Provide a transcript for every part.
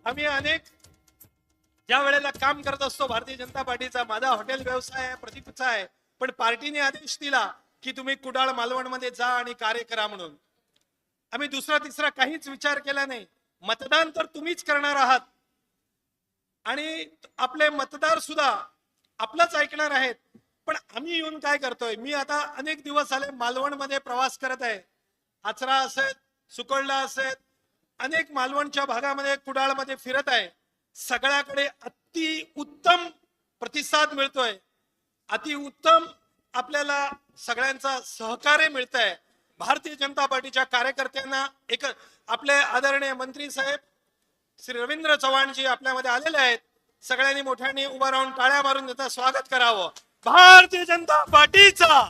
आम्ही अनेक ज्या वेळेला काम करत असतो भारतीय जनता पार्टीचा, माझा हॉटेल व्यवसाय आहे, प्रदीपचा आहे, पण पार्टीने आदेश दिला की तुम्ही कुडाळ मालवण मध्ये जा आणि कार्य करा म्हणून. आम्ही दुसरा तिसरा काहीच विचार केला नाही. मतदान तर तुम्हीच करणार आहात आणि आपले मतदार सुद्धा आपलंच ऐकणार आहेत. पण आम्ही येऊन काय करतोय, मी आता अनेक दिवस झाले मालवण मध्ये प्रवास करत आहे. आचरा असेल, सुकळला असेल, अनेक मालवणच्या भागामध्ये कुडाळमध्ये फिरत आहे. सगळ्याकडे अति उत्तम प्रतिसाद मिळतोय, अति उत्तम आपल्याला सगळ्यांचा सहकार्य मिळत आहे. भारतीय जनता पार्टीच्या कार्यकर्त्यांना एक आपले आदरणीय मंत्री साहेब श्री रवींद्र चव्हाणजी आपल्यामध्ये आलेले आहेत. सगळ्यांनी मोठ्याने उभा राहून टाळ्या मारून त्याचं स्वागत करावं. भारतीय जनता पार्टीचा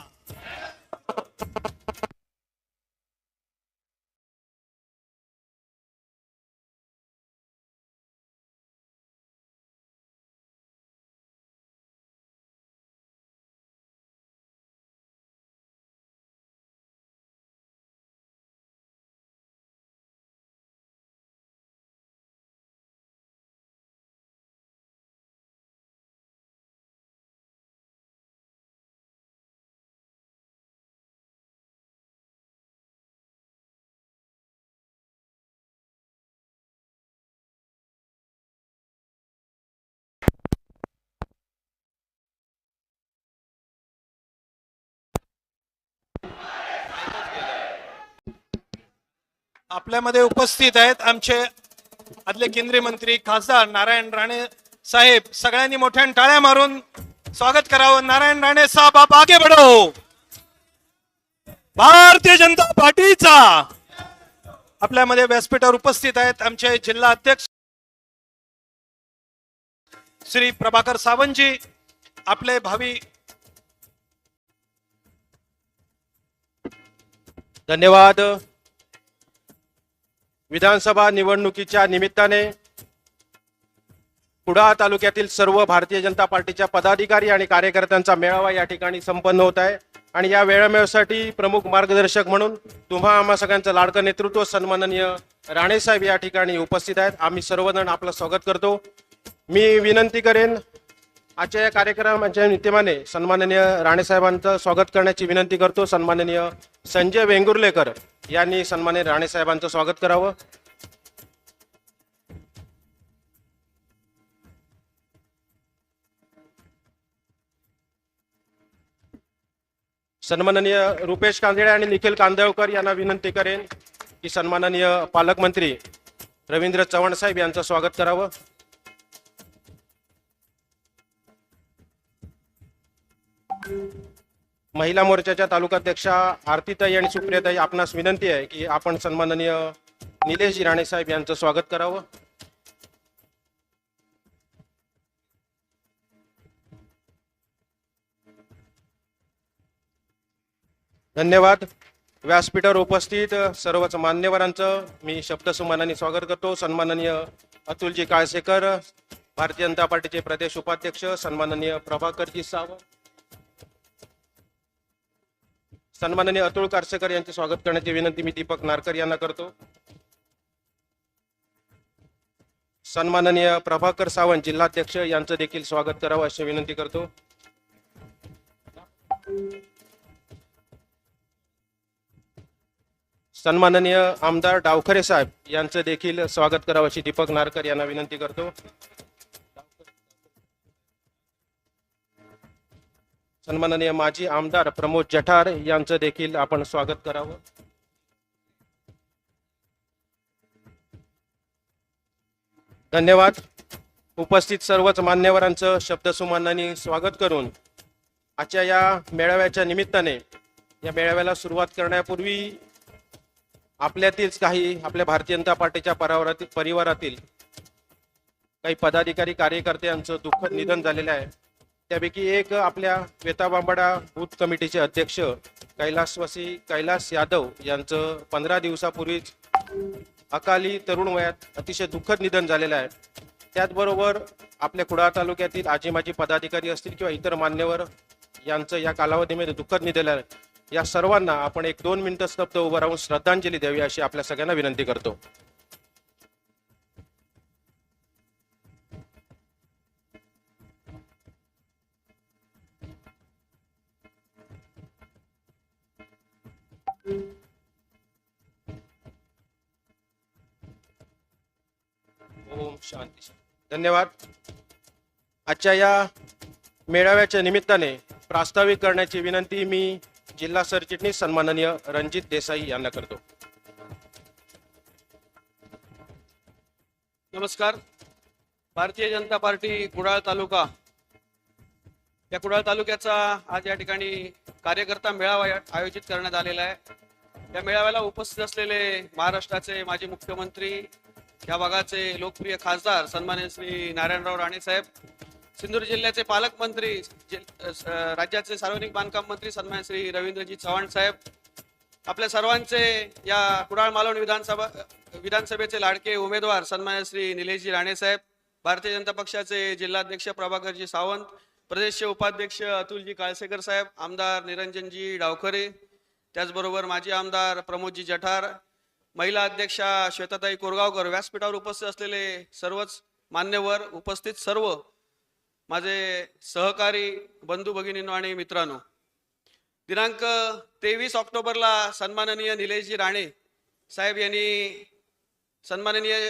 आपल्यामध्ये उपस्थित आहेत आमचे आदले केंद्रीय मंत्री खासदार नारायण राणे साहेब. सगळ्यांनी मोठ्याने टाळ्या मारून स्वागत करावं. नारायण राणे साहब, आप आगे बढ़ो. भारतीय जनता पार्टीचा. आपल्यामध्ये व्यासपीठावर उपस्थित आहेत आमचे जिल्हा अध्यक्ष श्री प्रभाकर सावंतजी. आपले भावी धन्यवाद. विधानसभा निवडणुकीच्या निमित्ताने कुडाळ तालुक्यातील सर्व भारतीय जनता पार्टीच्या पदाधिकारी आणि कार्यकर्त्यांचा मेळावा या ठिकाणी संपन्न होत आहे. आणि या मेळाव्यासाठी प्रमुख मार्गदर्शक म्हणून तुम्हा आम्हा सगळ्यांचं लाडकं नेतृत्व सन्माननीय राणे साहेब या ठिकाणी उपस्थित आहेत. आम्ही सर्वजण आपलं स्वागत करतो. मी विनंती करेन आजच्या या कार्यक्रमाच्या निमित्ताने सन्माननीय राणे साहेबांचं स्वागत करण्याची विनंती करतो. सन्माननीय संजय वेंगुर्लेकर यांनी सन्माननीय राणे साहेबांचं स्वागत करावं. सन्माननीय रुपेश कांदळे आणि निखिल कांदळकर यांना विनंती करेन की सन्माननीय पालकमंत्री रवींद्र चव्हाण साहेब यांचं स्वागत करावं. महिला मोर्चाच्या तालुकाध्यक्षा आरतीताई आणि सुप्रियाताई, आपणास विनंती आहे की आपण सन्माननीय निलेशजी राणे साहेब यांचं स्वागत करावं. धन्यवाद. व्यासपीठावर उपस्थित सर्वच मान्यवरांचं मी शब्दसुमनाने स्वागत करतो. सन्माननीय अतुलजी काळसेकर, भारतीय जनता पार्टीचे प्रदेश उपाध्यक्ष, सन्माननीय प्रभाकरजी सावंत, सन्माननीय अतुल कारसेकर यांचे स्वागत करण्याची विनंती मी दीपक नारकर यांना करतो. सन्माननीय प्रभाकर सावंत जिल्हाध्यक्ष यांचं देखील स्वागत करावं अशी विनंती करतो. सन्माननीय आमदार डावखरे साहेब यांचं देखील स्वागत करावं अशी दीपक नारकर यांना विनंती करतो. सन्माननीय माजी आमदार प्रमोद जठार यांचं देखील आपण स्वागत करावं. धन्यवाद. उपस्थित सर्वच मान्यवरांचं शब्दसुमनाने स्वागत करून आजच्या या मेळाव्याच्या निमित्ताने या मेळाव्याला सुरुवात करण्यापूर्वी आपल्यातीलच काही आपल्या भारतीय जनता पार्टीच्या परिवारातील काही पदाधिकारी कार्यकर्ते यांचं दुःखद निधन झालेलं आहे. त्यापैकी एक आपल्या वेताबांबडा बूथ कमिटीचे अध्यक्ष कैलास यादव यांचं 15 दिवसापूर्वीच अकाली तरुण वयात अतिशय दुःखद निधन झालेलं आहे. त्याचबरोबर आपल्या कुडाळ तालुक्यातील आजी माजी पदाधिकारी असतील किंवा इतर मान्यवर यांचं या कालावधीमध्ये दुःखद निधन आहे. या सर्वांना आपण 1-2 मिनिटं स्तब्ध उभं राहून श्रद्धांजली द्यावी अशी आपल्या सगळ्यांना विनंती करतो. शांती. धन्यवाद. आजच्या या मेळाव्याच्या निमित्ताने प्रास्ताविक करण्याची विनंती मी जिल्हा सरचिटणीस सन्माननीय रणजित देसाई यांना करतो. नमस्कार. भारतीय जनता पार्टी कुडाळ तालुका या कुडाळ तालुक्याचा आज या ठिकाणी कार्यकर्ता मेळावा आयोजित करण्यात आलेला आहे. या मेळाव्याला उपस्थित असलेले महाराष्ट्राचे माजी मुख्यमंत्री, या भागाचे लोकप्रिय खासदार सन्माननीय श्री नारायणराव राणे साहेब, सिंधुदुर्ग जिल्ह्याचे पालकमंत्री, राज्याचे सार्वजनिक बांधकाम मंत्री सन्माननीय श्री रवींद्रजी चव्हाण साहेब, आपल्या सर्वांचे या कुडाळ मालवण विधानसभेचे लाडके उमेदवार सन्माननीय श्री निलेशजी राणे साहेब, भारतीय जनता पक्षाचे जिल्हाध्यक्ष प्रभाकरजी सावंत, प्रदेशचे उपाध्यक्ष अतुलजी काळसेकर साहेब, आमदार निरंजनजी डावखरे, त्याचबरोबर माजी आमदार प्रमोदजी जठार, महिला अध्यक्षा श्वेताताई कोरगावकर, व्यासपीठावर उपस्थित असलेले सर्वच मान्यवर, उपस्थित सर्व माझे सहकारी बंधू भगिनींनो आणि मित्रांनो, दिनांक 23 ऑक्टोबरला सन्माननीय निलेशजी राणे साहेब यांनी सन्माननीय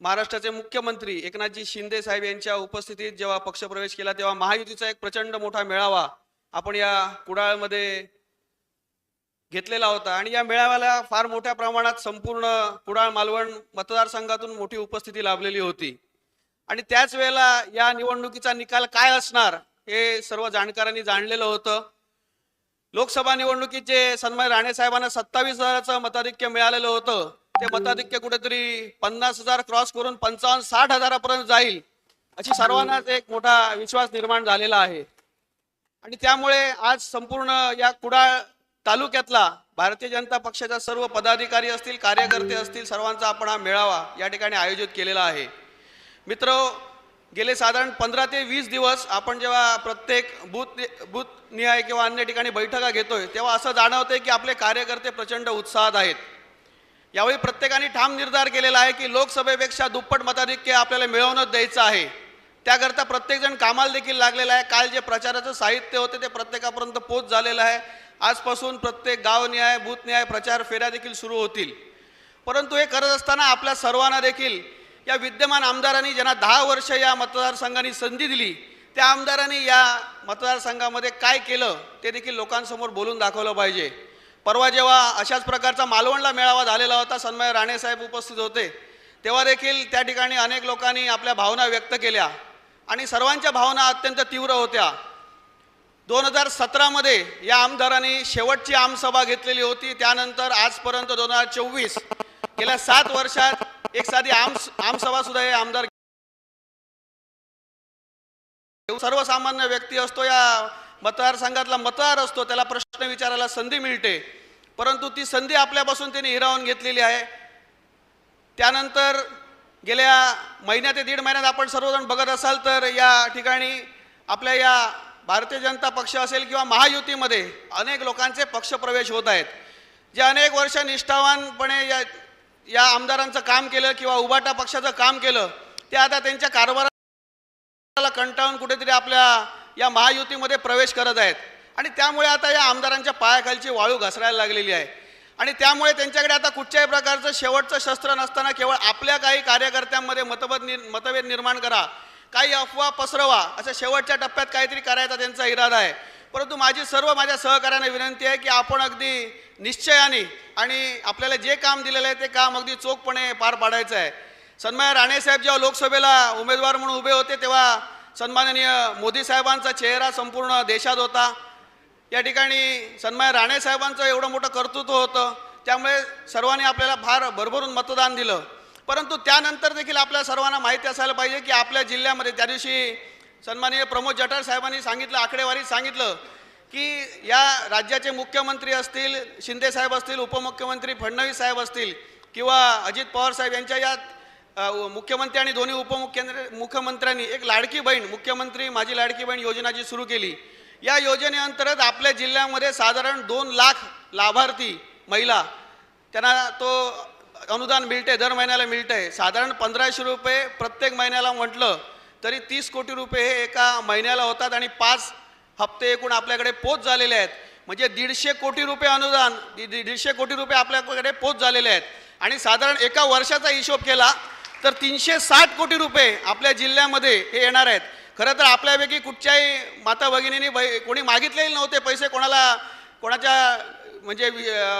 महाराष्ट्राचे मुख्यमंत्री एकनाथजी शिंदे साहेब यांच्या उपस्थितीत जेव्हा पक्षप्रवेश केला तेव्हा महायुतीचा एक प्रचंड मोठा मेळावा आपण या कुडाळमध्ये घेतलेला होता. आणि या मेळाव्याला फार मोठ्या प्रमाणात संपूर्ण कुडाळ मालवण मतदारसंघातून मोठी उपस्थिती लाभलेली होती. आणि त्याच वेळेला या निवडणुकीचा निकाल काय असणार हे सर्व जाणकारांनी जाणलेलं होतं. लोकसभा निवडणुकीत जे सन्माननीय राणे साहेबांना 27,000चं मताधिक्य मिळालेलं होतं, ते मताधिक्य कुठेतरी 50,000 क्रॉस करून 55-60 हजारापर्यंत जाईल अशी सर्वांनाच एक मोठा विश्वास निर्माण झालेला आहे. आणि त्यामुळे आज संपूर्ण या कुडाळ तालुक्यातला भारतीय जनता पक्षाच्या सर्व पदाधिकारी असतील, कार्यकर्ते असतील, सर्वांचा आपण हा मेळावा या ठिकाणी आयोजित केलेला आहे. मित्र, गेले साधारण 15 ते 20 दिवस आपण जेव्हा प्रत्येक बूथ निहाय किंवा अन्य ठिकाणी बैठका घेतोय तेव्हा असं जाणवतंय की आपले कार्यकर्ते प्रचंड उत्साहात आहेत. यावेळी प्रत्येकाने ठाम निर्धार केलेला आहे की लोकसभेपेक्षा दुप्पट मताधिक्य आपल्याला मिळवूनच द्यायचं आहे. त्याकरता प्रत्येकजण कामाला देखील लागलेला आहे. काल जे प्रचाराचं साहित्य होते ते प्रत्येकापर्यंत पोच झालेलं आहे. आजपासून प्रत्येक गावनिहाय बूथनिहाय प्रचार फेऱ्या देखील सुरू होतील. परंतु हे करत असताना आपल्या सर्वांना देखील या विद्यमान आमदारांनी ज्यांना 10 वर्ष या मतदारसंघाने संधी दिली त्या आमदारांनी या मतदारसंघामध्ये काय केलं ते देखील लोकांसमोर बोलून दाखवलं पाहिजे. परवा जेव्हा अशाच प्रकारचा मालवणला मेळावा झालेला होता, सन्माननीय राणे साहेब उपस्थित होते, तेव्हा देखील त्या ठिकाणी अनेक लोकांनी आपल्या भावना व्यक्त केल्या आणि सर्वांच्या भावना अत्यंत तीव्र होत्या. 2017 मध्ये या आमदारांनी शेवटची आमसभा घेतलेली होती. त्यानंतर आजपर्यंत 2024 गेल्या 7 वर्षात एक साधी आमसभा सुद्धा हे आमदार, सर्वसामान्य व्यक्ती असतो, या मतदारसंघातला मतदार असतो, त्याला प्रश्न विचारायला संधी मिळते, परंतु ती संधी आपल्यापासून त्यांनी हिरावून घेतलेली आहे. त्यानंतर गेल्या महिन्या ते 1.5 महिन्यात आपण सर्वजण बघत असाल तर या ठिकाणी आपल्या या भारतीय जनता पक्ष असेल किंवा महायुतीमध्ये अनेक लोकांचे पक्षप्रवेश होत आहेत. जे अनेक वर्ष निष्ठावानपणे या आमदारांचं काम केलं किंवा उभाटा पक्षाचं काम केलं ते आता त्यांच्या कारभाराला कंटाळून कुठेतरी आपल्या या महायुतीमध्ये प्रवेश करत आहेत. आणि त्यामुळे आता या आमदारांच्या पायाखालची वाळू घसरायला लागलेली आहे. आणि त्यामुळे त्यांच्याकडे आता कुठच्याही प्रकारचं शेवटचं शस्त्र नसताना केवळ आपल्या काही कार्यकर्त्यांमध्ये मतभेद निर्माण करा, काही अफवा पसरवा, असं शेवटच्या टप्प्यात काहीतरी करायचा त्यांचा इरादा आहे. परंतु माझ्या सहकाऱ्यांना विनंती आहे की आपण अगदी निश्चयाने आणि आपल्याला जे काम दिलेलं आहे ते काम अगदी चोखपणे पार पाडायचं आहे. सन्माननीय राणे साहेब जेव्हा लोकसभेला उमेदवार म्हणून उभे होते तेव्हा सन्माननीय मोदी साहेबांचा चेहरा संपूर्ण देशात होता. या ठिकाणी सन्माननीय राणे साहेबांचं एवढं मोठं कर्तृत्व होतं, त्यामुळे सर्वांनी आपल्याला फार भरभरून मतदान दिलं. परंतु त्यानंतर देखील आपल्या सर्वांना माहिती असायला पाहिजे की आपल्या जिल्ह्यामध्ये त्या दिवशी सन्माननीय प्रमोद जठार साहेबांनी सांगितलं, आकडेवारीत सांगितलं की या राज्याचे मुख्यमंत्री असतील, शिंदे साहेब असतील, उपमुख्यमंत्री फडणवीस साहेब असतील किंवा अजित पवार साहेब यांच्या या मुख्यमंत्री आणि दोन्ही मुख्यमंत्र्यांनी एक लाडकी बहीण, मुख्यमंत्री माझी लाडकी बहीण योजना जी सुरू केली. या योजनेअंतर्गत आपल्या जिल्ह्यामध्ये साधारण 2 लाख लाभार्थी महिला, त्यांना तो अनुदान मिळते, दर महिन्याला मिळते. साधारण 1500 रुपये प्रत्येक महिन्याला म्हटलं तरी 30 कोटी रुपये हे एका महिन्याला होतात आणि 5 हप्ते एकूण आपल्याकडे पोच झालेले आहेत. म्हणजे 150 कोटी रुपये अनुदान, 150 कोटी रुपये आपल्याकडे पोच झालेले आहेत. आणि साधारण एका वर्षाचा हिशोब केला तर 360 कोटी रुपये आपल्या जिल्ह्यामध्ये हे येणार आहेत. खरं तर आपल्यापैकी कुठच्याही माता भगिनींनी कोणी मागितलेले नव्हते पैसे, कोणाच्या म्हणजे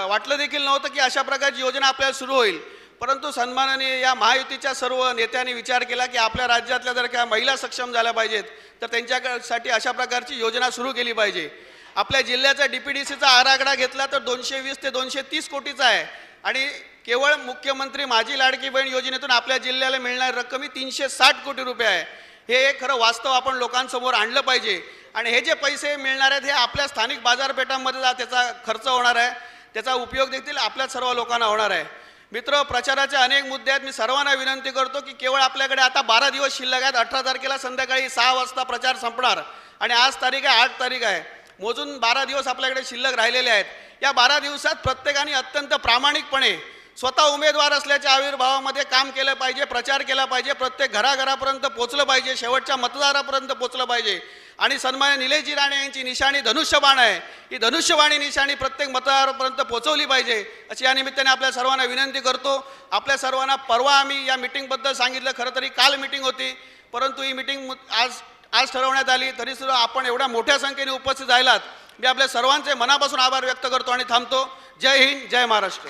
वाटलं देखील नव्हतं की अशा प्रकारची योजना आपल्याला सुरू होईल. परंतु सन्माननीय या महायुतीच्या सर्व नेत्यांनी विचार केला की आपल्या राज्यातल्या जर का महिला सक्षम झाल्या पाहिजेत तर त्यांच्यासाठी अशा प्रकारची योजना सुरू केली पाहिजे. आपल्या जिल्ह्याचा DPDCचा आराखडा घेतला तर 220 ते 230 कोटीचा आहे आणि केवळ मुख्यमंत्री माझी लाडकी बहीण योजनेतून आपल्या जिल्ह्याला मिळणारी रक्कम ही 360 कोटी रुपये आहे. हे खरं वास्तव आपण लोकांसमोर आणलं पाहिजे आणि हे जे पैसे मिळणार आहेत हे आपल्या स्थानिक बाजारपेठांमध्ये त्याचा खर्च होणार आहे, त्याचा उपयोग देखील आपल्या सर्व लोकांना होणार आहे. मित्र, प्रचाराचे अनेक मुद्दे आहेत. मी सर्वांना विनंती करतो की केवळ आपल्याकडे आता 12 दिवस शिल्लक आहेत. 18 तारखेला संध्याकाळी 6 वाजता प्रचार संपणार आणि आज तारीख आहे 8 तारीख आहे. मोजून 12 दिवस आपल्याकडे शिल्लक राहिलेले आहेत. या 12 दिवसात प्रत्येकाने अत्यंत प्रामाणिकपणे स्वतः उमेदवार असल्याच्या आविर्भावामध्ये काम केलं पाहिजे, प्रचार केला पाहिजे, प्रत्येक घराघरापर्यंत पोहोचलं पाहिजे, शेवटच्या मतदारापर्यंत पोहोचलं पाहिजे. आणि सन्मान्य निलेशजी राणे यांची निशाणी धनुष्यबाण आहे, ही धनुष्यबाणी निशाणी प्रत्येक मतदारापर्यंत पोहोचवली पाहिजे अशी या निमित्ताने आपल्या सर्वांना विनंती करतो. आपल्या सर्वांना परवा आम्ही या मिटिंगबद्दल सांगितलं, खरं तरी काल मिटिंग होती परंतु ही मिटिंग आज ठरवण्यात आली. तरीसुद्धा आपण एवढ्या मोठ्या संख्येने उपस्थित राहिलात, मी आपल्या सर्वांचे मनापासून आभार व्यक्त करतो आणि थांबतो. जय हिंद, जय महाराष्ट्र.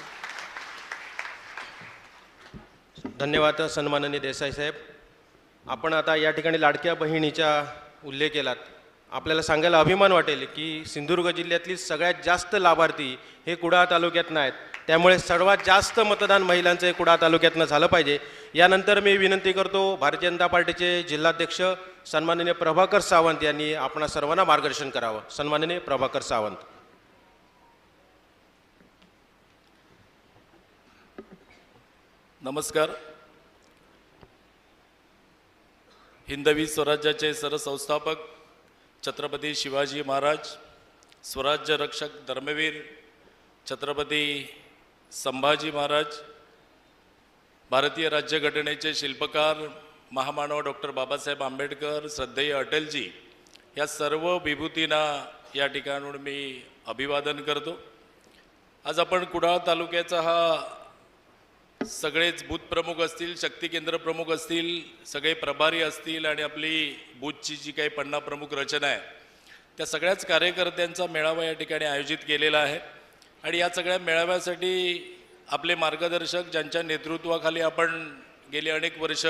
धन्यवाद सन्माननीय देसाई साहेब. आपण आता या ठिकाणी लाडक्या बहिणीचा उल्लेख केलात. आपल्याला सांगायला अभिमान वाटेल की सिंधुदुर्ग जिल्ह्यातली सगळ्यात जास्त लाभार्थी हे कुडाळ तालुक्यातनं आहेत. त्यामुळे सर्वात जास्त मतदान महिलांचं हे कुडाळ तालुक्यातनं झालं पाहिजे. यानंतर मी विनंती करतो भारतीय जनता पार्टीचे जिल्हाध्यक्ष सन्माननीय प्रभाकर सावंत यांनी आपणा सर्वांना मार्गदर्शन करावं. सन्माननीय प्रभाकर सावंत. नमस्कार. हिंदवी स्वराज्याचे सरसंस्थापक छत्रपती शिवाजी महाराज, स्वराज्य रक्षक धर्मवीर छत्रपती संभाजी महाराज, भारतीय राज्यघटनेचे शिल्पकार महामानव डॉक्टर बाबासाहेब आंबेडकर, श्रद्धेय अटलजी या सर्व विभूतींना या ठिकाणून मी अभिवादन करतो. आज आपण कुडाळ तालुक्याचा हा सगळेच बूथ प्रमुख असतील, शक्ती केंद्र प्रमुख असतील, सगळे प्रभारी असतील आणि आपली बूथची जी काही 50 प्रमुख रचना आहे त्या सगळ्याच कार्यकर्त्यांचा मेळावा या ठिकाणी आयोजित केलेला आहे. आणि या सगळ्या मेळाव्यासाठी आपले मार्गदर्शक ज्यांच्या नेतृत्वाखाली आपण गेली अनेक वर्ष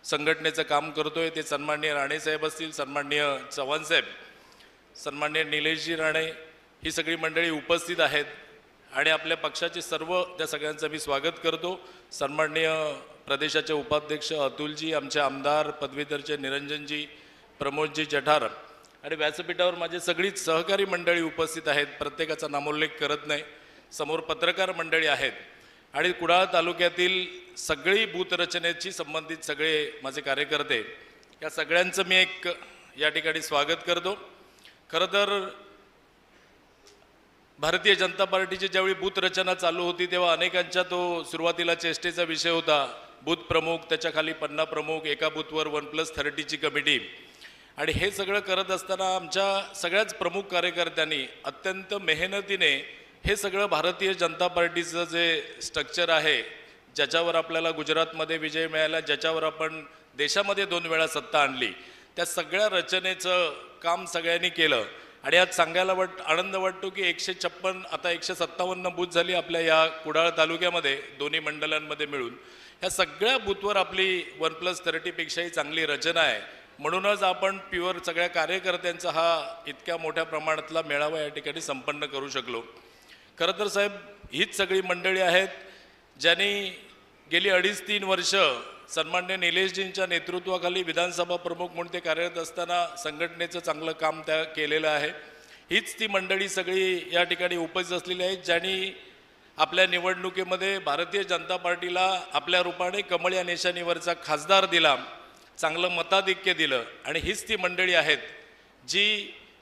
संघटनेचं काम करतोय ते सन्माननीय राणेसाहेब असतील, सन्माननीय चव्हाणसाहेब, सन्माननीय निलेशजी राणे, ही सगळी मंडळी उपस्थित आहेत. आणि आपल्या पक्षाचे सर्व त्या सगळ्यांचं मी स्वागत करतो. सन्माननीय प्रदेशाचे उपाध्यक्ष अतुलजी, आमचे आमदार पदवीधरचे निरंजनजी, प्रमोदजी जठार आणि व्यासपीठावर माझी सगळीच सहकारी मंडळी उपस्थित आहेत. प्रत्येकाचा नामोल्लेख करत नाही. समोर पत्रकार मंडळी आहेत आणि कुडाळ तालुक्यातील सगळी बूथ रचनेशी संबंधित सगळे माझे कार्यकर्ते, या सगळ्यांचं मी एक या ठिकाणी स्वागत करतो. खरं तर भारतीय जनता पार्टीची ज्यावेळी बूथ रचना चालू होती तेव्हा अनेकांच्या तो सुरुवातीला चेष्टेचा विषय होता. बूथ प्रमुख, त्याच्याखाली 50 प्रमुख, एका बूथवर 1+30ची कमिटी. आणि हे सगळं करत असताना आमच्या सगळ्याच प्रमुख कार्यकर्त्यांनी अत्यंत मेहनतीने हे सगळं भारतीय जनता पार्टीचं जे स्ट्रक्चर आहे, ज्याच्यावर आपल्याला गुजरातमध्ये विजय मिळाला, ज्याच्यावर आपण देशामध्ये 2 वेळा सत्ता आणली, त्या सगळ्या रचनेचं काम सगळ्यांनी केलं. आणि आज सांगायला आनंद वाटतो की 156 आता 157 बूथ झाली आपल्या या कुडाळ तालुक्यामध्ये दोन्ही मंडळांमध्ये मिळून. ह्या सगळ्या बूथवर आपली 1+30पेक्षाही चांगली रचना आहे. म्हणूनच आपण प्युअर सगळ्या कार्यकर्त्यांचा हा इतक्या मोठ्या प्रमाणातला मेळावा या ठिकाणी संपन्न करू शकलो. खरं तर साहेब, हीच सगळी मंडळी आहेत ज्यांनी गेली 2.5-3 वर्ष सन्मान्य निलेशजींच्या नेतृत्वाखाली विधानसभा प्रमुख म्हणून ते कार्यरत असताना संघटनेचं चांगलं काम त्या केलेलं आहे. हीच ती मंडळी सगळी या ठिकाणी उपस्थित असलेली आहेत ज्यांनी आपल्या निवडणुकीमध्ये भारतीय जनता पार्टीला आपल्या रूपाने कमळ या निशाणीवरचा खासदार दिला, चांगलं मताधिक्य दिलं. आणि हीच ती मंडळी आहेत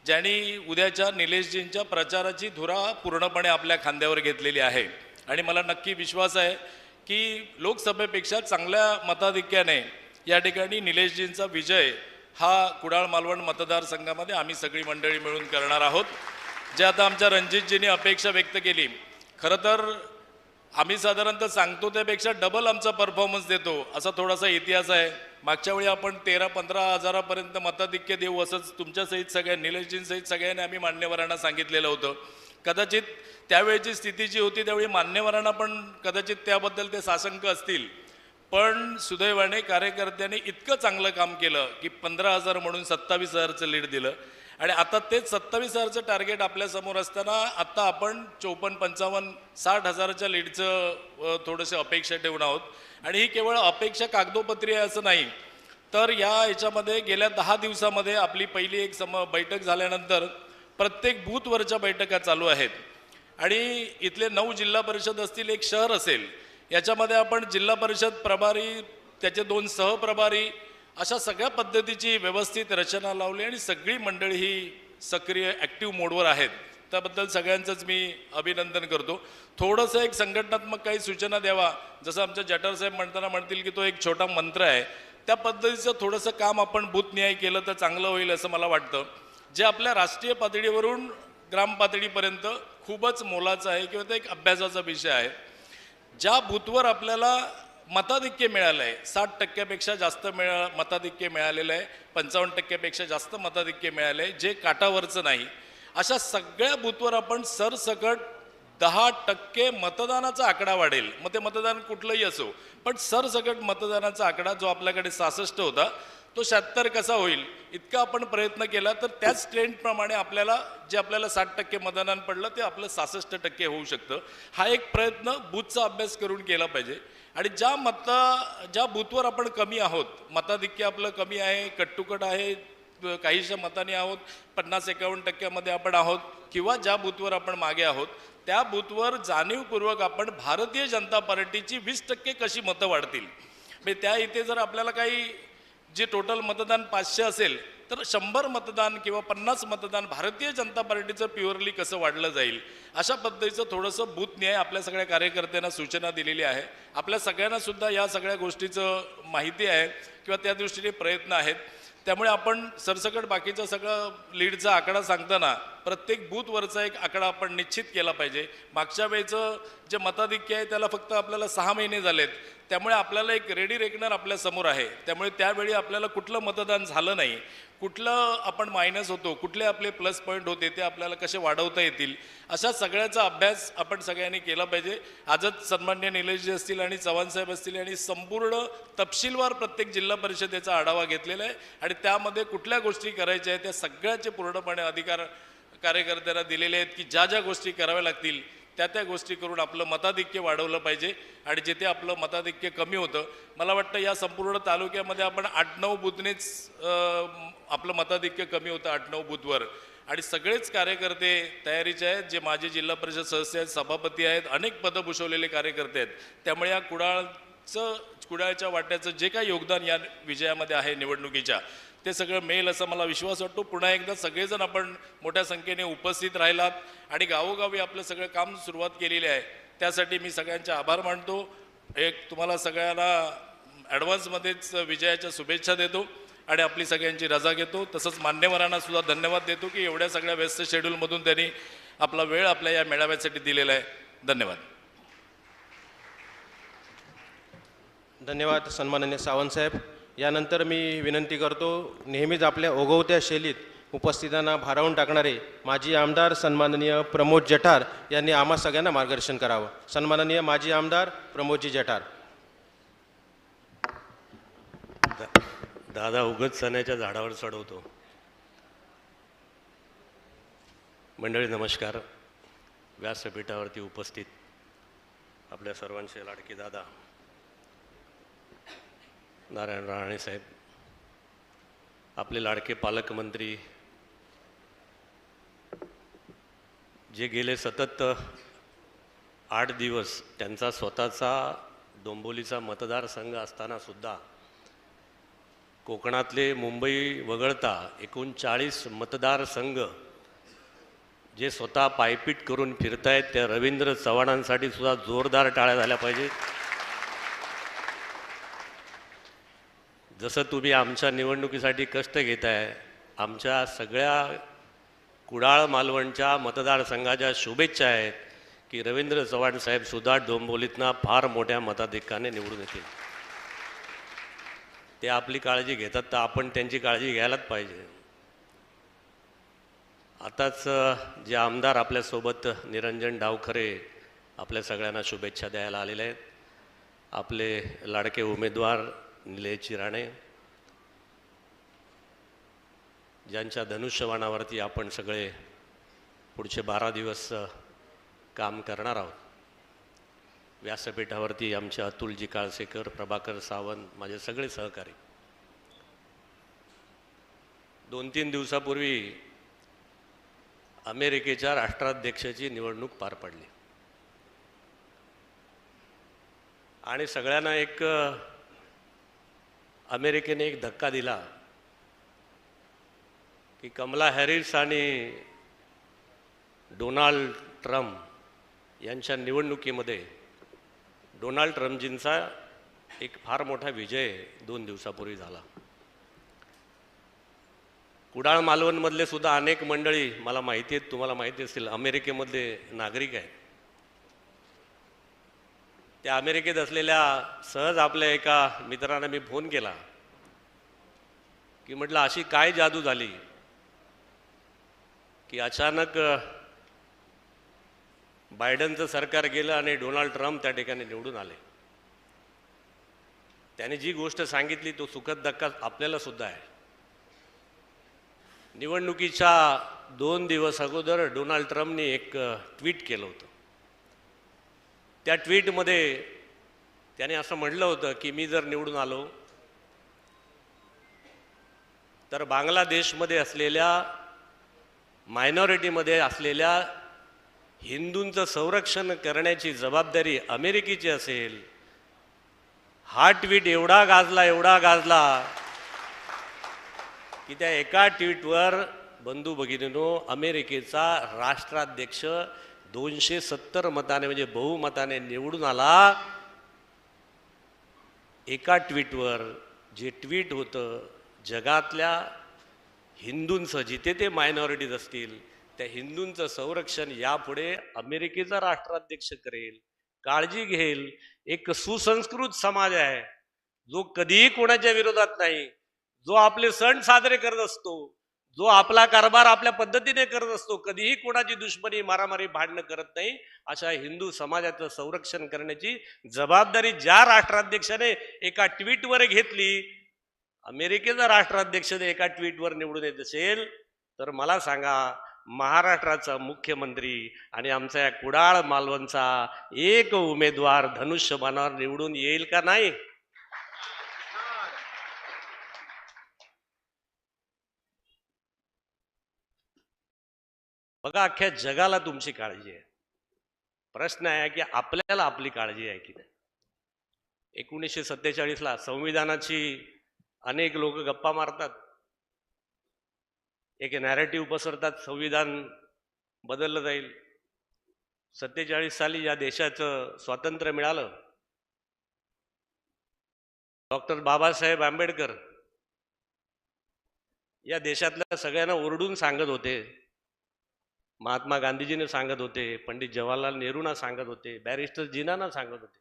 ज्यांनी उद्याच्या निलेशजींच्या प्रचाराची धुरा पूर्णपणे आपल्या खांद्यावर घेतलेली आहे. आणि मला नक्की विश्वास आहे की लोकसभेपेक्षा चांगल्या मताधिक्याने या ठिकाणी निलेशजींचा विजय हा कुडाळ मालवण मतदारसंघामध्ये आम्ही सगळी मंडळी मिळून करणार आहोत. जे आता आमच्या रणजितजींनी अपेक्षा व्यक्त केली, खरं तर आम्ही साधारणतः सांगतो त्यापेक्षा डबल आमचा परफॉर्मन्स देतो असा थोडासा इतिहास आहे. मागच्या वेळी आपण 13-15 हजारापर्यंत मताधिक्य देऊ असंच तुमच्यासहित सगळ्या निलेशजींसहित सगळ्यांनी आम्ही मान्यवरांना सांगितलेलं होतं. कदाचित त्यावेळेची स्थिती जी होती त्यावेळी मान्यवरांना पण कदाचित त्याबद्दल ते साशंक असतील, पण सुदैवाने कार्यकर्त्यांनी इतकं चांगलं काम केलं की 15,000 म्हणून 27,000चं लीड दिलं. आणि आता तेच 27,000चं टार्गेट आपल्यासमोर असताना आता आपण 54, 55, 60,000च्या लीडचं थोडंसं अपेक्षा ठेवून आहोत. आणि ही केवळ अपेक्षा कागदोपत्री आहे असं नाही, तर याच्यामध्ये गेल्या 10 दिवसामध्ये आपली पहिली एक बैठक झाल्यानंतर प्रत्येक बूथवरच्या बैठका चालू आहेत. आणि इथले 9 जिल्हा परिषद असतील, एक शहर असेल, याच्यामध्ये आपण जिल्हा परिषद प्रभारी, त्याचे 2 सहप्रभारी, अशा सगळ्या पद्धतीची व्यवस्थित रचना लावली आणि सगळी मंडळी ही सक्रिय ॲक्टिव्ह मोडवर आहेत. त्याबद्दल सगळ्यांचंच मी अभिनंदन करतो. थोडंसं एक संघटनात्मक काही सूचना द्यावा, जसं आमच्या जठार साहेब म्हणताना म्हणतील की तो एक छोटा मंत्र आहे, त्या पद्धतीचं थोडंसं काम आपण बूथन्याय केलं तर चांगलं होईल असं मला वाटतं. जे आपल्या राष्ट्रीय पातळीवरून ग्राम पातळीपर्यंत खूपच मोलाचं आहे किंवा ते एक अभ्यासाचा विषय आहे. ज्या बूथवर आपल्याला मताधिक्य मिळालं आहे, 60% जास्त मताधिक्य मिळालेलं आहे, 55% जास्त मताधिक्य मिळालं आहे, जे काटावरचं नाही, अशा सगळ्या बूथवर आपण सरसकट 10% मतदानाचा आकडा वाढेल. मग ते मतदान कुठलंही असो, पण सरसकट मतदानाचा आकडा जो आपल्याकडे 66 होता तो 76 कसा होईल इतका आपण प्रयत्न केला तर त्याच ट्रेंडप्रमाणे आपल्याला जे आपल्याला 60% मतदान पडलं ते आपलं 66% होऊ शकतं. हा एक प्रयत्न बूथचा अभ्यास करून केला पाहिजे. आणि ज्या बूथवर आपण कमी आहोत, मताधिक्य आपलं कमी आहे, कट आहे, काहीशा मताने आहोत, 50-51% आपण आहोत, किंवा ज्या बूथवर आपण मागे आहोत त्या बूथवर जाणीवपूर्वक आपण भारतीय जनता पार्टीची 20% कशी मतं वाढतील. म्हणजे त्या इथे जर आपल्याला काही जे टोटल मतदान 500 असेल तर 100 मतदान किंवा 50 मतदान भारतीय जनता पार्टीचं प्युअरली कसं वाढलं जाईल, अशा पद्धतीचं थोडंसं बूथ न्याय आपल्या सगळ्या कार्यकर्त्यांना सूचना दिलेली आहे. आपल्या सगळ्यांना सुद्धा या सगळ्या गोष्टीचं माहिती आहे किंवा त्या दृष्टीने प्रयत्न आहेत. त्यामुळे आपण सरसकट बाकीचं सगळं लीडचा आकडा सांगताना प्रत्येक बूथवरचा एक आकडा आपण निश्चित केला पाहिजे. मागच्या वेळेचं जे मताधिक्य आहे त्याला फक्त आपल्याला 6 महिने झालेत, त्यामुळे आपल्याला एक रेडी रेकनर आपल्या समोर आहे. त्यामुळे त्यावेळी आपल्याला कुठलं मतदान झालं नाही, कुठलं आपण मायनस होतो, कुठले आपले प्लस पॉईंट होते, ते आपल्याला कसे वाढवता येतील, अशा सगळ्याचा अभ्यास आपण सगळ्यांनी केला पाहिजे. आजच सन्मान्य निलेशजी असतील आणि चव्हाणसाहेब असतील आणि संपूर्ण तपशीलवार प्रत्येक जिल्हा परिषदेचा आढावा घेतलेला आहे आणि त्यामध्ये कुठल्या गोष्टी करायच्या आहेत त्या सगळ्याचे पूर्णपणे अधिकार कार्यकर्त्यांना दिलेले आहेत की ज्या ज्या गोष्टी कराव्या लागतील त्या गोष्टी करून आपलं मताधिक्य वाढवलं पाहिजे. आणि जिथे आपलं मताधिक्य कमी होतं, मला वाटतं या संपूर्ण तालुक्यामध्ये आपण 8-9 बूथनेच आपलं मताधिक्य कमी होतं, 8-9 बूथवर. आणि सगळेच कार्यकर्ते तयारीचे आहेत, जे माजी जिल्हा परिषद सदस्य आहेत, सभापती आहेत, अनेक पदं भूषवलेले कार्यकर्ते आहेत. त्यामुळे या कुडाळच्या वाट्याचं जे काही योगदान या विजयामध्ये आहे निवडणुकीच्या, ते सगळं मिळेल असा मला विश्वास वाटतो. पुन्हा एकदा सगळेजण आपण मोठ्या संख्येने उपस्थित राहिलात आणि गावोगावी आपलं सगळं काम सुरुवात केलेली आहे, त्यासाठी मी सगळ्यांचे आभार मानतो. एक तुम्हाला सगळ्यांना ॲडव्हान्समध्येच विजयाच्या शुभेच्छा देतो आणि आपली सगळ्यांची रजा घेतो. तसंच मान्यवरांना सुद्धा धन्यवाद देतो की एवढ्या सगळ्या व्यस्त शेड्यूलमधून त्यांनी आपला वेळ आपल्या या मेळाव्यासाठी दिलेला आहे. धन्यवाद. धन्यवाद सन्माननीय सावंतसाहेब. यानंतर मी विनंती करतो, नेहमीच आपल्या ओघवत्या शैलीत उपस्थितांना भारावून टाकणारे माजी आमदार सन्माननीय प्रमोद जठार यांनी आम्हा सगळ्यांना मार्गदर्शन करावं. सन्माननीय माजी आमदार प्रमोदजी जठार. दादा उगत सणाच्या झाडावर चढवतो. मंडळी नमस्कार. व्यासपीठावरती उपस्थित आपल्या सर्वांचे लाडके दादा नारायण राणे साहेब, आपले लाडके पालकमंत्री, जे गेले सतत 8 दिवस त्यांचा स्वतःचा डोंबिवलीचा मतदारसंघ असताना सुद्धा कोकणातले मुंबई वगळता 39 मतदारसंघ जे स्वतः पायपीट करून फिरतायत, त्या रवींद्र चव्हाणांसाठी सुद्धा जोरदार टाळ्या झाल्या पाहिजेत. जसं तुम्ही आमच्या निवडणुकीसाठी कष्ट घेताय, आमच्या सगळ्या कुडाळ मालवणच्या मतदारसंघाच्या शुभेच्छा आहेत की रवींद्र चव्हाण साहेब सुद्धा डोंबिवलीतना फार मोठ्या मताधिक्याने निवडून येतील. ते आपली काळजी घेतात तर आपण त्यांची काळजी घ्यायलाच पाहिजे. आताच जे आमदार आपल्यासोबत निरंजन डावखरे आपल्या सगळ्यांना शुभेच्छा द्यायला आलेले आहेत. आपले लाडके उमेदवार निलेश राणे, ज्यांच्या धनुष्यबाणावरती आपण सगळे पुढचे 12 दिवस काम करणार आहोत. व्यासपीठावरती आमचे अतुलजी काळसेकर, प्रभाकर सावंत, माझे सगळे सहकारी. 2-3 दिवसापूर्वी अमेरिकेच्या राष्ट्राध्यक्षाची निवडणूक पार पडली आणि सगळ्यांना अमेरिकेने एक धक्का दिला की कमला हॅरिस आणि डोनाल्ड ट्रम्प यांच्या निवडणुकीमध्ये डोनाल्ड ट्रम्पजींचा एक फार मोठा विजय 2 दिवसापूर्वी झाला. कुडाळ मालवणमधले सुद्धा अनेक मंडळी मला माहिती आहेत, तुम्हाला माहिती असतील, अमेरिकेमधले नागरिक आहेत. त्या अमेरिकेत असलेल्या सहज आपल्या एका मित्रांना मी फोन केला की म्हटलं अशी काय जादू झाली की अचानक बायडनचं सरकार गेलं आणि डोनाल्ड ट्रम्प त्या ठिकाणी निवडून आले. त्याने जी गोष्ट सांगितली तो सुखद धक्का आपल्याला सुद्धा आहे. निवडणुकीच्या 2 दिवस अगोदर डोनाल्ड ट्रम्पने एक ट्विट केलं होतं. त्या ट्विटमध्ये त्याने असं म्हटलं होतं की मी जर निवडून आलो तर बांगलादेशमध्ये असलेल्या मायनॉरिटीमध्ये असलेल्या हिंदूंचं संरक्षण करण्याची जबाबदारी अमेरिकेची असेल. हा ट्विट एवढा गाजला की त्या एका ट्विटवर बंधू भगिनींनो अमेरिकेचा राष्ट्राध्यक्ष 270 मताने म्हणजे बहुमताने निवडून आला. एका ट्विटवर जे ट्विट होतं जगातल्या हिंदूंचं, जिथे ते मायनॉरिटीज असतील त्या हिंदूंचं संरक्षण यापुढे अमेरिकेचा राष्ट्राध्यक्ष करेल, काळजी घेईल. एक सुसंस्कृत समाज आहे जो कधीही कोणाच्या विरोधात नाही, जो आपले सण साजरे करत असतो, जो आपला कारभार आपल्या पद्धतीने करत असतो, कधीही कोणाची दुश्मनी मारामारी भांडणं करत नाही. अशा हिंदू समाजाचं संरक्षण करण्याची जबाबदारी ज्या राष्ट्राध्यक्षाने एका ट्विटवर घेतली, अमेरिकेचा राष्ट्राध्यक्ष एका ट्विटवर निवडून येत असेल तर मला सांगा महाराष्ट्राचा मुख्यमंत्री आणि आमचा या कुडाळ मालवणचा एक उमेदवार धनुष्यबाणावर निवडून येईल का नाही? बघा, अख्ख्या जगाला तुमची काळजी आहे. प्रश्न आहे की आपल्याला आपली काळजी आहे की नाही. 1947ला संविधानाची अनेक लोक गप्पा मारतात, एक नॅरेटिव्ह पसरतात, संविधान बदललं जाईल. 47 साली या देशाचं स्वातंत्र्य मिळालं. डॉक्टर बाबासाहेब आंबेडकर या देशातल्या सगळ्यांना ओरडून सांगत होते, महात्मा गांधीजीने सांगत होते, पंडित जवाहरलाल नेहरूंना सांगत होते, बॅरिस्टर जिनाना सांगत होते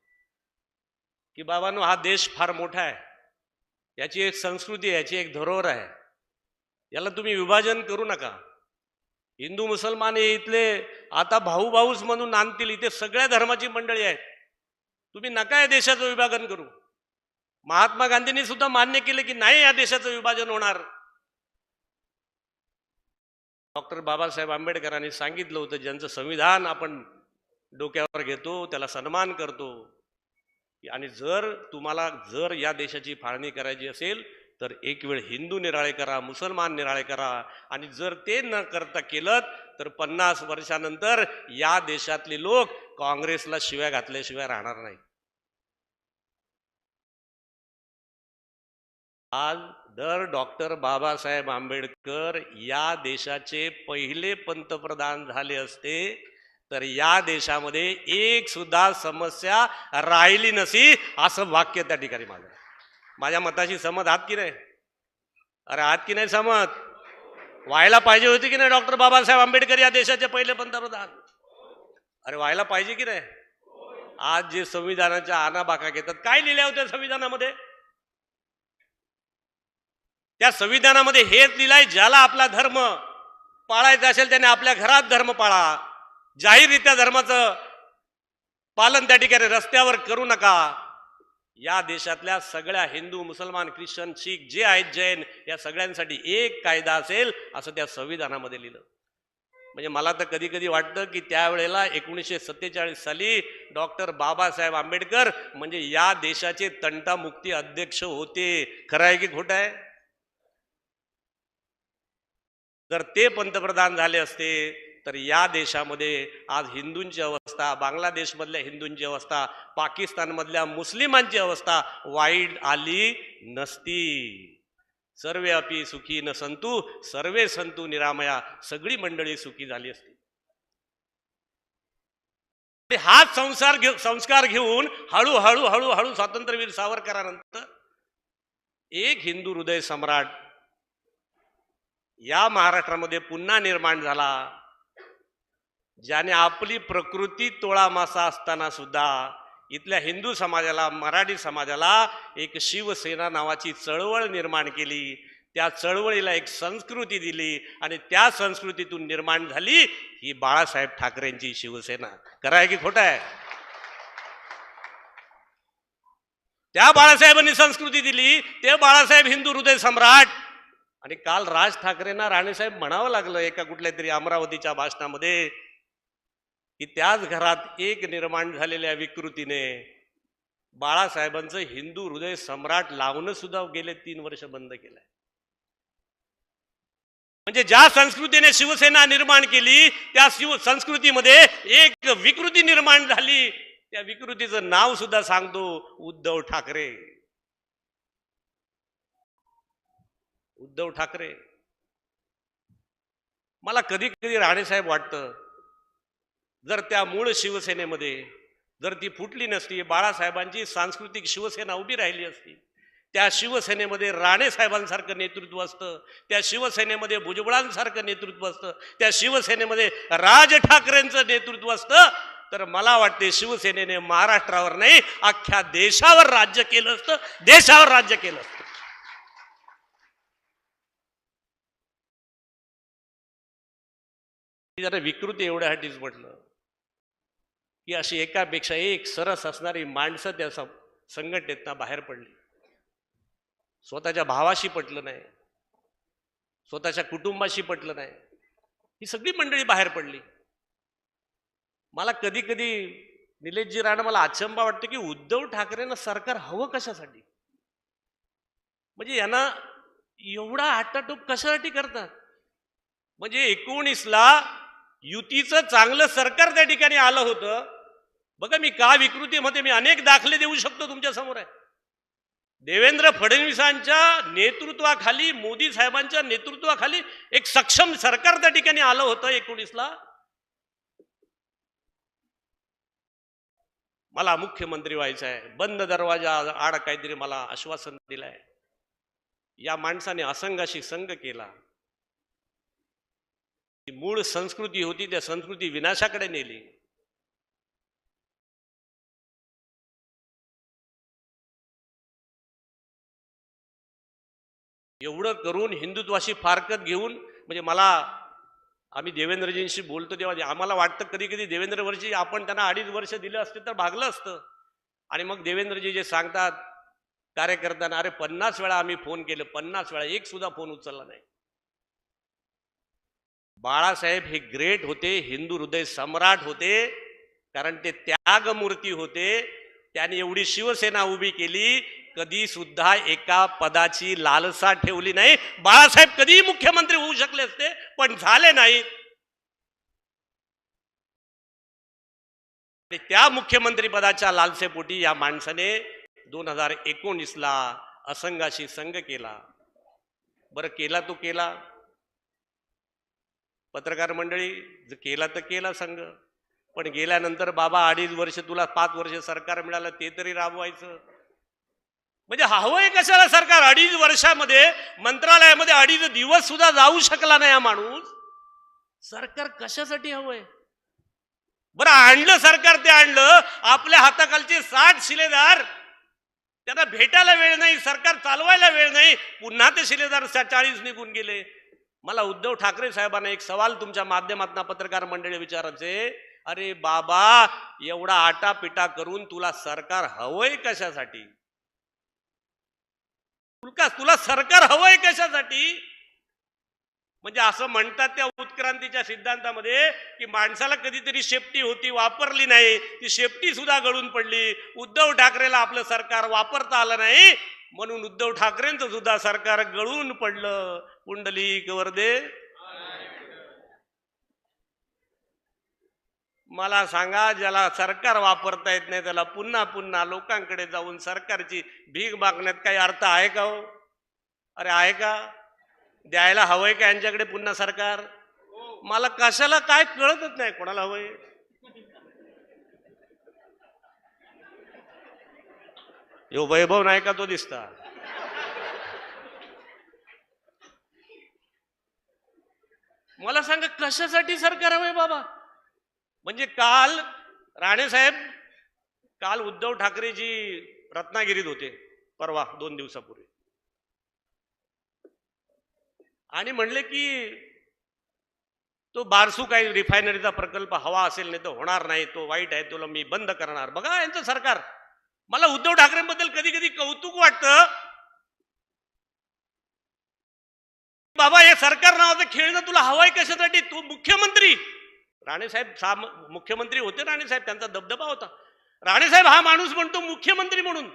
की बाबांनो हा देश फार मोठा आहे, याची एक संस्कृती आहे, याची एक धरोहर आहे, याला तुम्ही विभाजन करू नका. हिंदू मुसलमान हे इथले आता भाऊ भाऊच म्हणून नांदतील, इथे सगळ्या धर्माची मंडळी आहेत, तुम्ही नका या देशाचं विभाजन करू. महात्मा गांधींनी सुद्धा मान्य केले की नाही या देशाचं विभाजन होणार. डॉक्टर बाबासाहेब आंबेडकरांनी सांगितलं होतं, ज्यांचं संविधान आपण डोक्यावर घेतो त्याला सन्मान करतो, आणि तुम्हाला जर या देशाची फाळणी करायची असेल तर एक वेळ हिंदू निराळे करा, मुसलमान निराळे करा, आणि जर ते न करता केलं तर 50 वर्षानंतर या देशातले लोक काँग्रेसला शिव्या घातल्याशिवाय राहणार नाही. आज जर डॉक्टर बाबासाहेब आंबेडकर या देशाचे पहिले पंतप्रधान झाले असते तर या देशामध्ये एक सुद्धा समस्या राहिली नसी, असं वाक्य त्या ठिकाणी माझ्या मताशी सहमत आहात की नाही? अरे आहात की नाही सहमत? व्हायला पाहिजे होती की नाही डॉक्टर बाबासाहेब आंबेडकर या देशाचे पहिले पंतप्रधान? अरे व्हायला पाहिजे की नाही? आज जे संविधानाच्या आनाबाका घेतात, काय लिहिल्या होत्या संविधानामध्ये? त्या संविधानामध्ये हेच लिहिलंय, ज्याला आपला धर्म पाळायचा असेल त्याने आपल्या घरात धर्म पाळा, जाहीररित्या धर्माचं पालन त्या ठिकाणी रस्त्यावर करू नका. या देशातल्या सगळ्या हिंदू, मुसलमान, ख्रिश्चन, शीख जे आहेत, जैन, या सगळ्यांसाठी एक कायदा असेल असं त्या संविधानामध्ये लिहिलं. म्हणजे मला तर कधी कधी वाटतं की त्यावेळेला 1947 साली डॉक्टर बाबासाहेब आंबेडकर म्हणजे या देशाचे तंटामुक्ती अध्यक्ष होते. खरं आहे की खोटं आहे? जर ते पंतप्रधान झाले असते तर या देशामध्ये आज हिंदूंची अवस्था, बांगलादेशमधल्या हिंदूंची अवस्था, पाकिस्तानमधल्या मुस्लिमांची अवस्था वाईट आली नसती. सर्वे अपि सुखी न संतु सर्वे संतु निरामया, सगळी मंडळी सुखी झाली असती. हाच संस्कार घेऊन हळूहळू हळूहळू स्वातंत्र्यवीर सावरकरांनंतर एक हिंदू हृदय सम्राट या महाराष्ट्रामध्ये पुन्हा निर्माण झाला, ज्याने आपली प्रकृती तोळा मासा असताना सुद्धा इथल्या हिंदू समाजाला, मराठी समाजाला एक शिवसेना नावाची चळवळ निर्माण केली. त्या चळवळीला एक संस्कृती दिली आणि त्या संस्कृतीतून निर्माण झाली ही बाळासाहेब ठाकरेंची शिवसेना. खरं आहे की खोटं आहे? त्या बाळासाहेबांनी संस्कृती दिली, ते बाळासाहेब हिंदू हृदय सम्राट. आणि काल राज ठाकरेंना राणेसाहेब म्हणावं लागलं एका कुठल्या तरी अमरावतीच्या भाषणामध्ये की त्याच घरात एक निर्माण झालेल्या विकृतीने बाळासाहेबांचं हिंदू हृदय सम्राट लावणं सुद्धा गेले 3 वर्ष बंद केलंय. म्हणजे ज्या संस्कृतीने शिवसेना निर्माण केली त्या संस्कृतीमध्ये एक विकृती निर्माण झाली. त्या विकृतीचं नाव सुद्धा सांगतो, उद्धव ठाकरे. उद्धव ठाकरे. मला कधी कधी राणेसाहेब वाटतं, जर त्या मूळ शिवसेनेमध्ये जर ती फुटली नसती, बाळासाहेबांची सांस्कृतिक शिवसेना उभी राहिली असती, त्या शिवसेनेमध्ये राणेसाहेबांसारखं नेतृत्व असतं, त्या शिवसेनेमध्ये भुजबळांसारखं नेतृत्व असतं, त्या शिवसेनेमध्ये राज ठाकरेंचं नेतृत्व असतं, तर मला वाटते शिवसेनेने महाराष्ट्रावर नाही अख्ख्या देशावर राज्य केलं असतं, देशावर राज्य केलं असतं. जरा विकृती एवढ्यासाठीच म्हटलं की अशी एकापेक्षा एक सरस असणारी माणसं त्या संघटनेतनं बाहेर पडली. स्वतःच्या भावाशी पटलं नाही, स्वतःच्या कुटुंबाशी पटलं नाही, ही सगळी मंडळी बाहेर पडली. मला कधी कधी निलेशजी राणा, मला अचंबा वाटतं की उद्धव ठाकरेंना सरकार हवं कशासाठी? म्हणजे यांना एवढा आटाटोप कशासाठी करतात? म्हणजे 19ला युतीचं चांगलं सरकार त्या ठिकाणी आलं होतं. बघा, मी का विकृतीमध्ये मी अनेक दाखले देऊ शकतो तुमच्या समोर आहे. देवेंद्र फडणवीसांच्या नेतृत्वाखाली, मोदी साहेबांच्या नेतृत्वाखाली एक सक्षम सरकार त्या ठिकाणी आलं होतं 19ला. मला मुख्यमंत्री व्हायचं आहे, बंद दरवाजा आड काहीतरी मला आश्वासन दिलंय. या माणसाने असंघाशी संघ केला. मूळ संस्कृती होती त्या संस्कृती विनाशाकडे नेली. एवढं करून हिंदुत्वाशी फारकत घेऊन, म्हणजे मला, आम्ही देवेंद्रजींशी बोलतो तेव्हा आम्हाला वाटतं कधी कधी देवेंद्रवरची आपण त्यांना 2.5 वर्ष दिलं असते तर भागलं असतं. आणि मग देवेंद्रजी जे सांगतात कार्यकर्त्यांना, अरे 50 वेळा आम्ही फोन केले, 50 वेळा एक सुद्धा फोन उचलला नाही. बाळासाहेब हे ग्रेट होते, हिंदू हृदय सम्राट होते, कारण ते त्यागमूर्ती होते. त्यांनी एवढी शिवसेना उभी केली, कधी सुद्धा एका पदाची लालसा ठेवली नाही. बाळासाहेब कधीही मुख्यमंत्री होऊ शकले असते पण झाले नाहीत. त्या मुख्यमंत्री पदाच्या लालसेपोटी या माणसाने 2019ला असंघाशी संघ केला. बरं, केला तो केला. पत्रकार मंडळी, केला तर केला संघ, पण गेल्यानंतर बाबा 2.5 वर्ष तुला 5 वर्ष सरकार मिळालं ते तरी राबवायचं. म्हणजे हवंय कशाला सरकार? 2.5 वर्षामध्ये मंत्रालयामध्ये 2.5 दिवस सुद्धा जाऊ शकला नाही हा माणूस. सरकार कशासाठी हवंय? बरं आणलं सरकार, ते आणलं, आपल्या हाताखालचे 60 शिलेदार, त्यांना भेटायला वेळ नाही, सरकार चालवायला वेळ नाही, पुन्हा ते शिलेदार 40 निघून गेले. मला उद्धव ठाकरे साहेबांना एक सवाल तुमच्या माध्यमातून पत्रकार मंडळी विचारायचे, अरे बाबा, एवढा आटापिटा करून तुला सरकार हवंय कशासाठी? तुला सरकार हवंय कशासाठी? म्हणजे असं म्हणतात त्या उत्क्रांतीच्या सिद्धांतामध्ये की माणसाला कधीतरी शेपटी होती, वापरली नाही, ती शेपटी सुद्धा गळून पडली. उद्धव ठाकरेला आपलं सरकार वापरता आलं नाही, म्हणून उद्धव ठाकरेंचं सुद्धा सरकार गळून पडलं. पुंडलिक वरदे. मला सांगा, ज्याला सरकार वापरता येत नाही त्याला पुन्हा पुन्हा लोकांकडे जाऊन सरकारची भीक मागण्यात काही अर्थ आहे का हो? अरे आहे का? द्यायला हवंय का यांच्याकडे पुन्हा सरकार? मला कशाला काय कळतच नाही, कोणाला हवंय? यो वैभव नाही का तो दिसता? मला सांगा कशासाठी सरकार हवंय बाबा? म्हणजे काल राणे साहेब, काल उद्धव ठाकरेजी रत्नागिरीत होते, परवा 2 दिवसापूर्वी, आणि म्हणले की तो बारसू काही रिफायनरीचा प्रकल्प हवा असेल, नाही तर होणार नाही, तो वाईट आहे, तुला मी बंद करणार. बघा यांचं सरकार. मला उद्धव ठाकरेंबद्दल कधी कधी कौतुक वाटतं. बाबा, हे सरकार नावाचं खेळणं तुला हवंय कशासाठी? तू मुख्यमंत्री, राणेसाहेब मुख्यमंत्री होते, राणेसाहेब, त्यांचा दबदबा होता. राणेसाहेब हा माणूस म्हणतो मुख्यमंत्री म्हणून.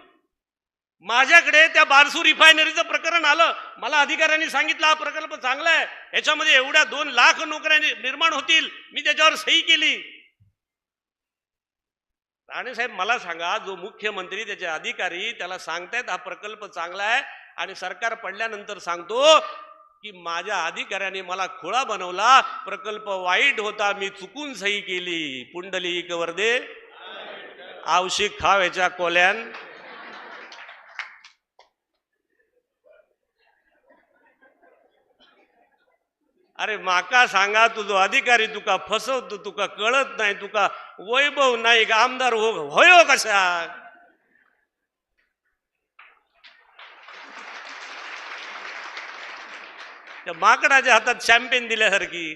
माझ्याकडे त्या बारसू रिफायनरीचं प्रकरण आलं, मला अधिकाऱ्यांनी सांगितलं हा प्रकल्प चांगला आहे, याच्यामध्ये एवढ्या 2 लाख नोकऱ्या निर्माण होतील, मी त्याच्यावर सही केली. राणेसाहेब मला सांगा, जो मुख्यमंत्री, त्याचे अधिकारी त्याला सांगतायत हा प्रकल्प चांगला आहे, आणि सरकार पडल्यानंतर सांगतो की माझ्या अधिकाऱ्यांनी मला खोळा बनवला, प्रकल्प वाईट होता, मी चुकून सही केली. पुंडलिक वरदे. आवशिक खाव याच्या कोल्यान. अरे माका सांगा, तुझो अधिकारी तुका फसवतो, तुका कळत नाही, तुका वैभव नाही का आमदार होयो कशा? त्या माकडाच्या हातात शॅम्पेन दिल्यासारखी.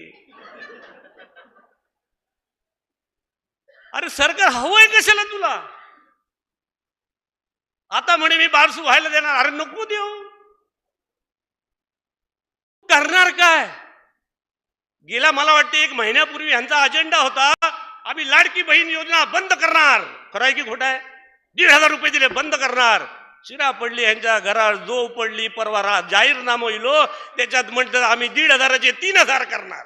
अरे सरकार हवंय कशाला तुला? आता म्हणे मी बारसू व्हायला देणार. अरे नको देऊ, करणार काय? गेला मला वाटते 1 महिन्यापूर्वी ह्यांचा अजेंडा होता, आम्ही लाडकी बहीण योजना बंद करणार. खरं आहे की खोटं आहे? 1,500 रुपये दिले, बंद करणार. शिरा पडली ह्यांच्या घरात, जो पडली. परवा जाहीरनामा इलो, त्याच्यात म्हणतात आम्ही 1,500चे 3,000 करणार.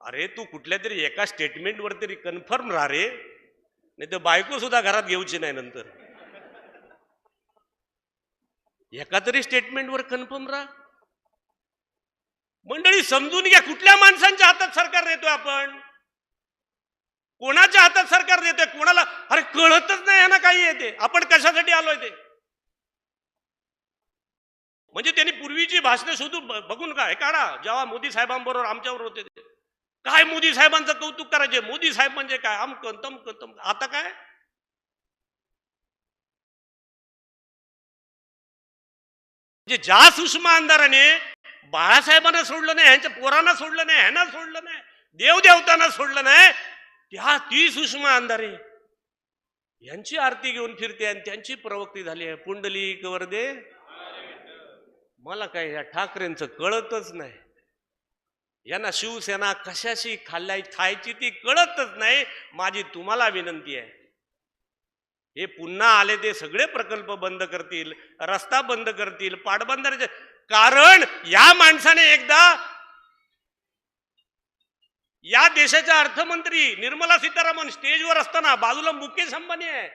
अरे तू कुठल्या तरी एका स्टेटमेंटवर तरी कन्फर्म राहा रे, नाही तर बायको सुद्धा घरात घेऊची नाही नंतर. एका तरी स्टेटमेंटवर कन्फर्म राहा. मंडळी समजून घ्या, कुठल्या माणसांच्या हातात सरकार देतोय आपण? कोणाच्या हातात सरकार देतोय? कोणाला अरे कळतच नाही ना काही येते. आपण कशासाठी आलोय ते? म्हणजे त्यांनी पूर्वीची भाषणं शोधून बघून काय काढा, जेव्हा मोदी साहेबांबरोबर आमच्यावर होते ते काय मोदी साहेबांचं कौतुक करायचे. मोदी साहेब म्हणजे काय, अमकन तमकन तम. आता काय म्हणजे ज्या सुषमा आमदाराने बाळासाहेबांना सोडलं नाही, ह्यांच्या पोरांना सोडलं नाही, ह्यांना सोडलं नाही, देवदेवतांना सोडलं नाही, ती सुषमा आमदारे यांची आरती घेऊन फिरते आणि त्यांची प्रवक्ती झाली आहे. पुंडलिक वरदे. मला काय या ठाकरेंचं कळतच नाही. यांना शिवसेना कशाशी खायची ती कळतच नाही. माझी तुम्हाला विनंती आहे, हे पुन्हा आले ते सगळे प्रकल्प बंद करतील, रस्ता बंद करतील, पाटबंधारे. कारण या माणसाने एकदा या देशाच्या अर्थमंत्री निर्मला सीतारामन स्टेजवर असताना बाजूला मुकेश अंबानी आहे,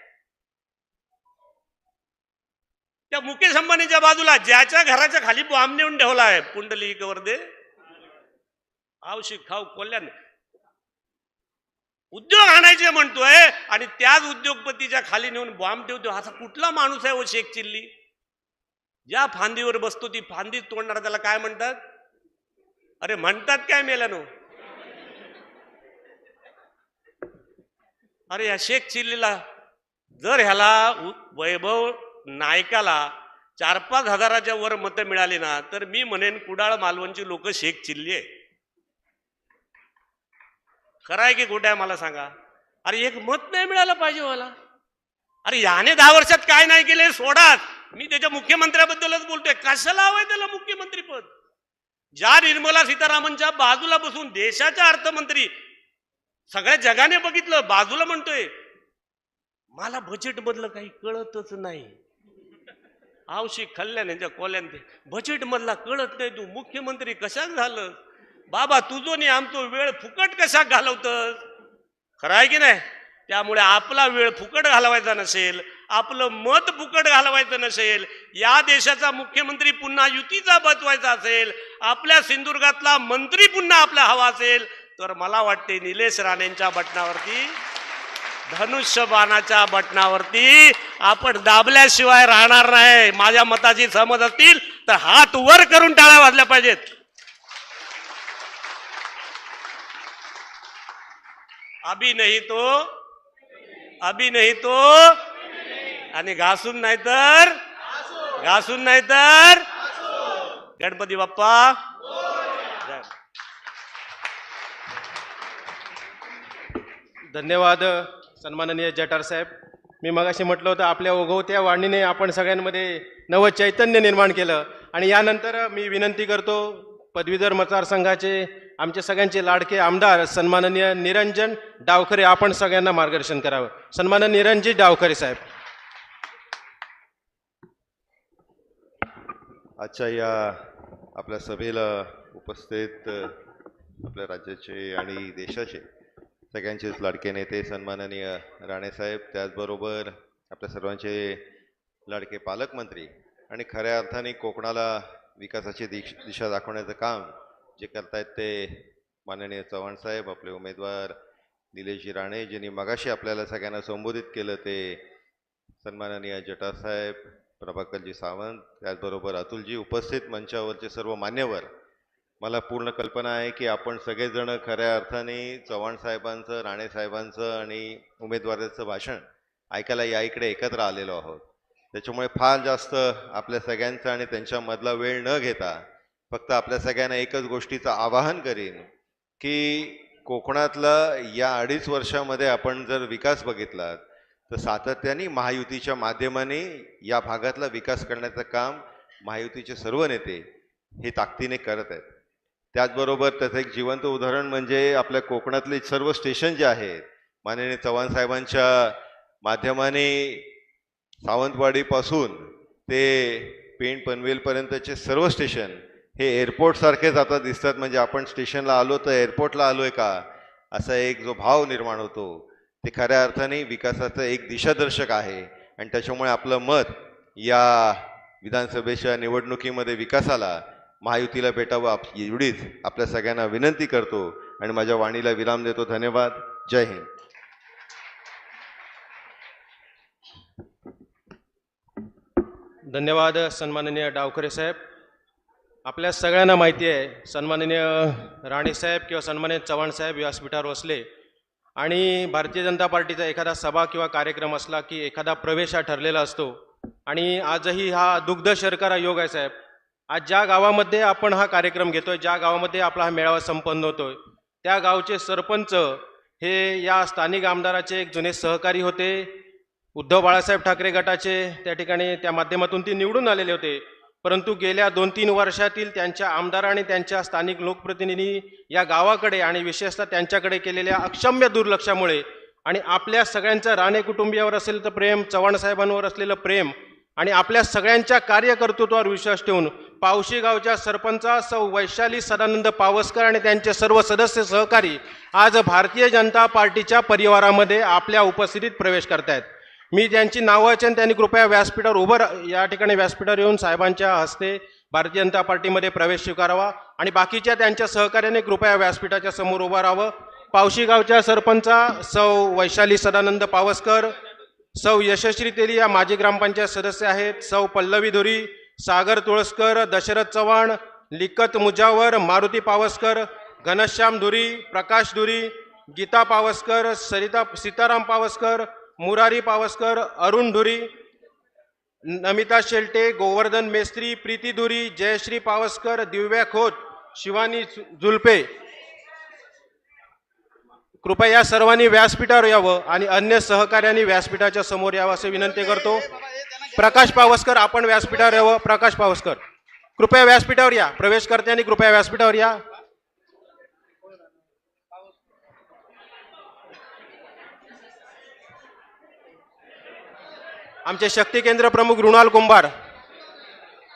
त्या मुकेश अंबानीच्या बाजूला ज्याच्या घराच्या खाली बॉम्ब नेऊन ठेवला आहे, पुंडलिक वरदे. आवशिक खाऊ कोल्ह्यान उद्योग आणायचे म्हणतोय आणि त्याच उद्योगपतीच्या खाली नेऊन बॉम्ब ठेवतो. असा कुठला माणूस आहे वो शेख चिल्ली? ज्या फांदीवर बसतो ती फांदी तोडणार त्याला काय म्हणतात? अरे म्हणतात काय मेल्यानो? अरे या शेख चिल्लीला जर ह्याला वैभव नायकाला 4-5 हजाराच्या वर मतं मिळाली ना, तर मी म्हणेन कुडाळ मालवणची लोक शेख चिल्ली आहे. खरं आहे की खोटं आहे मला सांगा? अरे एक मत नाही मिळालं पाहिजे मला. अरे याने 10 वर्षात काय नाही केले सोडा. मी त्याच्या मुख्यमंत्र्याबद्दलच बोलतोय. कशाला हवंय त्याला मुख्यमंत्रीपद? ज्या निर्मला सीतारामनच्या बाजूला बसून देशाच्या अर्थमंत्री सगळ्या जगाने बघितलं, बाजूला म्हणतोय मला बजेट मधलं काही कळतच नाही. आवशी खाल्ल्याने त्या कोल्यान ते बजेट मधला कळत नाही. तू मुख्यमंत्री कशाक झालं बाबा? तुझो नाही आमचो वेळ फुकट कशाक घालवतस? खरं आहे की नाही? त्यामुळे आपला वेळ फुकट घालवायचा नसेल, आपलं मत फुकट घालवायचं नसेल, या देशाचा मुख्यमंत्री पुन्हा युतीचा बसवायचा असेल, आपल्या सिंधुदुर्गातला मंत्री पुन्हा आपला हवा असेल, तर मला वाटते निलेश राणेंच्या बटनावरती, धनुष्यबाणाच्या बटनावरती आपण दाबल्याशिवाय राहणार नाही. माझ्या मताची समज असतील तर हात वर करून टाळ्या वाजल्या पाहिजेत. अभी नहीं तो आणि घासून नाही तर गणपती बाप्पा. धन्यवाद सन्माननीय जठार साहेब. मी मगाशी म्हटलं होतं आपल्या ओघवत्या वाणीने आपण सगळ्यांमध्ये नवं चैतन्य निर्माण केलं. आणि यानंतर मी विनंती करतो पदवीधर मतदारसंघाचे आमचे सगळ्यांचे लाडके आमदार सन्माननीय निरंजन डावखरे आपण सगळ्यांना मार्गदर्शन करावं. सन्माननीय निरंजन डावखरे साहेब. आजच्या या आपल्या सभेला उपस्थित आपल्या राज्याचे आणि देशाचे सगळ्यांचेच लाडके नेते सन्माननीय राणेसाहेब, त्याचबरोबर आपल्या सर्वांचे लाडके पालकमंत्री आणि खऱ्या अर्थाने कोकणाला विकासाची दिशा दाखवण्याचं काम जे करतायत ते माननीय चव्हाण साहेब, आपले उमेदवार निलेशजी राणे, ज्यांनी मगाशी आपल्याला सगळ्यांना संबोधित केलं ते सन्माननीय जठार साहेब, प्रभाकरजी सावंत, त्याचबरोबर अतुलजी, उपस्थित मंचावरचे सर्व मान्यवर. मला पूर्ण कल्पना आहे की आपण सगळेजण खऱ्या अर्थाने चव्हाण साहेबांचं, राणे साहेबांचं आणि उमेदवाराचं भाषण ऐकायला या इकडे एकत्र आलेलो आहोत. त्याच्यामुळे फार जास्त आपल्या सगळ्यांचा आणि त्यांच्यामधला वेळ न घेता फक्त आपल्या सगळ्यांना एकच गोष्टीचं आवाहन करीन की कोकणातला या 2.5 वर्षामध्ये आपण जर विकास बघितला तर सातत्याने महायुतीच्या माध्यमाने या भागातला विकास करण्याचं काम महायुतीचे सर्व नेते हे ताकदीने करत आहेत. त्याचबरोबर त्याचं एक जिवंत उदाहरण म्हणजे आपल्या कोकणातले सर्व स्टेशन जे आहेत माननीय चव्हाण साहेबांच्या माध्यमाने सावंतवाडीपासून ते पेण पनवेलपर्यंतचे सर्व स्टेशन हे एअरपोर्टसारखेच आता दिसतात. म्हणजे आपण स्टेशनला आलो तर एअरपोर्टला आलोय का असा एक जो भाव निर्माण होतो ते खऱ्या अर्थाने विकासाचं एक दिशादर्शक आहे. आणि त्याच्यामुळे आपलं मत या विधानसभेच्या निवडणुकीमध्ये विकासाला महायुतीला भेटावं एवढीच आपल्या सगळ्यांना विनंती करतो आणि माझ्या वाणीला विराम देतो. धन्यवाद. जय हिंद. धन्यवाद सन्माननीय डावखरे साहेब. आपल्या सगळ्यांना माहिती आहे सन्माननीय राणेसाहेब किंवा सन्माननीय चव्हाण साहेब व्यासपीठावर बसले आणि भारतीय जनता पार्टीचा एखादा सभा किंवा कार्यक्रम असला की एखादा प्रवेश हा ठरलेला असतो. आणि आजही हा दुग्ध शर्करा योग आहे साहेब. आज ज्या गावामध्ये आपण हा कार्यक्रम घेतोय, ज्या गावामध्ये आपला हा मेळावा संपन्न होतोय, त्या गावचे सरपंच हे या स्थानिक आमदाराचे एक जुने सहकारी होते. उद्धव बाळासाहेब ठाकरे गटाचे त्या ठिकाणी त्या माध्यमातून ते निवडून आलेले होते. परंतु गेल्या 2-3 वर्षातील त्यांच्या आमदार आणि त्यांच्या स्थानिक लोकप्रतिनिधी या गावाकडे आणि विशेषतः त्यांच्याकडे केलेल्या अक्षम्य दुर्लक्षामुळे आणि आपल्या सगळ्यांचं राणे कुटुंबियावर असलेलं प्रेम, चव्हाण साहेबांवर असलेलं प्रेम आणि आपल्या सगळ्यांच्या कार्यकर्तृत्वावर विश्वास ठेवून पावशी गावच्या सरपंचा सौ वैशाली सदानंद पावसकर आणि त्यांचे सर्व सदस्य सहकारी आज भारतीय जनता पार्टीच्या परिवारामध्ये आपल्या उपस्थितीत प्रवेश करतायत. मी ज्यांची नावं वाचन त्यांनी कृपया व्यासपीठावर या ठिकाणी व्यासपीठावर येऊन साहेबांच्या हस्ते भारतीय जनता पार्टीमध्ये प्रवेश स्वीकारावा आणि बाकीच्या त्यांच्या सहकार्याने कृपया व्यासपीठाच्या समोर उभं राहावं. पावशी गावच्या सरपंचा सौ वैशाली सदानंद पावसकर, सौ यशस्वी तेली या माजी ग्रामपंचायत सदस्य आहेत, सौ पल्लवी धुरी, सागर तुळसकर, दशरथ चव्हाण, लिकत मुजावर, मारुती पावसकर, घनश्याम धुरी, प्रकाश धुरी, गीता पावसकर, सरिता सीताराम पावसकर, मुरारी पावसकर, अरुण धुरी, नमिता शेलटे, गोवर्धन मेस्त्री, प्रीती धुरी, जयश्री पावसकर, दिव्या खोत, शिवानी जुल्पे. कृपया या सर्वांनी व्यासपीठावर यावं आणि अन्य सहकार्यांनी व्यासपीठाच्या समोर यावं असे विनंती करतो. प्रकाश पावसकर, आपण व्यासपीठावर यावं. प्रकाश पावसकर, कृपया व्यासपीठावर या. प्रवेशकर्त्यांनी कृपया व्यासपीठावर या. आमचे शक्ती केंद्र प्रमुख रुणाल कुंभार,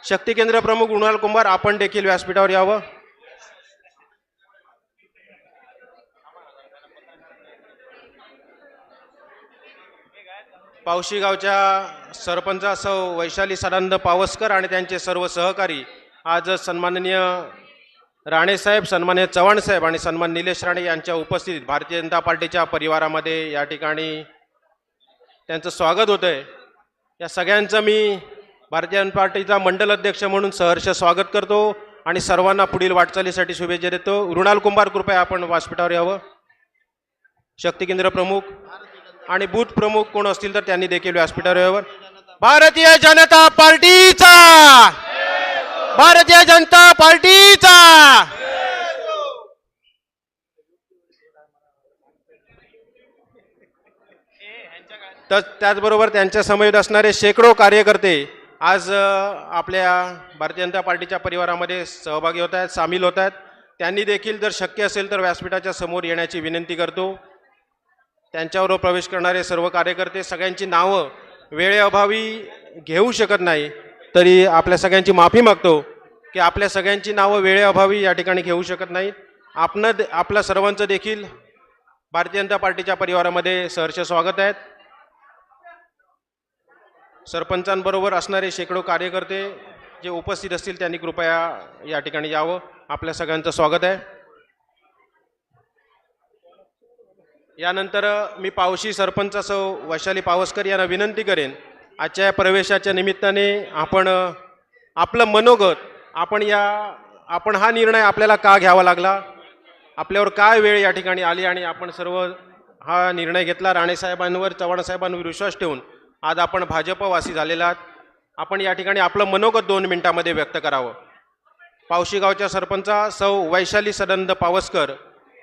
शक्ती केंद्र प्रमुख रुणाल कुंभार, आपण देखील व्यासपीठावर यावं. पावशी गावच्या सरपंच सौ वैशाली सदानंद पावसकर आणि त्यांचे सर्व सहकारी आज सन्माननीय राणेसाहेब, सन्माननीय चव्हाण साहेब आणि सन्मान निलेश राणे यांच्या उपस्थितीत भारतीय जनता पार्टीच्या परिवारामध्ये या ठिकाणी त्यांचं स्वागत होत आहे. या सगळ्यांचं मी भारतीय जनता पार्टीचा मंडल अध्यक्ष म्हणून सहर्ष स्वागत करतो आणि सर्वांना पुढील वाटचालीसाठी शुभेच्छा देतो. रुणाल कुंभार, कृपया आपण व्यासपीठावर यावं. शक्ती केंद्र प्रमुख आणि बूथ प्रमुख कोण असतील तर त्यांनी देखील व्यासपीठावर यावं. भारतीय जनता पार्टीचा, भारतीय जनता पार्टीचा. तर त्याचबरोबर त्यांच्या समवेत असणारे शेकडो कार्यकर्ते आज आपल्या भारतीय जनता पार्टीच्या परिवारामध्ये सहभागी होत आहेत, सामील होत आहेत. त्यांनी देखील जर शक्य असेल तर व्यासपीठाच्या समोर येण्याची विनंती करतो. त्यांच्याबरोबर प्रवेश करणारे सर्व कार्यकर्ते, सगळ्यांची नावं वेळेअभावी घेऊ शकत नाही, तरी आपल्या सगळ्यांची माफी मागतो की आपल्या सगळ्यांची नावं वेळेअभावी या ठिकाणी घेऊ शकत नाहीत. आपल्या सर्वांचं देखील भारतीय जनता पार्टीच्या परिवारामध्ये सहर्ष स्वागत आहे. सरपंचांबरोबर असणारे शेकडो कार्यकर्ते जे उपस्थित असतील त्यांनी कृपया या ठिकाणी यावं. आपल्या सगळ्यांचं स्वागत आहे. यानंतर मी पावशी सरपंच सौ वैशाली पावसकर यांना विनंती करेन, आजच्या या प्रवेशाच्या निमित्ताने आपण आपलं मनोगत, आपण हा निर्णय आपल्याला का घ्यावा लागला, आपल्यावर काय वेळ या ठिकाणी आली आणि आपण सर्व हा निर्णय घेतला. राणेसाहेबांवर, चव्हाण साहेबांवर विश्वास ठेवून आज आपण भाजपवासी झालेला आहात. आपण या ठिकाणी आपलं मनोगत 2 मिनिटांमध्ये व्यक्त करावं. पावशी गावच्या सरपंचा सौ वैशाली सदानंद पावसकर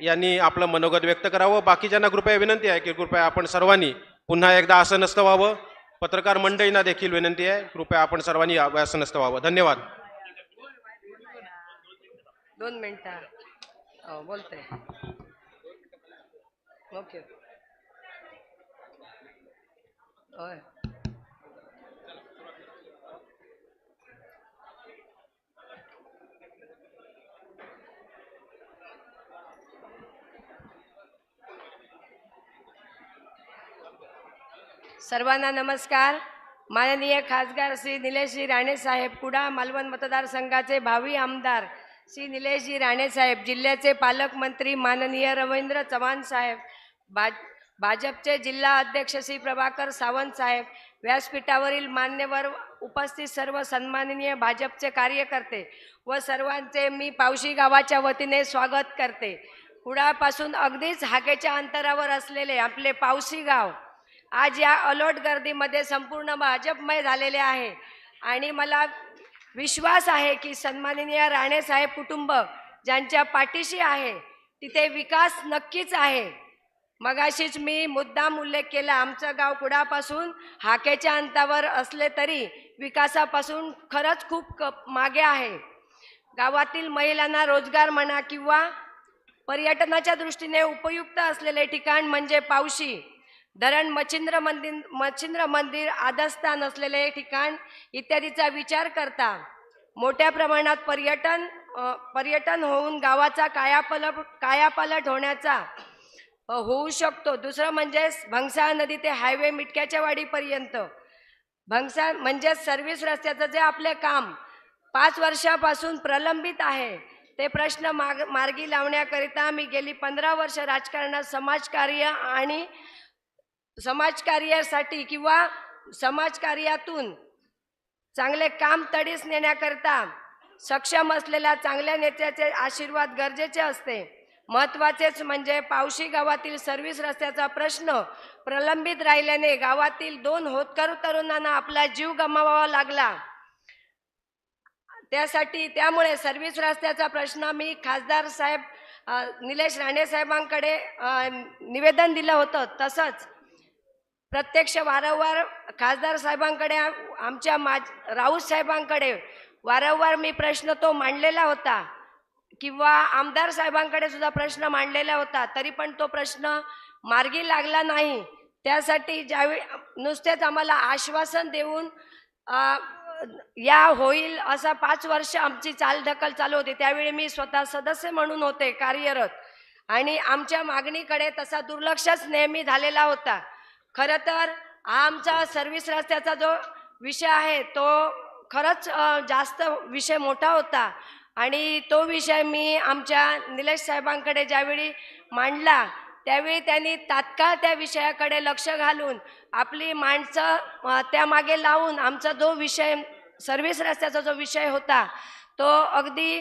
यांनी आपलं मनोगत व्यक्त करावं. बाकीच्यांना कृपया विनंती आहे की कृपया आपण सर्वांनी पुन्हा एकदा आसनस्थ व्हावं. पत्रकार मंडळींना देखील विनंती आहे, कृपया आपण सर्वांनी आसनस्थ व्हावं. धन्यवाद. 2 मिनिटं बोलते. ओके. होय. सर्वांना नमस्कार. माननीय खासदार श्री निलेशजी राणे साहेब, कुडाळ मालवण मतदारसंघाचे भावी आमदार श्री निलेशजी राणे साहेब, जिल्ह्याचे पालकमंत्री माननीय रवींद्र चव्हाण साहेब, भाजपचे जिल्हा अध्यक्ष श्री प्रभाकर सावंत साहेब, व्यासपीठावरील मान्यवर उपस्थित सर्व सन्माननीय भाजपचे कार्यकर्ते व सर्वांचे मी पावशी गावाच्या वतीने स्वागत करते. कुडाळपासून अगदीच हाकेच्या अंतरावर असलेले आपले पावशी गाव आज या अलोट गर्दीमध्ये संपूर्ण भाजपमय झालेले आहे आणि मला विश्वास आहे की सन्माननीय राणे साहेब कुटुंब ज्यांच्या पाठीशी आहे तिथे विकास नक्कीच आहे. मगाशीच मी मुद्दाम उल्लेख केला, आमचं गाव कुडाळपासून हाकेच्या अंतरावर असले तरी विकासापासून खरंच खूप मागे आहे. गावातील महिलांना रोजगार म्हणा किंवा पर्यटनाच्या दृष्टीने उपयुक्त असलेले ठिकाण म्हणजे पावशी धरण, मच्छिंद्र मंदिर, आदस्थान असलेले ठिकाण इत्यादीचा विचार करता मोठ्या प्रमाणात पर्यटन होऊन गावाचा कायापालट होण्याचा होऊ शकतो. दुसरं म्हणजे भंगसाळ नदी ते हायवे मिटक्याच्या वाडीपर्यंत भंगसाळ म्हणजे सर्व्हिस रस्त्याचं जे आपले काम 5 वर्षापासून प्रलंबित आहे ते प्रश्न मार्गी लावण्याकरिता मी गेली 15 वर्ष राजकारणात समाजकार्यासाठी किंवा समाजकार्यातून चांगले काम तडीस नेण्याकरिता सक्षम असलेल्या चांगल्या नेत्याचे आशीर्वाद गरजेचे असते. महत्त्वाचेच म्हणजे पावशी गावातील सर्व्हिस रस्त्याचा प्रश्न प्रलंबित राहिल्याने गावातील 2 होतकरू तरुणांना आपला जीव गमवावा लागला. त्यामुळे सर्व्हिस रस्त्याचा प्रश्न मी खासदार साहेब निलेश राणे साहेबांकडे निवेदन दिलं होतं. तसंच प्रत्यक्ष वारंवार खासदार साहेबांकडे आमच्या राऊत साहेबांकडे वारंवार मी प्रश्न तो मांडलेला होता किंवा आमदार साहेबांकडे सुद्धा प्रश्न मांडलेला होता. तरी पण तो प्रश्न मार्गी लागला नाही. त्यासाठी ज्यावेळी नुसतेच आम्हाला आश्वासन देऊन या होईल असा 5 वर्ष आमची चालढकल चालू होती. त्यावेळी मी स्वतः सदस्य म्हणून होते कार्यरत आणि आमच्या मागणीकडे तसा दुर्लक्षच नेहमी झालेला होता. खरं तर आमचा सर्व्हिस रस्त्याचा जो विषय आहे तो खरंच जास्त विषय मोठा होता आणि तो विषय मी आमच्या निलेश साहेबांकडे ज्यावेळी मांडला त्यावेळी त्यांनी तात्काळ त्या विषयाकडे लक्ष घालून आपली माणसं त्यामागे लावून आमचा जो विषय सर्व्हिस रस्त्याचा जो विषय होता तो अगदी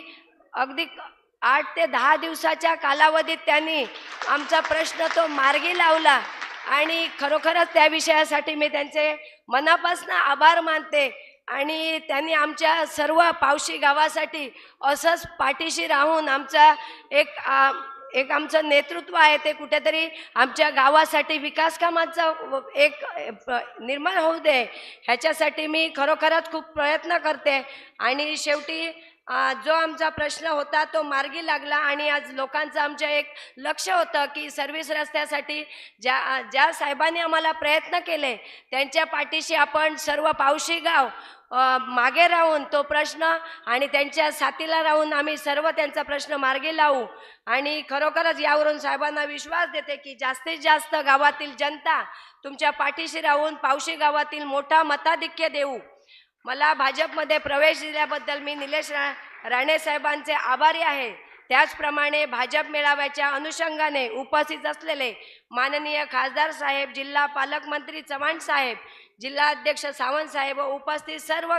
8 ते 10 दिवसाच्या कालावधीत त्यांनी आमचा प्रश्न तो मार्गी लावला आणि खरोखरच त्या विषयासाठी मी त्यांचे मनापासून आभार मानते. आणि त्यांनी आमच्या सर्व पावशी गावासाठी असंच पाठीशी राहून आमचा एक आमचं नेतृत्व आहे ते कुठेतरी आमच्या गावासाठी विकास कामाचा एक निर्माण होऊ दे ह्याच्यासाठी मी खरोखरच खूप प्रयत्न करते. आणि शेवटी जो आमचा प्रश्न होता तो मार्गी लागला आणि आज लोकांचं आमच्या एक लक्ष होतं की सर्व्हिस रस्त्यासाठी ज्या साहेबांनी आम्हाला प्रयत्न केले त्यांच्या पाठीशी आपण सर्व पावशी गाव मागे राहून तो प्रश्न आणि त्यांच्या साथीला राहून आम्ही सर्व त्यांचा प्रश्न मार्गी लावू. आणि खरोखरच यावरून साहेबांना विश्वास देते की जास्तीत जास्त गावातील जनता तुमच्या पाठीशी राहून पावशी गावातील मोठा मताधिक्य देऊ. मला भाजपमध्ये प्रवेश दिल्याबद्दल मी निलेश राणे साहेबांचे आभारी आहे. त्याचप्रमाणे भाजप मेळाव्याच्या अनुषंगाने उपस्थित असलेले माननीय खासदार साहेब, जिल्हा पालकमंत्री चव्हाण साहेब, जिल्हाध्यक्ष सावंत साहेब व उपस्थित सर्व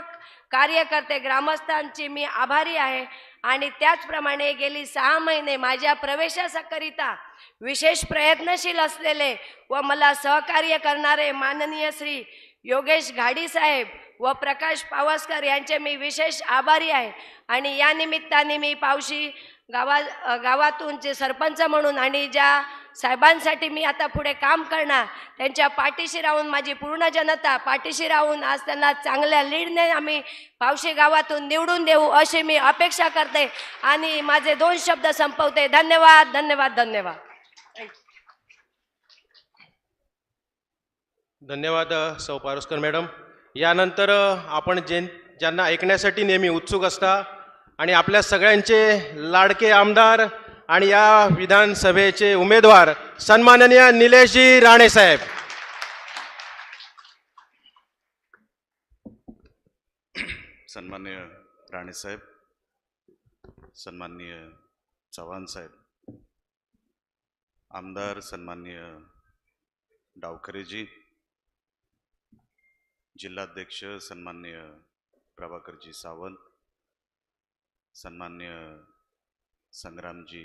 कार्यकर्ते ग्रामस्थांची मी आभारी आहे. आणि त्याचप्रमाणे गेली 6 महिने माझ्या प्रवेशाकरिता विशेष प्रयत्नशील असलेले व मला सहकार्य करणारे माननीय श्री योगेश घाडी साहेब व प्रकाश पावसकर यांचे मी विशेष आभारी आहे. आणि या निमित्ताने मी पावशी गावातून जे सरपंच म्हणून आणि ज्या साहेबांसाठी मी आता पुढे काम करणार त्यांच्या पाठीशी राहून माझी पूर्ण जनता पाठीशी राहून आज त्यांना चांगल्या लीडने आम्ही पावशी गावातून निवडून देऊ अशी मी अपेक्षा करते आणि माझे 2 शब्द संपवते. धन्यवाद धन्यवाद धन्यवाद. धन्यवाद सौ पारोसकर मॅडम. यानंतर आपण ज्यांना ऐकण्यासाठी नेहमी उत्सुक असता आणि आपल्या सगळ्यांचे लाडके आमदार आणि या विधानसभेचे उमेदवार सन्माननीय निलेशजी राणे साहेब. सन्माननीय राणे साहेब, सन्माननीय चव्हाण साहेब, आमदार सन्माननीय डावखरेजी, जिल्हाध्यक्ष सन्माननीय प्रभाकरजी सावंत, सन्माननीय संग्रामजी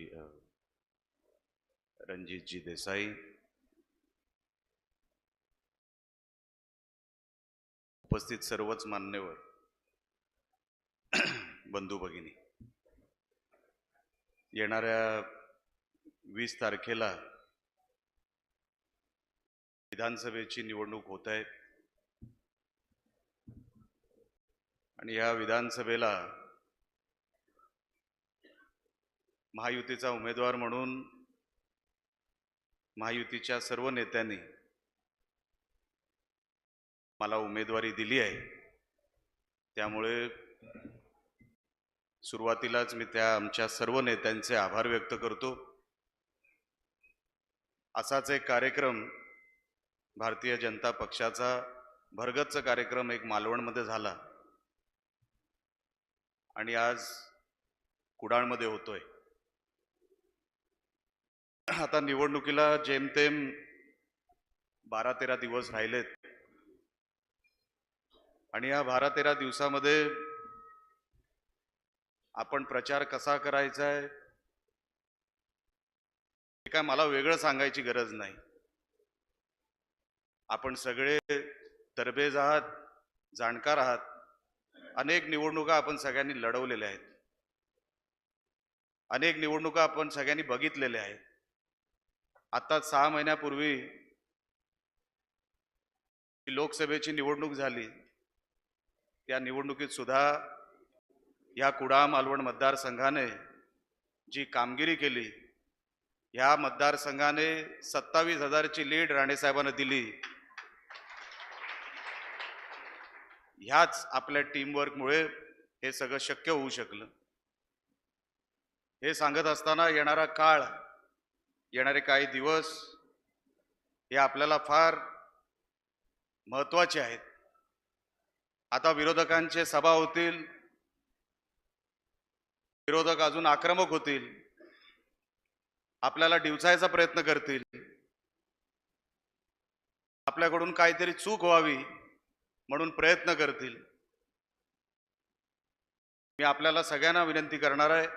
रणजितजी देसाई, उपस्थित सर्वच मान्यवर बंधू भगिनी, येणाऱ्या 20 तारखेला विधानसभेची निवडणूक होत आहे आणि या विधानसभेला महायुतीचा उमेदवार म्हणून महायुतीच्या सर्व नेत्यांनी मला उमेदवारी दिली आहे. त्यामुळे सुरुवातीलाच मी त्या आमच्या सर्व नेत्यांचे आभार व्यक्त करतो. असाच एक कार्यक्रम भारतीय जनता पक्षाचा भरगच्च कार्यक्रम एक मालवणमध्ये झाला आणि आज कुडाळमध्ये होतोय. आता निवडणुकीला जेमतेम 12-13 दिवस राहिलेत आणि या 12-13 दिवसामध्ये आपण प्रचार कसा करायचा आहे हे काय मला वेगळं सांगायची गरज नाही. आपण सगळे तरबेज आहात, जाणकार आहात. अनेक निवडणुका आपण सगळ्यांनी लढवलेल्या आहेत. अनेक निवडणुका आपण सगळ्यांनी बघितलेल्या आहेत. आता 6 महिन्यापूर्वी लोकसभेची निवडणूक झाली. त्या निवडणुकीत सुद्धा या कुडाळ मालवण मतदारसंघाने जी कामगिरी केली, या मतदारसंघाने 27,000ची लीड राणेसाहेबांना दिली. ह्याच आपल्या टीमवर्कमुळे हे सगळं शक्य होऊ शकलं. हे सांगत असताना येणारा काळ, येणारे काही दिवस हे आपल्याला फार महत्त्वाचे आहेत. आता विरोधकांचे सभा होतील, विरोधक अजून आक्रमक होतील, आपल्याला डिवचायचा प्रयत्न करतील, आपल्याकडून काहीतरी चूक व्हावी म्हणून प्रयत्न करतील. मी आपल्याला सगळ्यांना विनंती करणार आहे,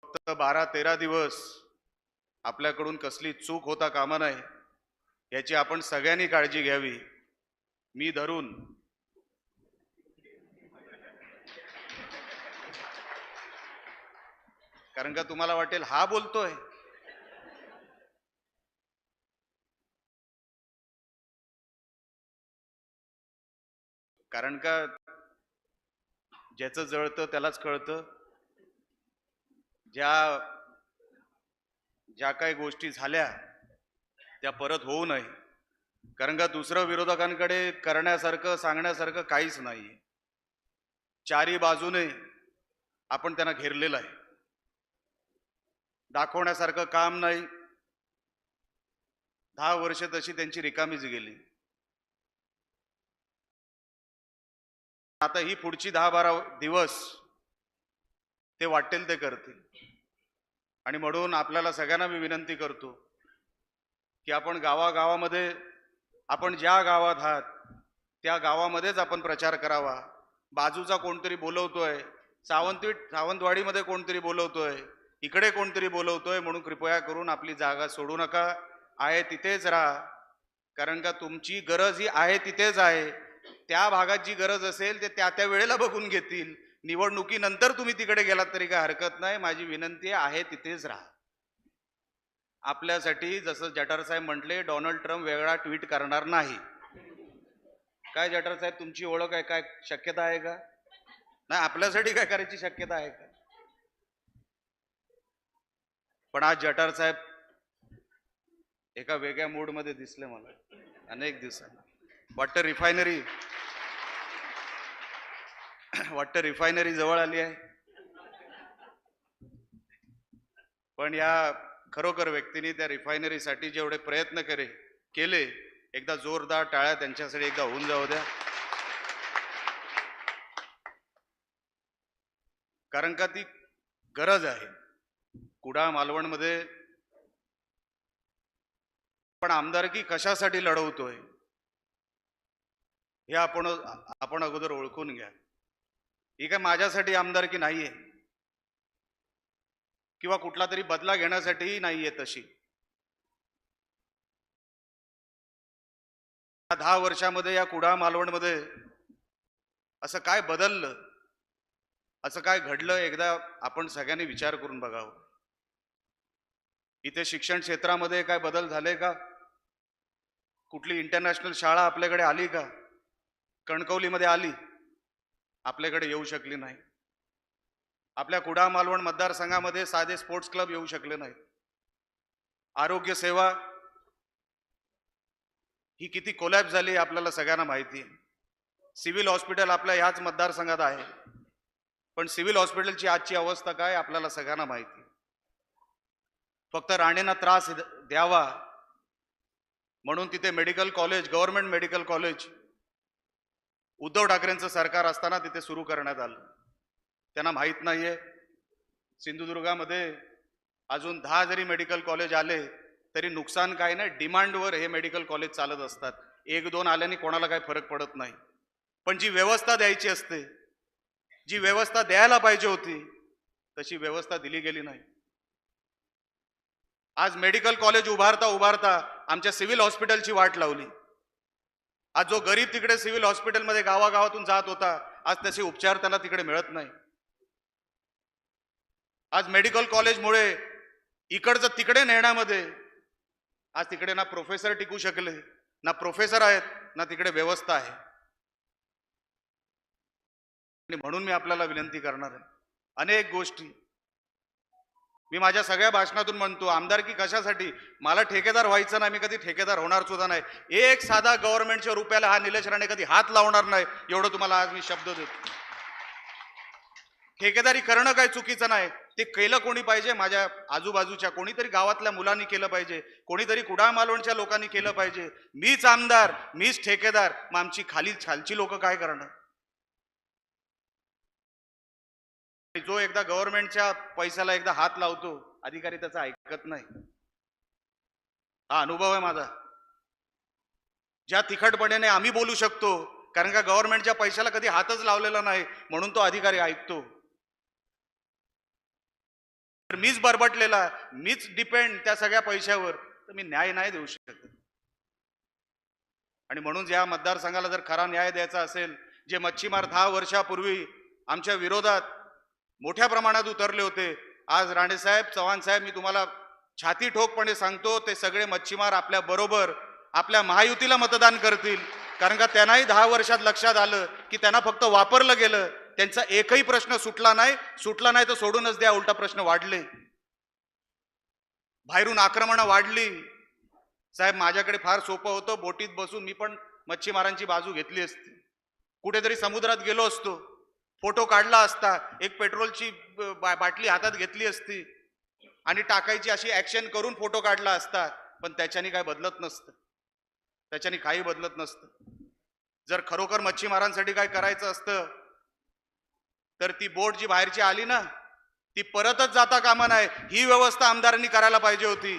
फक्त 12-13 दिवस आपल्याकडून कसली चूक होता कामा नये याची आपण सगळ्यांनी काळजी घ्यावी. मी धरून कारण का तुम्हाला वाटेल हा बोलतोय, कारण का ज्याचं जळतं त्यालाच कळतं. ज्या काही गोष्टी झाल्या त्या परत होऊ नये, कारण का दुसरं विरोधकांकडे करण्यासारखं सांगण्यासारखं काहीच नाही. चारी बाजूने आपण त्यांना घेरलेलं आहे. दाखवण्यासारखं काम नाही. 10 वर्ष तशी त्यांची रिकामीच गेली. आता ही पुढची 10-12 दिवस ते वाटेल ते करतील. आणि म्हणून आपल्याला सगळ्यांना मी विनंती करतो की आपण गावागावामध्ये, आपण ज्या गावात आहात त्या गावामध्येच आपण प्रचार करावा. बाजूचा कोणतरी बोलवतोय, सावंतवाडीमध्ये कोणतरी बोलवतोय, इकडे कोणतरी बोलवतोय म्हणून कृपया करून आपली जागा सोडू नका. आहे तिथेच राहा, कारण का तुमची गरज ही आहे तिथेच आहे. त्या भागात जी गरज असेल ते त्या वेळेला बघून घेतील. निवडणुकीनंतर तुम्ही तिकडे गेलात तरी काय हरकत नाही. माझी विनंती आहे तिथेच राहा. आपल्यासाठी जसं जठार साहेब म्हटले, डोनाल्ड ट्रम्प वेगळा ट्विट करणार नाही. काय जठार साहेब, तुमची ओळख आहे, काय शक्यता आहे का? नाही, आपल्यासाठी काय करायची शक्यता आहे का? पण आज जठार साहेब एका वेगळ्या मूड मध्ये दिसले मला अनेक दिवसांनी. वाटतं रिफायनरी जवळ आली आहे. पण या खरोखर व्यक्तींनी त्या रिफायनरीसाठी जेवढे प्रयत्न केले, एकदा जोरदार टाळ्या त्यांच्यासाठी एकदा होऊन जाऊ द्या. कारण का ती गरज आहे. कुडाळ मालवणमध्ये पण आमदारकी कशासाठी लढवतोय हे आपण अगोदर ओळखून घ्या. ही काय माझ्यासाठी आमदारकी नाहीये किंवा कुठला तरी बदला घेण्यासाठीही नाहीये. तशी 10 वर्षामध्ये या कुडाळ मालवणमध्ये असं काय बदललं, असं काय घडलं, एकदा आपण सगळ्यांनी विचार करून बघावं. इथे शिक्षण क्षेत्रामध्ये काय बदल झाले का? कुठली इंटरनॅशनल शाळा आपल्याकडे आली का? कणकवलीमध्ये आली, आपल्याकडे येऊ शकली नाही. आपल्या कुडाळ मालवण मतदारसंघामध्ये साधे स्पोर्ट्स क्लब येऊ शकले नाहीत. आरोग्य सेवा ही किती कोलॅप्स झाली आपल्याला सगळ्यांना माहिती आहे. सिव्हिल हॉस्पिटल आपल्या ह्याच मतदारसंघात आहे, पण सिव्हिल हॉस्पिटलची आजची अवस्था काय आपल्याला सगळ्यांना माहिती. फक्त राणेंना त्रास द्यावा म्हणून तिथे medical college, government medical college Uddhav ठाकरेंचं सरकार असताना तिथे सुरू करण्यात आलं. त्यांना माहित नाहीये सिंधुदुर्गामध्ये अजून 10 जरी मेडिकल कॉलेज आले तरी नुकसान काय नाही, डिमांडवर हे मेडिकल कॉलेज चालत असतात. 1-2 आल्याने कोणाला काही फरक पडत नाही. पण जी व्यवस्था द्यायची असते, जी व्यवस्था द्यायला पाहिजे होती तशी व्यवस्था दिली गेली नाही. आज मेडिकल कॉलेज उभारता उभारता आमच्या सिव्हिल हॉस्पिटलची वाट लावली. आज जो गरीब तिकडे सिव्हिल हॉस्पिटलमध्ये गावागावातून जात होता, आज तसे उपचार त्याला तिकडे मिळत नाही. आज मेडिकल कॉलेजमुळे इकडचं तिकडे नेण्यामध्ये आज तिकडे ना प्रोफेसर टिकू शकले, ना प्रोफेसर आहेत, ना तिकडे व्यवस्था आहे. आणि म्हणून मी आपल्याला विनंती करणार आहे, अनेक गोष्टी मी माझ्या सगळ्या भाषणातून म्हणतो. आमदारकी कशासाठी? मला ठेकेदार व्हायचं नाही, मी कधी ठेकेदार होणार सुद्धा नाही. एक साधा गव्हर्नमेंटच्या रुपयाला हा निलेश राणे कधी हात लावणार नाही, एवढं तुम्हाला आज मी शब्द देतो. ठेकेदारी करणं काही चुकीचं नाही, ते केलं कोणी पाहिजे, माझ्या आजूबाजूच्या कोणीतरी गावातल्या मुलांनी केलं पाहिजे, कोणीतरी कुडाळ मालवणच्या लोकांनी केलं पाहिजे. मीच आमदार, मीच ठेकेदार, मग आमची खालची लोक काय करणार? जो एकदा गव्हर्नमेंटच्या पैशाला एकदा हात लावतो, अधिकारी त्याचा ऐकत नाही. हा अनुभव आहे माझा. ज्या तिखटपणाने आम्ही बोलू शकतो, कारण का गव्हर्नमेंटच्या पैशाला कधी हातच लावलेला नाही, म्हणून तो अधिकारी ऐकतो. मीच बरबटलेला, मीच डिपेंड त्या सगळ्या पैशावर, तर मी न्याय नाही देऊ शकत. आणि म्हणून या मतदारसंघाला जर खरा न्याय द्यायचा असेल, जे मच्छीमार 10 वर्षापूर्वी आमच्या विरोधात मोठ्या प्रमाणात उतरले होते, आज राणेसाहेब, चव्हाण साहेब, मी तुम्हाला छाती ठोकपणे सांगतो, ते सगळे मच्छीमार आपल्या बरोबर आपल्या महायुतीला मतदान करतील. कारण का त्यांनाही 10 वर्षात लक्षात आलं की त्यांना फक्त वापरलं गेलं, त्यांचा एकही प्रश्न सुटला नाही तर सोडूनच द्या, उलटा प्रश्न वाढले, बाहेरून आक्रमणं वाढली. साहेब, माझ्याकडे फार सोपं होतं, बोटीत बसून मी पण मच्छीमारांची बाजू घेतली असती, कुठेतरी समुद्रात गेलो असतो, फोटो काढला असता, एक पेट्रोलची बाटली हातात घेतली असती आणि टाकायची अशी ऍक्शन करून फोटो काढला असता. पण त्याच्याने काय बदलत नसतं, त्याच्याने काही बदलत नसतं. जर खरोखर मच्छीमारांसाठी काय करायचं असतं तर ती बोट जी बाहेरची आली ना, ती परतच जाता कामा नाही, ही व्यवस्था आमदारांनी करायला पाहिजे होती.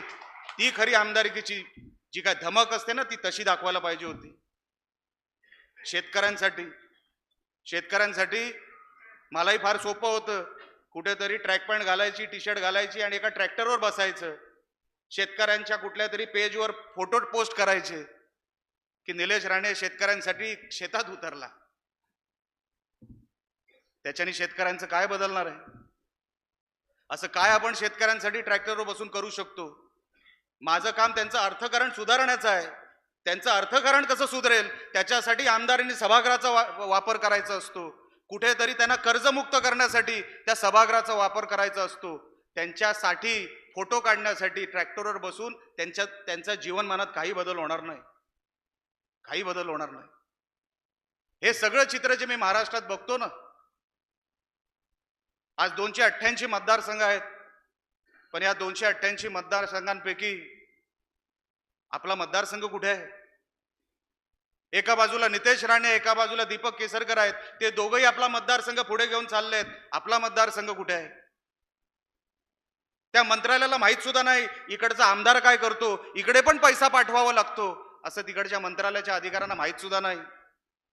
ती खरी आमदारकीची जी काय धमक असते ना, ती तशी दाखवायला पाहिजे होती. शेतकऱ्यांसाठी मलाही फार सोपं होतं, कुठेतरी ट्रॅक पॅन्ट घालायची, टी शर्ट घालायची आणि एका ट्रॅक्टरवर बसायचं, शेतकऱ्यांच्या कुठल्या तरी पेजवर फोटो पोस्ट करायचे की निलेश राणे शेतकऱ्यांसाठी शेतात उतरला. त्याच्याने शेतकऱ्यांचं काय बदलणार आहे? असं काय आपण शेतकऱ्यांसाठी ट्रॅक्टरवर बसून करू शकतो? माझं काम त्यांचं अर्थकारण सुधारण्याचं आहे. त्यांचं अर्थकारण कसं सुधरेल त्याच्यासाठी आमदारांनी सभागृहाचा वापर करायचा असतो, कुठेतरी त्यांना कर्जमुक्त करण्यासाठी त्या सभागृहाचा वापर करायचा असतो, त्यांच्यासाठी फोटो काढण्यासाठी ट्रॅक्टरवर बसून त्यांच्या जीवनमानात काही बदल होणार नाही. हे सगळं चित्र जे मी महाराष्ट्रात बघतो ना, आज 288 मतदारसंघ आहेत, पण या 288 मतदारसंघांपैकी आपला मतदारसंघ कुठे आहे? एका बाजूला नितेश राणे, एका बाजूला दीपक केसरकर आहेत, ते दोघंही आपला मतदारसंघ पुढे घेऊन चाललेत. आपला मतदारसंघ कुठे आहे? त्या मंत्रालयाला माहित सुद्धा नाही इकडचा आमदार काय करतो, इकडे पण पैसा पाठवावा लागतो असं तिकडच्या मंत्रालयाच्या अधिकाऱ्यांना माहित सुद्धा नाही.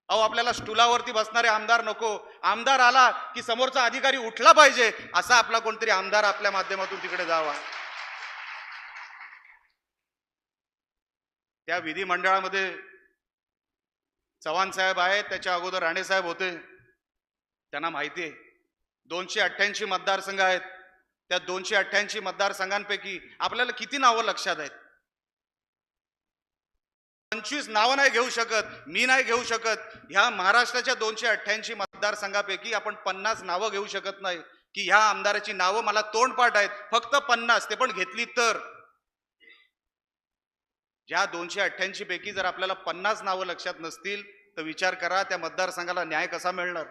अहो, आपल्याला स्टुलावरती बसणारे आमदार नको, आमदार आला की समोरचा अधिकारी उठला पाहिजे असा आपला कोणतरी आमदार आपल्या माध्यमातून तिकडे जावा. त्या विधिमंडळामध्ये चव्हाण साहेब आहेत, त्याच्या अगोदर राणे साहेब होते, त्यांना माहिती आहे 288 मतदारसंघ आहेत. त्या 288 मतदारसंघांपैकी आपल्याला किती नावं लक्षात आहेत? 25 नावं नाही घेऊ शकत, मी नाही घेऊ शकत. ह्या महाराष्ट्राच्या 288 मतदारसंघापैकी आपण 50 नावं घेऊ शकत नाही की ह्या आमदाराची नावं मला तोंडपाठ आहेत. फक्त 50, ते पण घेतली तर. ज्या 288 पैकी जर आपल्याला 50 नावं लक्षात नसतील तर विचार करा त्या मतदारसंघाला न्याय कसा मिळणार?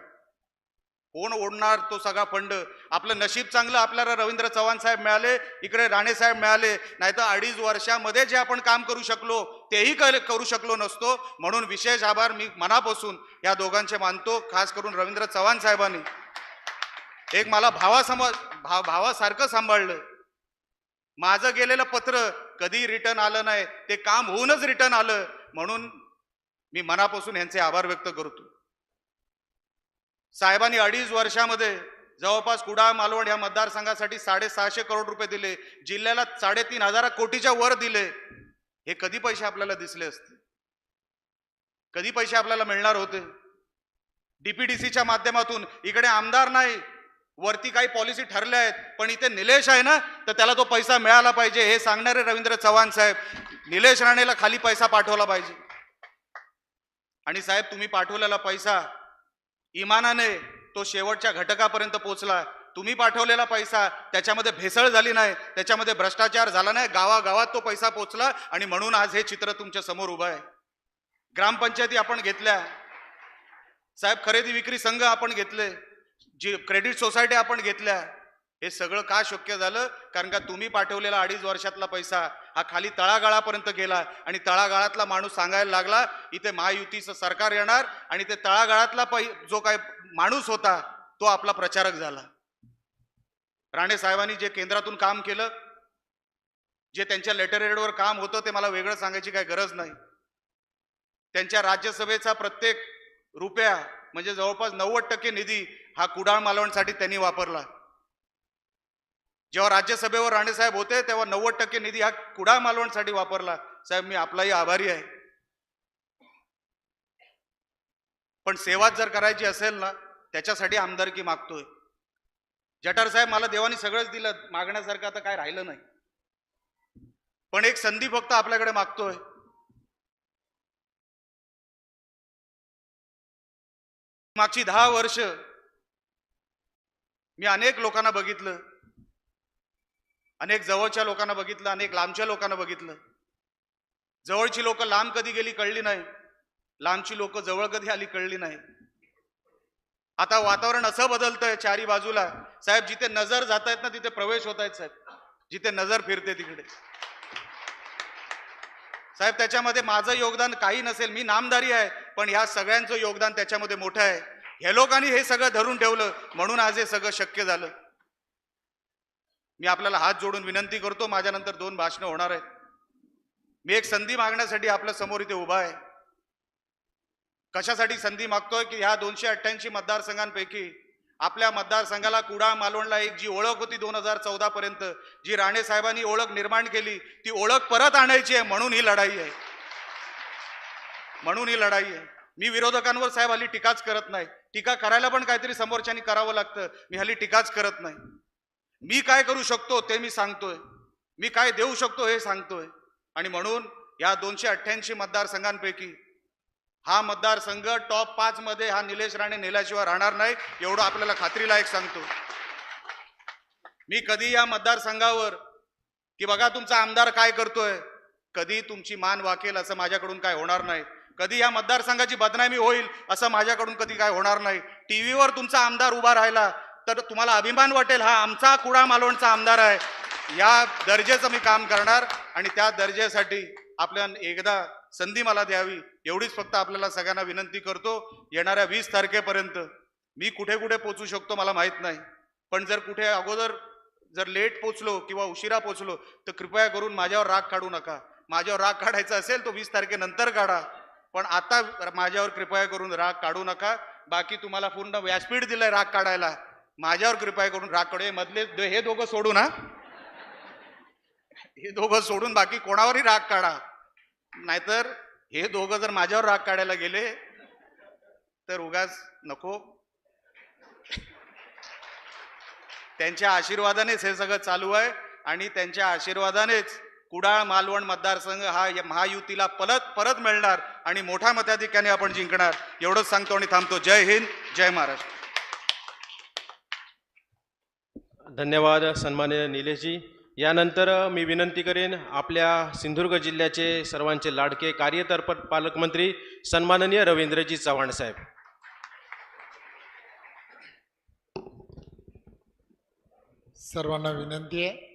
कोण ओढणार तो सगळा फंड? आपलं नशीब चांगलं, आपल्याला रवींद्र चव्हाण साहेब मिळाले, इकडे राणे साहेब मिळाले, नाहीतर 2.5 वर्षामध्ये जे आपण काम करू शकलो तेही करू शकलो नसतो. म्हणून विशेष आभार मी मनापासून या दोघांचे मानतो. खास करून रवींद्र चव्हाण साहेबांनी एक मला भावासारखं सांभाळलं. माझं गेलेलं पत्र कधी रिटर्न आलं नाही, ते काम होऊनच रिटर्न आलं, म्हणून मी मनापासून यांचे आभार व्यक्त करतो. साहेबांनी 2.5 वर्षामध्ये जवळपास कुडाळ मालवण या मतदारसंघासाठी 650 करोड रुपये दिले, जिल्ह्याला 3,500 कोटीच्या वर दिले. हे कधी पैसे आपल्याला दिसले असते? कधी पैसे आपल्याला मिळणार होते? डीपीडीसीच्या माध्यमातून. इकडे आमदार नाही, वरती काही पॉलिसी ठरल्या आहेत, पण इथे निलेश आहे ना, तर त्याला तो पैसा मिळाला पाहिजे हे सांगणारे रवींद्र चव्हाण साहेब. निलेश राणेला खाली पैसा पाठवला पाहिजे. आणि साहेब, तुम्ही पाठवलेला पैसा इमानाने तो शेवटच्या घटकापर्यंत पोहोचला. तुम्ही पाठवलेला पैसा त्याच्यामध्ये भेसळ झाली नाही, त्याच्यामध्ये भ्रष्टाचार झाला नाही, गावागावात तो पैसा पोहोचला. आणि म्हणून आज हे चित्र तुमच्या समोर उभं आहे. ग्रामपंचायती आपण घेतल्या साहेब, खरेदी विक्री संघ आपण घेतले, जी क्रेडिट सोसायटी आपण घेतल्या. हे सगळं का शक्य झालं? कारण का तुम्ही पाठवलेला 2.5 वर्षातला पैसा हा खाली तळागाळापर्यंत गेला. आणि तळागाळातला माणूस सांगायला लागला इथे महायुतीचं सरकार येणार, आणि ते तळागाळातला जो काय माणूस होता तो आपला प्रचारक झाला. राणे साहेबांनी जे केंद्रातून काम केलं, जे त्यांच्या लेटर हेडवर काम होतं, ते मला वेगळं सांगायची काही गरज नाही. त्यांच्या राज्यसभेचा प्रत्येक रुपया म्हणजे जवळपास 90% निधी हा कुडाळ मालवणसाठी त्यांनी वापरला. जेव्हा राज्यसभेवर राणे साहेब होते तेव्हा 90% निधी हा कुडाळ मालवणसाठी वापरला. साहेब, मी आपलाही आभारी आहे. पण सेवा जर करायची असेल ना, त्याच्यासाठी आमदारकी मागतोय. जठार साहेब, मला देवानी सगळंच दिलं, मागण्यासारखं आता काय राहिलं नाही. पण एक संधी फक्त आपल्याकडे मागतोय. मागची 10 वर्ष मी अनेक लोकांना बघितलं, अनेक जवळच्या लोकांना बघितलं, अनेक लांबच्या लोकांना बघितलं. जवळची लोक लांब कधी गेली कळली नाही, लांबची लोक जवळ कधी आली कळली नाही. आता वातावरण असं बदलतंय चारी बाजूला साहेब, जिथे नजर जात आहेत ना तिथे प्रवेश होत आहेत साहेब, जिथे नजर फिरते तिकडे. साहेब, त्याच्यामध्ये माझं योगदान काही नसेल, मी नामधारी आहे, पण ह्या सगळ्यांचं योगदान त्याच्यामध्ये मोठं आहे. हे लोकांनी हे सगळं धरून ठेवलं म्हणून आज हे सगळं शक्य झालं. मी आपल्याला हात जोडून विनंती करतो, माझ्यानंतर 2 भाषणं होणार आहेत. मी एक संधी मागण्यासाठी आपल्या समोर इथे उभा आहे. कशासाठी संधी मागतोय की ह्या 288 मतदारसंघांपैकी आपल्या मतदारसंघाला कुडाळ मालवणला एक जी ओळख होती 2014 पर्यंत, जी राणे साहेबांनी ओळख निर्माण केली, ती ओळख परत आणायची आहे. म्हणून ही लढाई आहे, म्हणून ही लढाई आहे. मी विरोधकांवर साहेब हल्ली टीकाच करत नाही. टीका करायला पण काहीतरी समोरच्यानी करावं लागतं. मी हल्ली टीकाच करत नाही. मी काय करू शकतो ते मी सांगतोय, मी काय देऊ शकतो हे सांगतोय. आणि म्हणून या 288 मतदारसंघांपैकी हा मतदारसंघ टॉप 5 मध्ये हा निलेश राणे नेल्याशिवाय राहणार नाही, एवढं आपल्याला खात्रीलायक सांगतो. मी कधी या मतदारसंघावर की बघा तुमचा आमदार काय करतोय, कधी तुमची मान वाकेल असं माझ्याकडून काय होणार नाही. कधी या मतदारसंघाची बदनामी होईल असं माझ्याकडून कधी काय होणार नाही. टीव्हीवर तुमचा आमदार उभा राहिला तर तुम्हाला अभिमान वाटेल, हा आमचा कुडाळ मालवणचा आमदार आहे. या दर्जाचं मी काम करणार आणि त्या दर्जासाठी आपल्याला एकदा संधी मला द्यावी एवढीच फक्त आपल्याला सगळ्यांना विनंती करतो. येणाऱ्या 20 तारखेपर्यंत मी कुठे कुठे पोहोचू शकतो मला माहित नाही, पण जर कुठे अगोदर जर लेट पोचलो किंवा उशिरा पोचलो तर कृपया करून माझ्यावर राग काढू नका. माझ्यावर राग काढायचा असेल तो 20 तारखेनंतर काढा, पण आता माझ्यावर कृपया करून राग काढू नका. बाकी तुम्हाला पूर्ण व्यासपीठ दिलंय राग काढायला, माझ्यावर कृपया करून राग काढू. मधले हे दोघं सोडून, हे दोघं सोडून बाकी कोणावरही राग काढा. नाहीतर हे दोघं जर माझ्यावर राग काढायला गेले तर उगाच नको. त्यांच्या आशीर्वादानेच हे सगळं चालू आहे आणि त्यांच्या आशीर्वादानेच कुडाळ मालवण मतदारसंघ हा महायुतीला परत मिळणार आणि मोठ्या मताधिक्याने आपण जिंकणार. एवढंच सांगतो आणि थांबतो. जय हिंद, जय महाराष्ट्र. धन्यवाद सन्माननीय निलेशजी. यानंतर मी विनंती करेन आपल्या सिंधुदुर्ग जिल्ह्याचे सर्वांचे लाडके कार्यतत्पर पालकमंत्री सन्माननीय रवींद्रजी चव्हाण साहेब. सर्वांना विनंती आहे,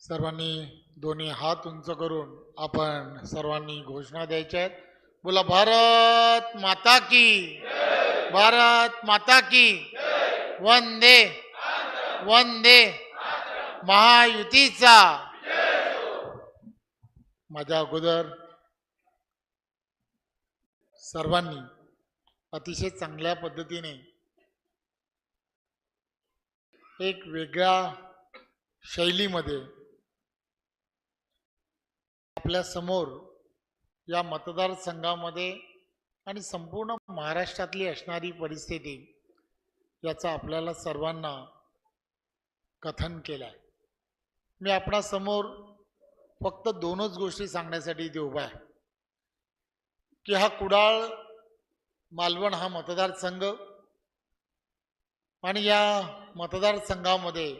सर्वांनी दोन्ही हात उंच करून आपण सर्वांनी घोषणा द्यायच्या आहेत. बोला भारत माता की, भारत माता की, वंदे वंदे महायुतीचा. माझ्या अगोदर सर्वांनी अतिशय चांगल्या पद्धतीने एक वेगळ्या शैलीमध्ये आपल्या समोर या मतदारसंघामध्ये आणि संपूर्ण महाराष्ट्रातली असणारी परिस्थिती याचा आपल्याला सर्वांना कथन केलं आहे. मी आपणासमोर फक्त दोनच गोष्टी सांगण्यासाठी इथे उभा आहे की हा कुडाळ मालवण हा मतदारसंघ आणि या मतदारसंघामध्ये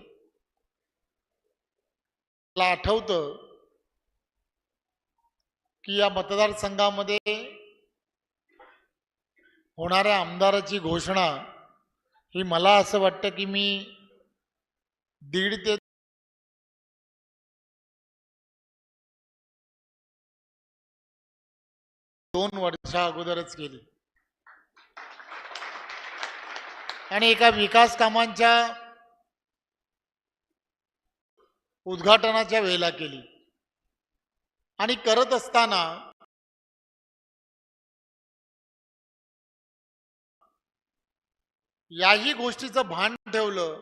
मला आठवतं की या मतदारसंघामध्ये होणाऱ्या आमदाराची घोषणा ही मला असं वाटतं की मी 1.5 ते 2 वर्षा अगोदरच केली आणि एका विकास कामांच्या उद्घाटनाच्या वेळेला केली आणि करत असताना याही गोष्टीचं भान ठेवलं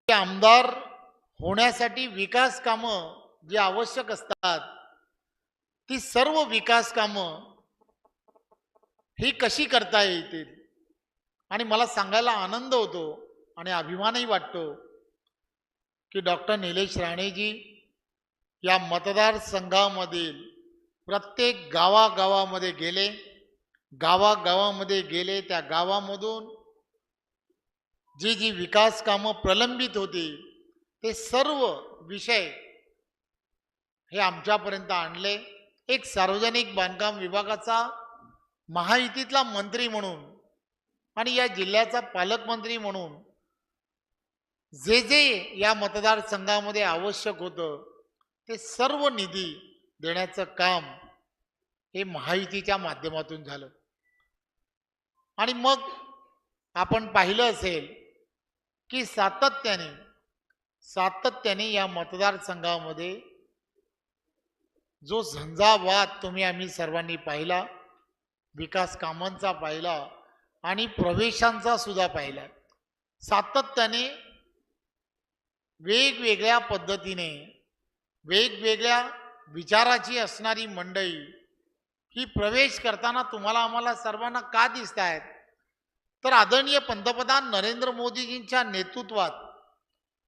की आमदार होण्यासाठी विकास कामं जी आवश्यक असतात ती सर्व विकास कामं ही कशी करता येतील. आणि मला सांगायला आनंद होतो आणि अभिमानही वाटतो की डॉक्टर निलेश राणेजी या मतदारसंघामधील प्रत्येक गावागावामध्ये गेले, गावागावामध्ये गेले, त्या गावामधून जी जी विकास कामं प्रलंबित होती ते सर्व विषय हे आमच्यापर्यंत आणले. एक सार्वजनिक बांधकाम विभागाचा महायुतीतला मंत्री म्हणून आणि या जिल्ह्याचा पालकमंत्री म्हणून जे जे या मतदारसंघामध्ये आवश्यक होतं ते सर्व निधी देण्याचं काम हे महायुतीच्या माध्यमातून झालं. आणि मग आपण पाहिलं असेल की सातत्याने या मतदारसंघामध्ये जो झंझावात आम्ही सर्वांनी पाहिला, विकास कामांचा पाहिला आणि प्रवेशांचा सुद्धा पाहिला. सातत्याने वेगवेगळ्या पद्धतीने वेगवेगळ्या विचाराची असणारी मंडळी ही प्रवेश करताना तुम्हाला आम्हाला सर्वांना का दिसत आहेत तर आदरणीय पंतप्रधान नरेंद्र मोदीजींच्या नेतृत्वात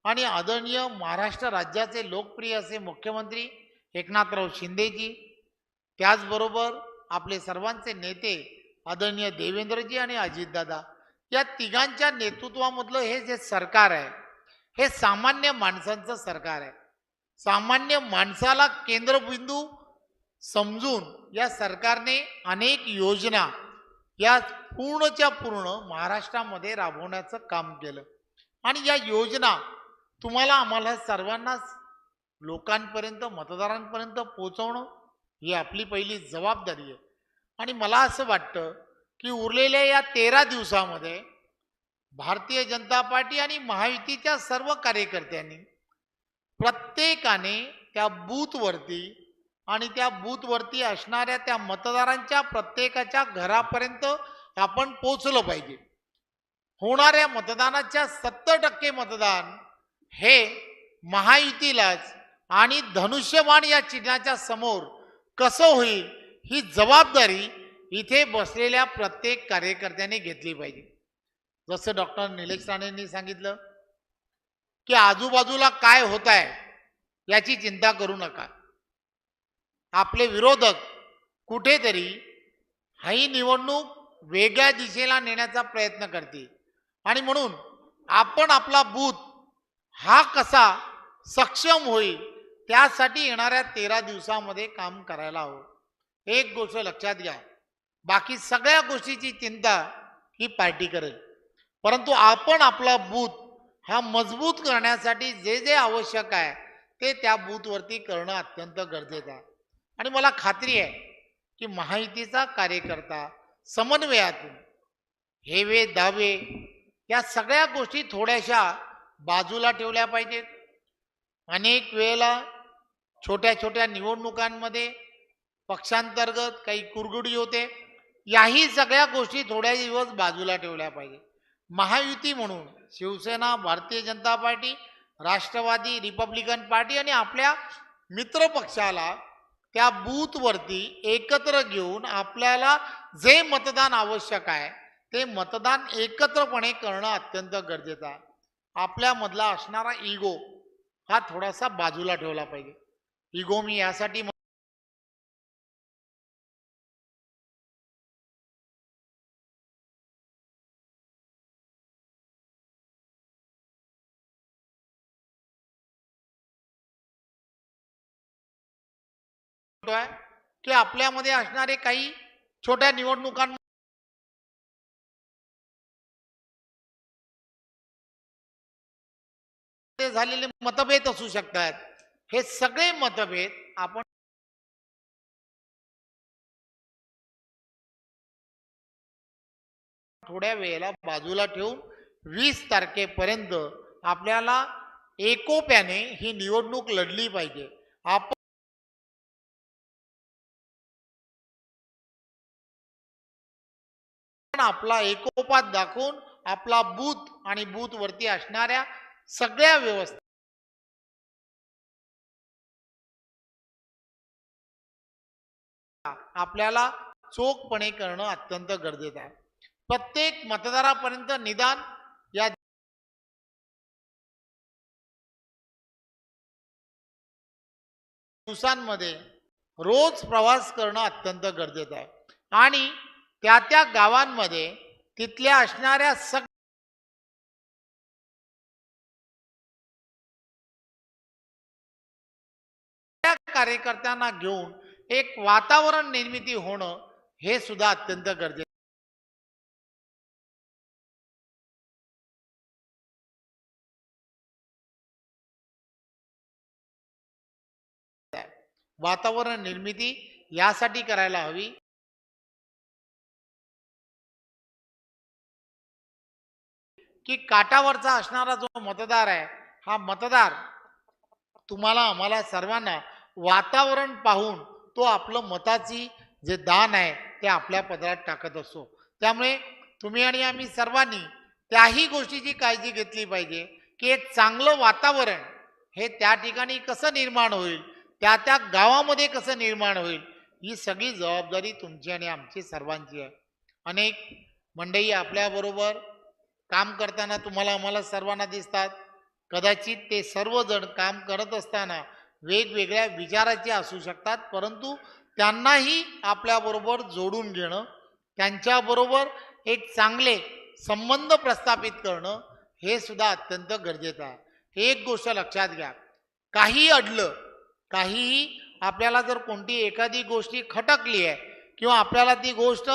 आणि आदरणीय महाराष्ट्र राज्याचे लोकप्रिय असे मुख्यमंत्री एकनाथराव शिंदेजी, त्याचबरोबर आपले सर्वांचे नेते आदरणीय देवेंद्रजी आणि अजितदादा, या तिघांच्या नेतृत्वामधलं हे जे सरकार आहे हे सामान्य माणसांचं सरकार आहे. सामान्य माणसाला केंद्रबिंदू समजून या सरकारने अनेक योजना या पूर्णच्या पूर्ण महाराष्ट्रामध्ये राबवण्याचं काम केलं. आणि या योजना तुम्हाला आम्हाला सर्वांनाच लोकांपर्यंत मतदारांपर्यंत पोहोचवणं ही आपली पहिली जबाबदारी आहे. आणि मला असं वाटतं की उरलेल्या या 13 दिवसामध्ये भारतीय जनता पार्टी आणि महायुतीच्या सर्व कार्यकर्त्यांनी प्रत्येकाने त्या बूथवरती आणि त्या बूथवरती असणाऱ्या त्या मतदारांच्या प्रत्येकाच्या घरापर्यंत आपण पोचलं पाहिजे. होणाऱ्या मतदानाच्या 70% मतदान हे महायुतीलाच आणि धनुष्यबाण या चिन्हाच्या समोर कसं होईल ही जबाबदारी इथे बसलेल्या प्रत्येक कार्यकर्त्याने घेतली पाहिजे. जसं डॉक्टर निलेश राणेंनी सांगितलं की आजूबाजूला काय होत आहे याची चिंता करू नका. आपले विरोधक कुठेतरी ही निवडणूक वेगळ्या दिशेला नेण्याचा प्रयत्न करतील आणि म्हणून आपण आपला बूथ हा कसा सक्षम होईल त्यासाठी येणाऱ्या 13 दिवसामध्ये काम करायला हवं. एक गोष्ट लक्षात घ्या, बाकी सगळ्या गोष्टीची चिंता ही पार्टी करेल, परंतु आपण आपला बूथ हा मजबूत करण्यासाठी जे जे आवश्यक आहे ते त्या बूथवरती करणं अत्यंत गरजेचं आहे. आणि मला खात्री आहे की महायुतीचा कार्यकर्ता समन्वयातून हेवे दावे या सगळ्या गोष्टी थोड्याशा बाजूला ठेवल्या पाहिजेत. अनेक वेळेला छोट्या छोट्या निवडणुकांमध्ये पक्षांतर्गत काही कुरघोडी होते, याही सगळ्या गोष्टी थोड्या दिवस बाजूला ठेवल्या पाहिजे महायुती म्हणून Shiv Sena, Bharatiya Janata party, Rashtrawadi, Republican party आणि आपल्या मित्र पक्षाला त्या बूथवरती एकत्र घेऊन आपल्याला जे मतदान आवश्यक आहे ते मतदान एकत्रपणे करणं अत्यंत गरजेचं आहे. आपल्यामधला असणारा इगो हा थोडासा बाजूला ठेवला पाहिजे. इगो मी यासाठी म्हणतोय की आपल्यामध्ये असणारे काही छोट्या निवडणुकांमध्ये झालेले मतभेद असू शकतात. हे सगळे मतभेद आपण थोड्या वेळेला बाजूला ठेवून 20 तारखेपर्यंत आपल्याला एकोप्याने ही निवडणूक लढली पाहिजे. आपण आपला एकोपा दाखवून आपला बूथ आणि बूथ वरती असणाऱ्या सगळ्या व्यवस्था आपल्याला चोखपणे करणं अत्यंत गरजेचं आहे. प्रत्येक मतदारापर्यंत निदान या दिवसांमध्ये रोज प्रवास करणं अत्यंत गरजेचं आहे आणि त्या त्या गावांमध्ये तिथल्या असणाऱ्या कार्यकर्त्यांना घेऊन एक वातावरण निर्मिती होणं हे सुद्धा अत्यंत गरजेचं आहे. वातावरण निर्मिती यासाठी करायला हवी की काटावरचा असणारा जो मतदार आहे हा मतदार तुम्हाला आम्हाला सर्वांना वातावरण पाहून तो आपलं मताची जे दान आहे ते आपल्या पदरात टाकत असतो. त्यामुळे तुम्ही आणि आम्ही सर्वांनी त्याही गोष्टीची काळजी घेतली पाहिजे की एक चांगलं वातावरण हे त्या ठिकाणी कसं निर्माण होईल, त्या त्या गावामध्ये कसं निर्माण होईल, ही सगळी जबाबदारी तुमची आणि आमची सर्वांची आहे. अनेक मंडळी आपल्याबरोबर काम करताना तुम्हाला आम्हाला सर्वांना दिसतात. कदाचित ते सर्वजण काम करत असताना वेगवेगळ्या विचाराचे असू शकतात, परंतु त्यांनाही आपल्याबरोबर जोडून घेणं, त्यांच्याबरोबर एक चांगले संबंध प्रस्थापित करणं हे सुद्धा अत्यंत गरजेचं आहे. एक गोष्ट लक्षात घ्या, काही अडलं, काहीही आपल्याला जर कोणती एखादी गोष्टी खटकली आहे किंवा आपल्याला ती गोष्ट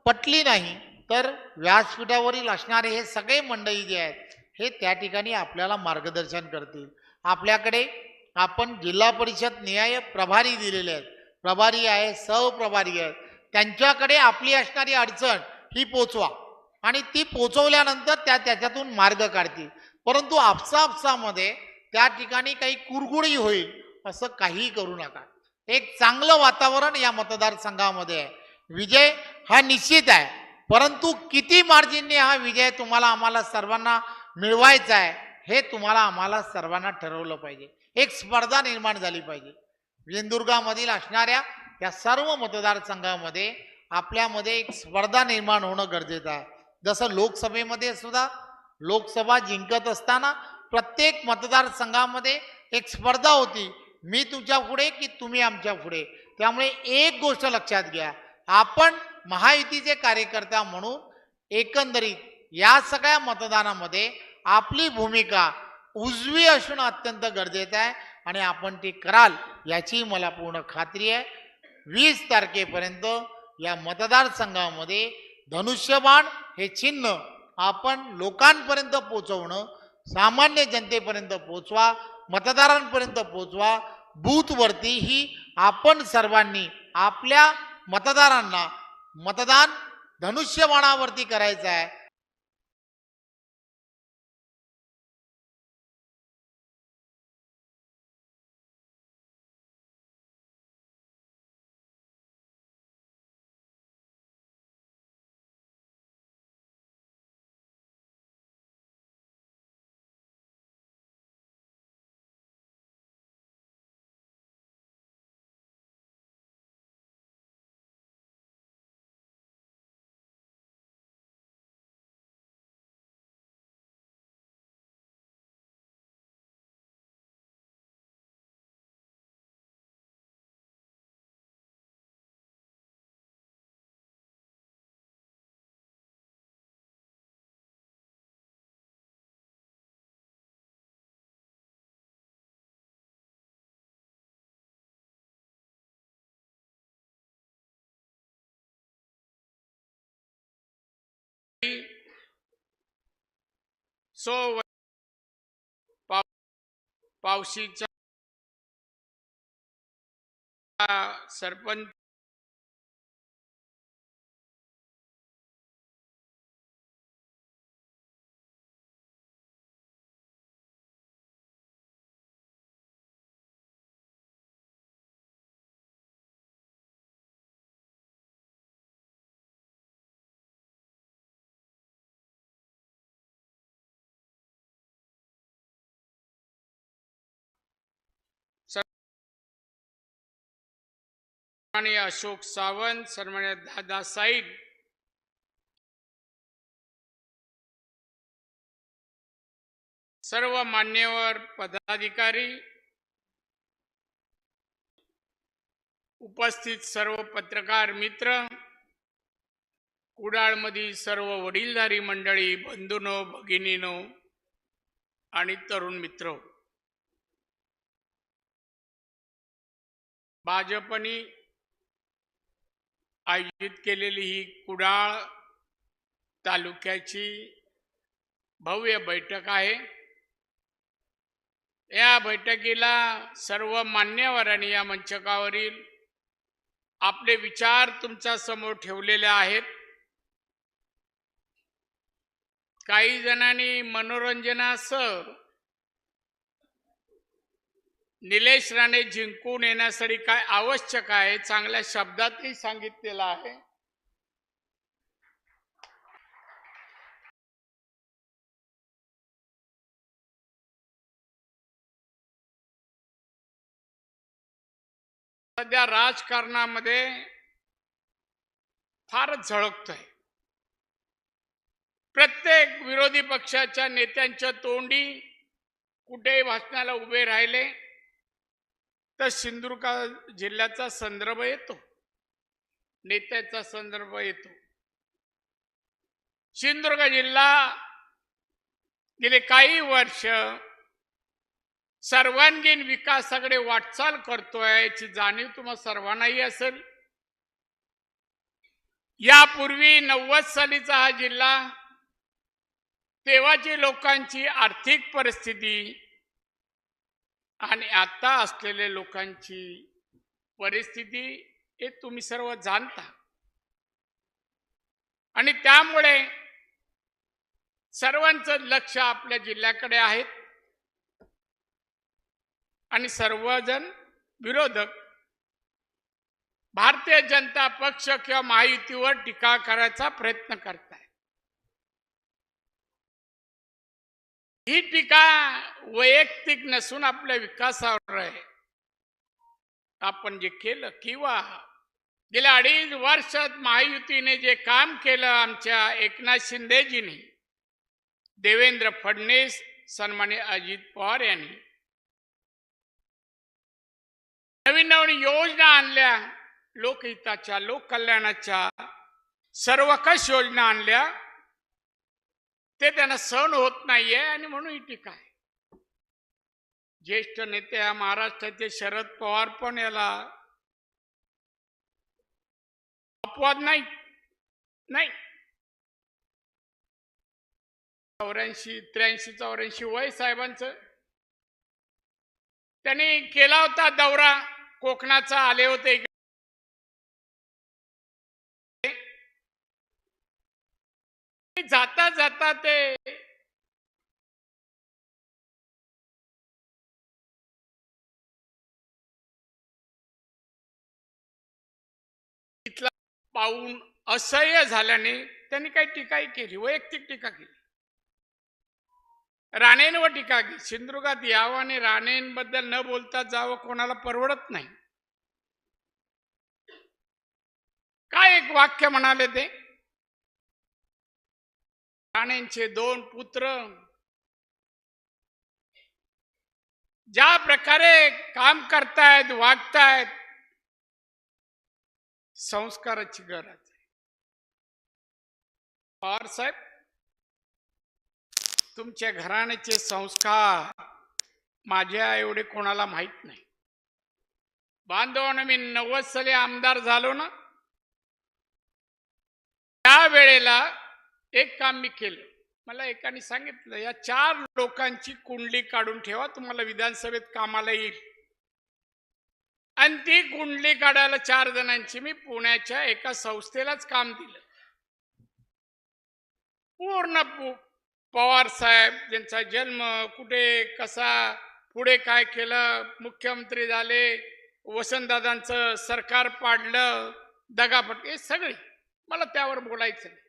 पटली नाही तर व्यासपीठावरील असणारे हे सगळे मंडळी जे आहेत हे त्या ठिकाणी आपल्याला मार्गदर्शन करतील. आपल्याकडे आपण जिल्हा परिषद न्याय प्रभारी दिलेले आहेत, प्रभारी आहे, सहप्रभारी आहेत, त्यांच्याकडे आपली असणारी अडचण ही पोचवा आणि ती पोचवल्यानंतर त्याच्यातून मार्ग काढतील. परंतु आपसामध्ये त्या ठिकाणी काही कुरघुडी होईल असं काही करू नका. एक चांगलं वातावरण या मतदारसंघामध्ये आहे. विजय हा निश्चित आहे, परंतु किती मार्जिनने हा विजय तुम्हाला आम्हाला सर्वांना मिळवायचा आहे हे तुम्हाला आम्हाला सर्वांना ठरवलं पाहिजे. एक स्पर्धा निर्माण झाली पाहिजे. वेंदुर्गामधील असणाऱ्या या सर्व मतदारसंघामध्ये आपल्यामध्ये एक स्पर्धा निर्माण होणं गरजेचं आहे. जसं लोकसभेमध्ये सुद्धा लोकसभा जिंकत असताना प्रत्येक मतदारसंघामध्ये एक स्पर्धा होती, मी तुमच्या पुढे की तुम्ही आमच्या पुढे. त्यामुळे एक गोष्ट लक्षात घ्या, आपण महायुतीचे कार्यकर्ता म्हणून एकंदरीत या सगळ्या मतदानामध्ये आपली भूमिका उजवी असणं अत्यंत गरजेचं आहे आणि आपण ती कराल याची मला पूर्ण खात्री आहे. 20 तारखेपर्यंत या मतदारसंघामध्ये धनुष्यबाण हे चिन्ह आपण लोकांपर्यंत पोहोचवणं, सामान्य जनतेपर्यंत पोहोचवा, मतदारांपर्यंत पोहोचवा. बूथवरती ही आपण सर्वांनी आपल्या मतदारांना मतदान धनुष्यबाणावरती करायचं आहे. सो पावशीचा सरपंच सन्माननीय अशोक सावंत, सन्माननीय दादा साहेब, सर्व मान्यवर पदाधिकारी, उपस्थित सर्व पत्रकार मित्र, कुडाळमधील सर्व वडीलधारी मंडळी, बंधूनो, भगिनीनो आणि तरुण मित्र, भाजपने आयोजित केलेली ही कुडाळ तालुक्याची भव्य बैठक आहे. या बैठकीला सर्व मान्यवरांनी या मंचकावरील आपले विचार तुमच्या समोर ठेवलेले आहेत. काही जणांनी मनोरंजनासह निलेश राणे जिंकून येण्यासाठी काय आवश्यक आहे चांगल्या शब्दातही सांगितलेलं आहे. सध्या राजकारणामध्ये फारच झळकतोय. प्रत्येक विरोधी पक्षाच्या नेत्यांच्या तोंडी कुठेही भाषणाला उभे राहिले तर सिंधुदुर्ग जिल्ह्याचा संदर्भ येतो, नेत्याचा संदर्भ येतो. सिंधुदुर्ग जिल्हा गेले काही वर्ष सर्वांगीण विकासाकडे वाटचाल करतोय याची जाणीव तुम्हा सर्वांनाही असेल. यापूर्वी 90 सालीचा हा जिल्हा, तेव्हाची लोकांची आर्थिक परिस्थिती आणि आता असलेल्या लोकांची परिस्थिती हे तुम्ही सर्व जाणता. आणि त्यामुळे सर्वांचं लक्ष आपल्या जिल्ह्याकडे आहे आणि सर्वजण विरोधक भारतीय जनता पक्ष किंवा महायुतीवर टीका करायचा प्रयत्न करताय. ही टीका वैयक्तिक नसून आपल्या विकासावर आहे. आपण जे केलं किंवा गेल्या 2.5 वर्षात महायुतीने जे काम केलं, आमच्या एकनाथ शिंदेजींनी, देवेंद्र फडणवीस, सन्माननीय अजित पवार यांनी नवीन नवीन योजना आणल्या, लोकहिताच्या, लोककल्याणाच्या सर्वकष योजना आणल्या, ते त्यांना सहन होत नाहीये आणि म्हणून ही टीका आहे. ज्येष्ठ नेते महाराष्ट्राचे शरद पवार पण याला अपवाद नाही. 83-84 वय साहेबांचं. त्यांनी केला होता दौरा, कोकणाचा आले होते. जाता जाता ते इथला पाहून असह्य झाल्याने त्यांनी काही टीकाही केली, वैयक्तिक टीका केली, राणेंवर टीका केली. सिंधुदुर्गात यावं आणि राणेंबद्दल न बोलता जावं कोणाला परवडत नाही. काय एक वाक्य म्हणाले ते, राणेंचे 2 पुत्र ज्या प्रकारे काम करतायत, वागतायत, संस्काराची गरज आहे. पवार साहेब, तुमच्या घराण्याचे संस्कार माझ्या एवढे कोणाला माहित नाही. बांधवांना मी 90 साली आमदार झालो ना, त्या वेळेला एक काम मी केलं. मला एकाने सांगितलं, या 4 लोकांची कुंडली काढून ठेवा, तुम्हाला विधानसभेत कामाला येईल. आणि ती कुंडली काढायला 4 जणांची मी पुण्याच्या एका संस्थेलाच काम दिलं. पूर्ण पवार साहेब त्यांचा जन्म कुठे कसा, पुढे काय केलं, मुख्यमंत्री झाले, वसंतदादांचं सरकार पाडलं, दगाफटके सगळे, मला त्यावर बोलायचं नाही.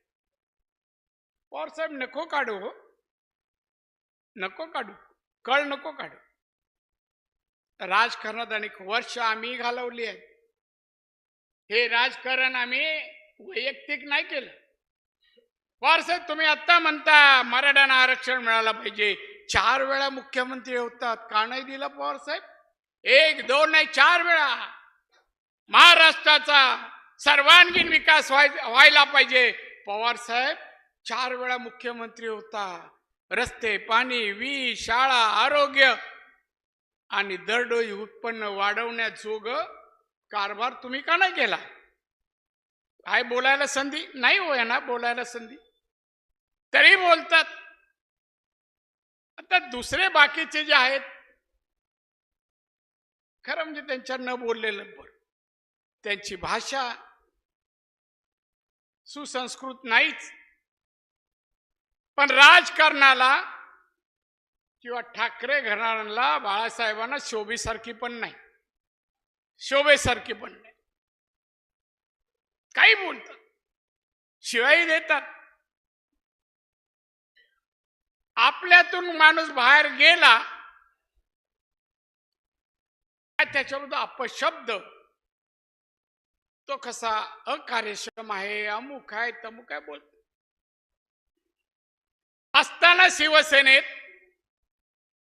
पवार साहेब नको काढू, हो नको काढू, कळ नको काढू. राजकारणात अनेक वर्ष आम्ही घालवली आहेत. हे राजकारण आम्ही वैयक्तिक नाही केलं. पवार साहेब तुम्ही आता म्हणता मराठ्यांना आरक्षण मिळालं पाहिजे, 4 वेळा मुख्यमंत्री होतात, का नाही दिलं पवार साहेब? 1, 2 नाही 4 वेळा. महाराष्ट्राचा सर्वांगीण विकास व्हायला पाहिजे. पवार साहेब 4 वेळा मुख्यमंत्री होता. रस्ते, पाणी, वीज, शाळा, आरोग्य आणि दरडोई उत्पन्न वाढवण्याजोग कारभार तुम्ही का नाही केला? काय बोलायला संधी नाही हो यांना, बोलायला संधी तरी बोलतात. आता दुसरे बाकीचे जे आहेत, खरं म्हणजे त्यांच्या न बोललेलं बरं. त्यांची भाषा सुसंस्कृत नाहीच, पण राजकारणाला किंवा ठाकरे घराण्याला बाळासाहेबांना शोभेसारखी पण नाही, शोभेसारखी पण नाही. काही बोलतात, शिवाय देतात. आपल्यातून माणूस बाहेर गेला त्याच्याबरोबर अपशब्द, तो कसा अकार्यक्षम आहे, अमुक आहे, तमुक आहे बोलतो. असताना शिवसेनेत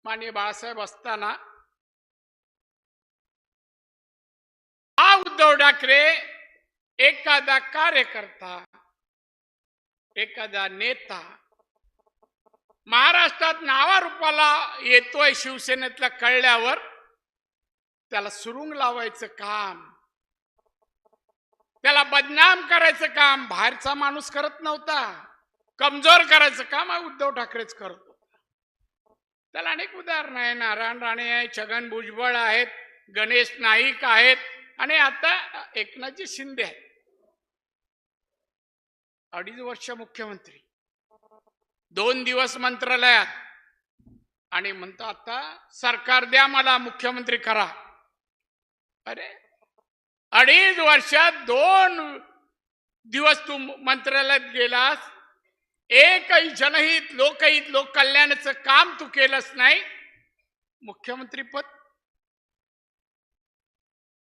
माननीय बाळासाहेब असताना हा उद्धव ठाकरे एखादा कार्यकर्ता, एखादा नेता महाराष्ट्रात नावारूपाला येतोय शिवसेनेतला कळल्यावर त्याला सुरुंग लावायचं काम, त्याला बदनाम करायचं काम बाहेरचा माणूस करत नव्हता. कमजोर करायचं काम उद्धव ठाकरेच करत होता. त्याला अनेक उदाहरणं आहे. नारायण राणे आहे, छगन भुजबळ आहेत, गणेश नाईक आहेत आणि आता एकनाथजी शिंदे आहेत. 2.5 वर्ष मुख्यमंत्री, 2 दिवस मंत्रालयात आणि म्हणतो आता सरकार द्या मला, मुख्यमंत्री करा. अरे 2.5 वर्षात 2 दिवस तू मंत्रालयात गेलास, एकही जनहित, लोकहित, लोक कल्याणाचं काम तू केलंच नाही. मुख्यमंत्री पद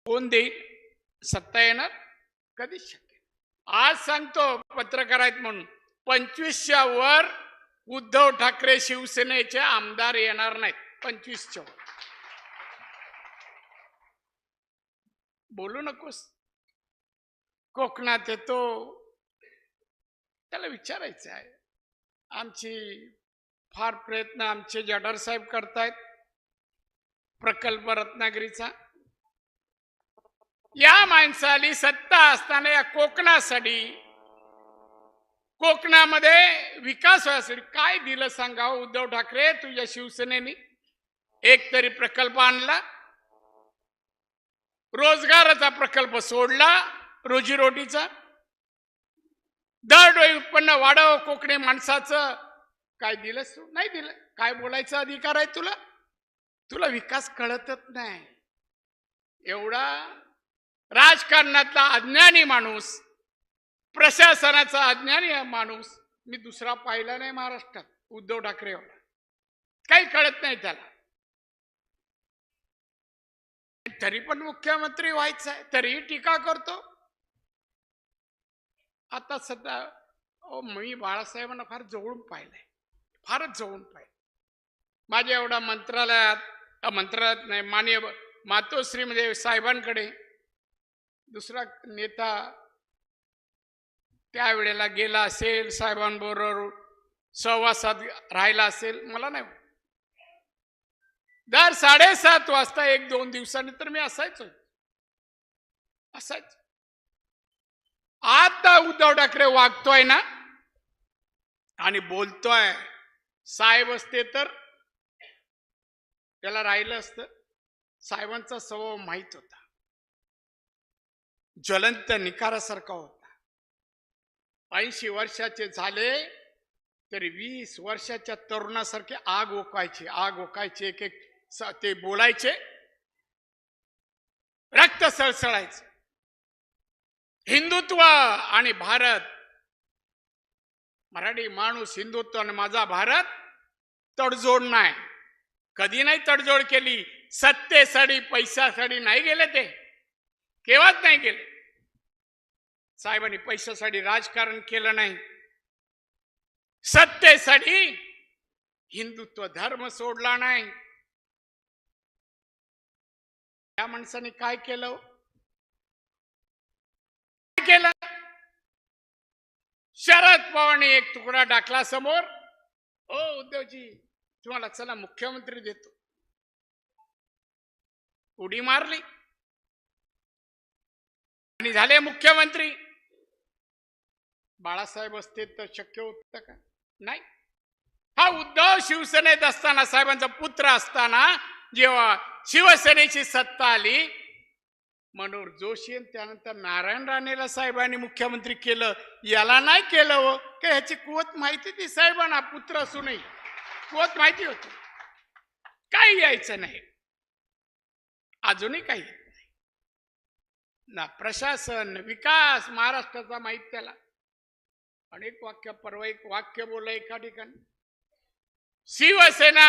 कोण देईल? सत्ता येणार कधीच शक्य. आज सांगतो पत्रकार आहेत म्हणून, 25च्या वर उद्धव ठाकरे शिवसेनेचे आमदार येणार नाहीत. 25च्या वर बोलू नकोस. कोकणात येतो त्याला विचारायचं आहे. आमची फार प्रयत्न आमचे जडार साहेब करतायत प्रकल्प रत्नागिरीचा. या माणसाली सत्ता असताना या कोकणासाठी, कोकणामध्ये विकास व्हायसाठी काय दिलं सांगावं उद्धव ठाकरे? तुझ्या शिवसेनेने एक तरी प्रकल्प आणला? रोजगाराचा प्रकल्प सोडला, रोजीरोटीचा. दरडोई उत्पन्न वाढव कोकणी माणसाचं, काय दिलंस तू? नाही दिलं. काय बोलायचा अधिकार आहे तुला? तुला विकास कळतच नाही. एवढा राजकारणातला अज्ञानी माणूस, प्रशासनाचा अज्ञानी माणूस मी दुसरा पाहिला नाही महाराष्ट्रात. उद्धव ठाकरे एवढा काही कळत नाही त्याला. तरी पण मुख्यमंत्री व्हायचं आहे, तरीही टीका करतो. आता सध्या मी बाळासाहेबांना फार जवळून पाहिलंय, फारच जवळून पाहिलं. माझ्या एवढा मंत्रालयात नाही, माननीय मातोश्री म्हणजे साहेबांकडे दुसरा नेता त्यावेळेला गेला असेल, साहेबांबरोबर सहवासात राहिला असेल, मला नाही. दर 7:30 वाजता 1-2 दिवसांनी तर मी असायचो. आता उद्धव ठाकरे वागतोय ना, आणि बोलतोय साहेब असते तर त्याला राहिलं असतं. साहेबांचा स्वभाव माहित होता, ज्वलंत निकारासारखा होता. 80 वर्षाचे झाले तरी 20 वर्षाच्या तरुणासारखे आग ओकायचे एक एक ते बोलायचे, रक्त सळसळायचं. हिंदुत्व आणि भारत, मराठी माणूस हिंदुत्व आणि माझा भारत तडजोड नाही, कधी नाही तडजोड केली. सत्तेसाठी पैशासाठी नाही गेले ते, केव्हाच नाही गेले. साहेबांनी पैशासाठी राजकारण केलं नाही, सत्तेसाठी हिंदुत्व धर्म सोडला नाही. या माणसाने काय केलं? शरद पवारने एक तुकडा टाकला समोर, ओ उद्धवजी तुम्हाला चला मुख्यमंत्री देतो. उडी मारली आणि झाले मुख्यमंत्री. बाळासाहेब असते तर शक्य होतं का? नाही. हा उद्धव शिवसेनेत असताना, साहेबांचा पुत्र असताना, जेव्हा शिवसेनेची सत्ता आली, मनोहर जोशी आणि त्यानंतर नारायण राणेला साहेबांनी मुख्यमंत्री केलं. याला नाही केलं हो, की ह्याची कुवत माहिती ती साहेबांना, पुत्र असूनही कुवत माहिती होती. काही यायचं नाही, अजूनही काही येत नाही ना. प्रशासन विकास महाराष्ट्राचा माहित त्याला. अनेक वाक्य, परवा एक वाक्य बोललं एका ठिकाणी, शिवसेना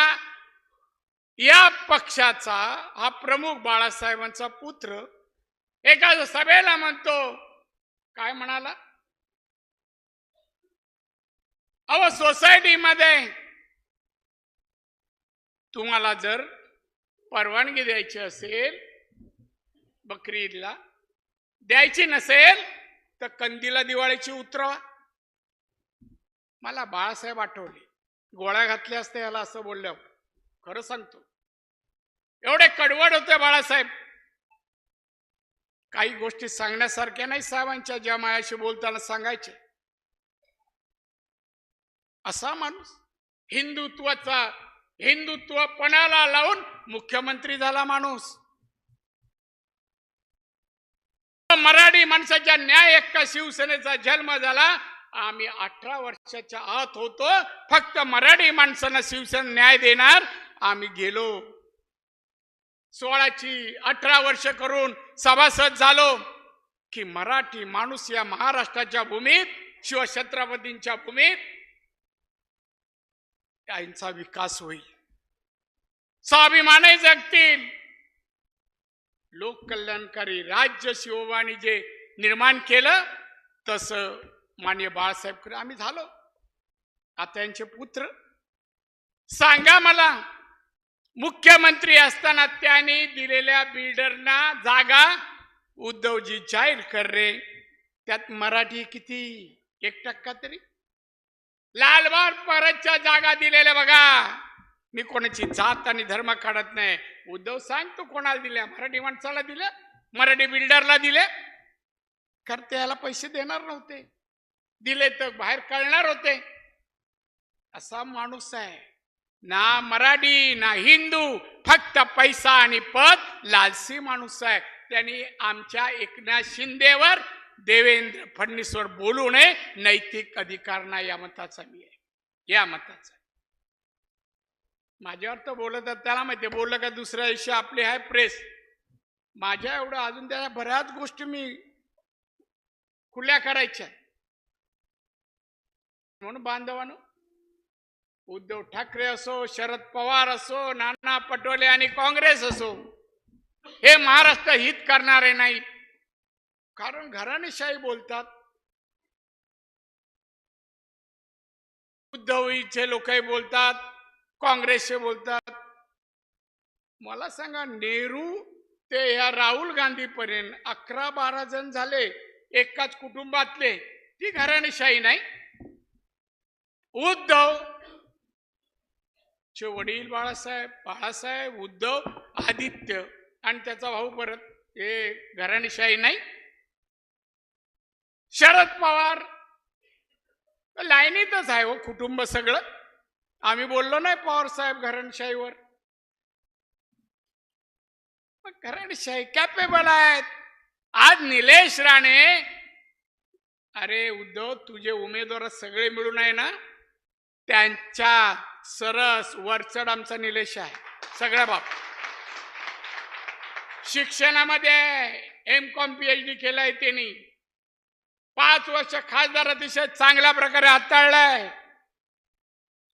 या पक्षाचा हा प्रमुख बाळासाहेबांचा पुत्र एका सभेला म्हणतो, काय म्हणाला? अहो सोसायटीमध्ये तुम्हाला जर परवानगी द्यायची असेल, बकरी ईदला द्यायची नसेल तर कंदीला दिवाळीची उतरवा. मला बाळासाहेब आठवले, गोळ्या घातल्या असते याला असं बोलल्यावर. खरं सांगतो, एवढे कडवड होते बाळासाहेब. काही गोष्टी सांगण्यासारख्या नाही साहेबांच्या, ज्या मायाशी बोलताना सांगायचे. असा माणूस हिंदुत्व पणाला लावून मुख्यमंत्री झाला माणूस. मराठी माणसाच्या न्याय हक्क शिवसेनेचा जन्म झाला. आम्ही 18 वर्षाच्या आत होतो, फक्त मराठी माणसांना शिवसेना न्याय देणार. आम्ही गेलो 16ची 18 वर्ष करून सभासद झालो की मराठी माणूस या महाराष्ट्राच्या भूमीत, शिवछत्रपतींच्या भूमीत त्यांचा विकास होईल, स्वाभिमाने जगतील. लोक कल्याणकारी राज्य शिवबानी जे निर्माण केलं तसं माननीय बाळासाहेब आम्ही झालो. आता यांचे पुत्र, सांगा मला, मुख्यमंत्री असताना त्यांनी दिलेल्या बिल्डरना जागा उद्धवजी जाहीर कर रे, त्यात मराठी किती? 1% तरी. लालबाग परतच्या जागा दिलेल्या बघा. मी कोणाची जात आणि धर्म काढत नाही. उद्धव सांग तू कोणाला दिल्या? मराठी माणसाला दिल्या, मराठी बिल्डरला दिले. करते याला पैसे देणार नव्हते, दिले तर बाहेर कळणार होते. असा माणूस आहे, ना मराठी ना हिंदू, फक्त पैसा आणि पद, लालसी माणूस आहे. त्यांनी आमच्या एकनाथ शिंदेवर, देवेंद्र फडणवीसवर बोलू नये, नैतिक अधिकार नाही. या मताचा मी आहे, या मताचा. माझ्यावर तर बोलत त्याला माहिती, बोललं का दुसऱ्या दिवशी आपले आहे प्रेस. माझ्या एवढं अजून त्या बऱ्याच गोष्टी मी खुल्या करायच्या. म्हणून बांधवानो, उद्धव ठाकरे असो, शरद पवार असो, नाना पटोले आणि काँग्रेस असो, हे महाराष्ट्र हित करणारे नाही. कारण घराणेशाही बोलतात, उद्धवचे लोकही बोलतात, काँग्रेसचे बोलतात. मला सांगा, नेहरू ते या राहुल गांधी पर्यंत 11-12 जण झाले एकाच कुटुंबातले, ती घराणेशाही नाही. उद्धव चे वडील बाळासाहेब, उद्धव, आदित्य आणि त्याचा भाऊ परत, हे घराणेशाही नाही. शरद पवार लाईनीतच आहे हो कुटुंब सगळं. आम्ही बोललो नाही पवार साहेब घराणशाहीवर. घराणशाही कॅपेबल आहेत. आज निलेश राणे, अरे उद्धव, तुझे उमेदवार सगळे मिळून आहे ना, त्यांच्या सरस वरचढ आमचा निलेश आहे सगळ्या बाब. शिक्षणामध्ये M.Com PhD केलाय त्यांनी. 5 वर्ष खासदार अतिशय चांगल्या प्रकारे हाताळलाय.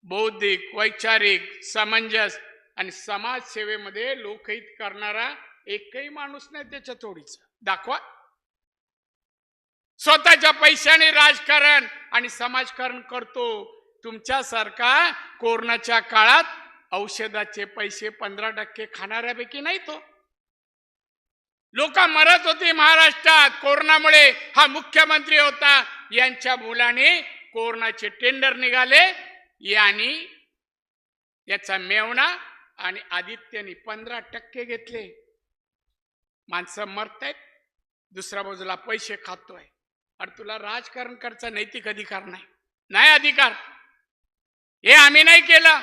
बौद्धिक, वैचारिक, समंजस आणि समाजसेवेमध्ये लोकहित करणारा एकही माणूस नाही त्याच्या तोडीचा. दाखवा. स्वतःच्या पैशाने राजकारण आणि समाजकारण करतो. तुमच्यासारखा कोरोनाच्या काळात औषधाचे पैसे 15% खाणाऱ्यापैकी नाही तो. लोक मरत होती महाराष्ट्रात कोरोनामुळे. हा मुख्यमंत्री होता, यांच्या मुलाने कोरोनाचे टेंडर निघाले, यांनी याचा मेवणा आणि आदित्यने 15% घेतले. माणसं मरतायत, दुसऱ्या बाजूला पैसे खातोय. अरे तुला राजकारण करायचा नैतिक अधिकार नाही? नाही अधिकार. हे आम्ही नाही केलं.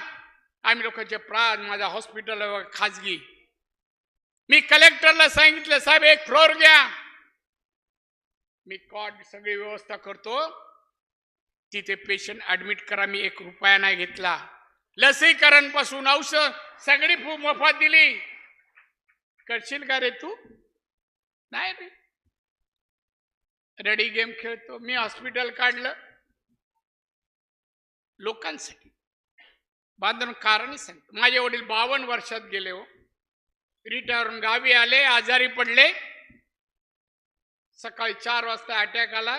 आम्ही लोकांचे प्राण, माझा हॉस्पिटल खाजगी, मी कलेक्टरला सांगितलं, साहेब 1 फ्लोर घ्या, मी कॉट सगळी व्यवस्था करतो, तिथे पेशंट ऍडमिट करा. मी 1 रुपया नाही घेतला. लसीकरण पासून औषध सगळी मोफत दिली. करशील का रे तू? नाही रे. रेडी गेम खेळतो. मी हॉस्पिटल काढलं लोकांसाठी बांधून. कारण सांगतो, माझे वडील 52 वर्षात गेले हो. रिटायरून गावी आले, आजारी पडले. सकाळी 4 वाजता अटॅक आला.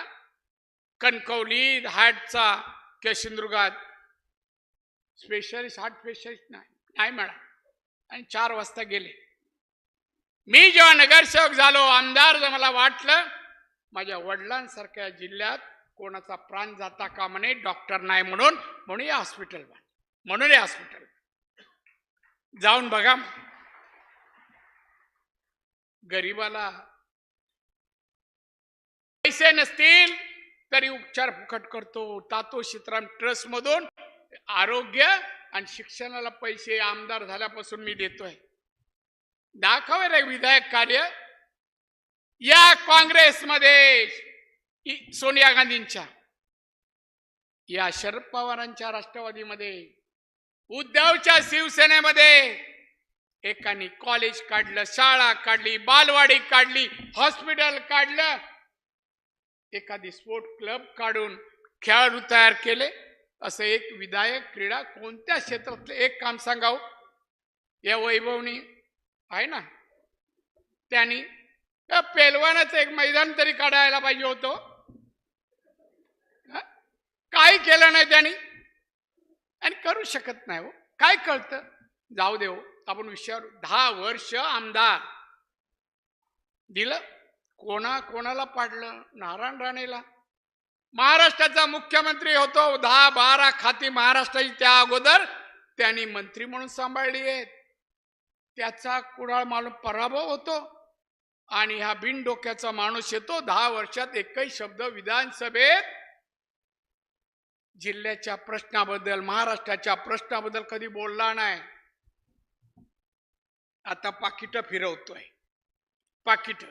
कणकवली हार्टचा किंवा सिंधुदुर्गात स्पेशलिस्ट, हार्ट स्पेशलिस्ट नाही मिळाला आणि 4 वाजता गेले. मी जेव्हा नगरसेवक झालो, आमदार, मला वाटलं माझ्या वडिलांसारख्या जिल्ह्यात कोणाचा प्राण जाता कामा नये, डॉक्टर नाही म्हणून या हॉस्पिटल म्हणून या हॉस्पिटल जाऊन बघा. गरीबाला पैसे नसतील तरी उपचार फुकट करतो. तातो सीताराम ट्रस्ट मधून आरोग्य आणि शिक्षणाला पैसे आमदार झाल्यापासून मी देतोय. दाखव रे विधायक कार्य. या काँग्रेसमध्ये सोनिया गांधींच्या, या शरद पवारांच्या राष्ट्रवादीमध्ये, उद्धवच्या शिवसेनेमध्ये एकाने कॉलेज काढलं, शाळा काढली, बालवाडी काढली, हॉस्पिटल काढलं, एखादी स्पोर्ट क्लब काढून खेळाडू तयार केले. असं एक विधायक क्रीडा कोणत्या क्षेत्रातलं एक काम सांगाव या वैभवनी आहे ना. त्यांनी पेलवानाचं एक मैदान तरी काढायला पाहिजे होतं. काय केलं नाही त्यांनी आणि करू शकत नाही हो. काय कळतं? जाऊ दे हो, आपण विषयावर. 10 वर्ष आमदार दिलं, कोणाला पाडलं? नारायण राणेला. महाराष्ट्राचा मुख्यमंत्री होतो, 10-12 खाती महाराष्ट्राची त्या अगोदर त्यांनी मंत्री म्हणून सांभाळली आहेत. त्याचा कुडाळ मालूम पराभव होतो आणि हा बिनडोक्याचा माणूस येतो, 10 वर्षात एकही शब्द विधानसभेत जिल्ह्याच्या प्रश्नाबद्दल, महाराष्ट्राच्या प्रश्नाबद्दल कधी बोलला नाही. आता पाकिट फिरवतोय. पाकिट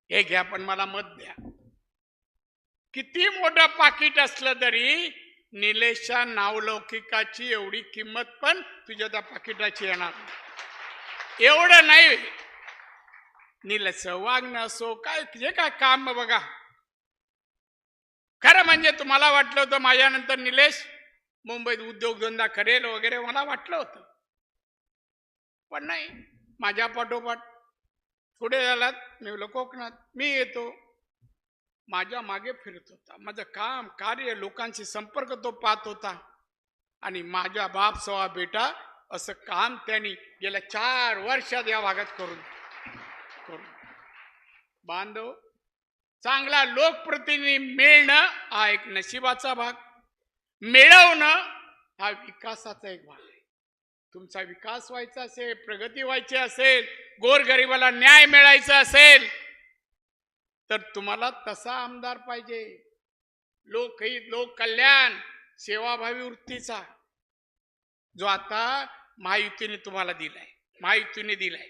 हे घ्या पण मला मत द्या. किती मोठं पाकिट असलं तरी निलेशच्या नावलौकिकाची एवढी किंमत पण तुझ्या त्या पाकिटाची येणार नाही. एवढं नाही. निलेश वागणं असो काय, जे काय काम बघा. खरं म्हणजे तुम्हाला वाटलं होतं माझ्यानंतर निलेश मुंबईत उद्योगधंदा करेल वगैरे, मला वाटलं होतं, पण नाही. माझ्या पाठोपाठ पुढे झालात. मी बोललो कोकणात मी येतो. माझ्या मागे फिरत होता. माझं काम, कार्य, लोकांशी संपर्क तो पाहत होता आणि माझ्या बाप सवा बेटा असं काम त्यांनी गेल्या 4 वर्षात या भागात करून बांधव. चांगला लोकप्रतिनिधी मिळणं हा एक नशिबाचा भाग, मिळवणं हा विकासाचा एक भाग आहे. तुमचा विकास व्हायचा असेल, प्रगती व्हायची असेल, गोरगरिबाला न्याय मिळायचा असेल तर तुम्हाला तसा आमदार पाहिजे. लोकहित, लोक कल्याण, सेवाभावी वृत्तीचा जो आता महायुतीने तुम्हाला दिलाय, महायुतीने दिलाय.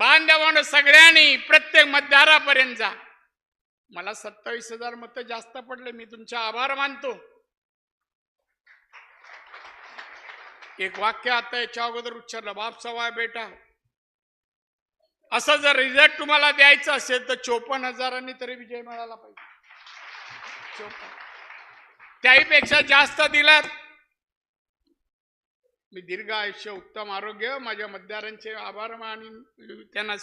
बांधवांनो, सगळ्यांनी प्रत्येक मतदारापर्यंत जा. मला 27,000 मतं जास्त पडले, मी तुमचे आभार मानतो. एक वाक्य आता याच्या अगोदर उच्चारलं, बाप सवाय बेटा. असं जर रिझल्ट तुम्हाला द्यायचा असेल तर 54,000 तरी विजय मिळाला पाहिजे. 54. त्याहीपेक्षा जास्त दिलात. मी दीर्घ आयुष्य, उत्तम आरोग्य, माझ्या मतदारांचे आभार मानी त्यांना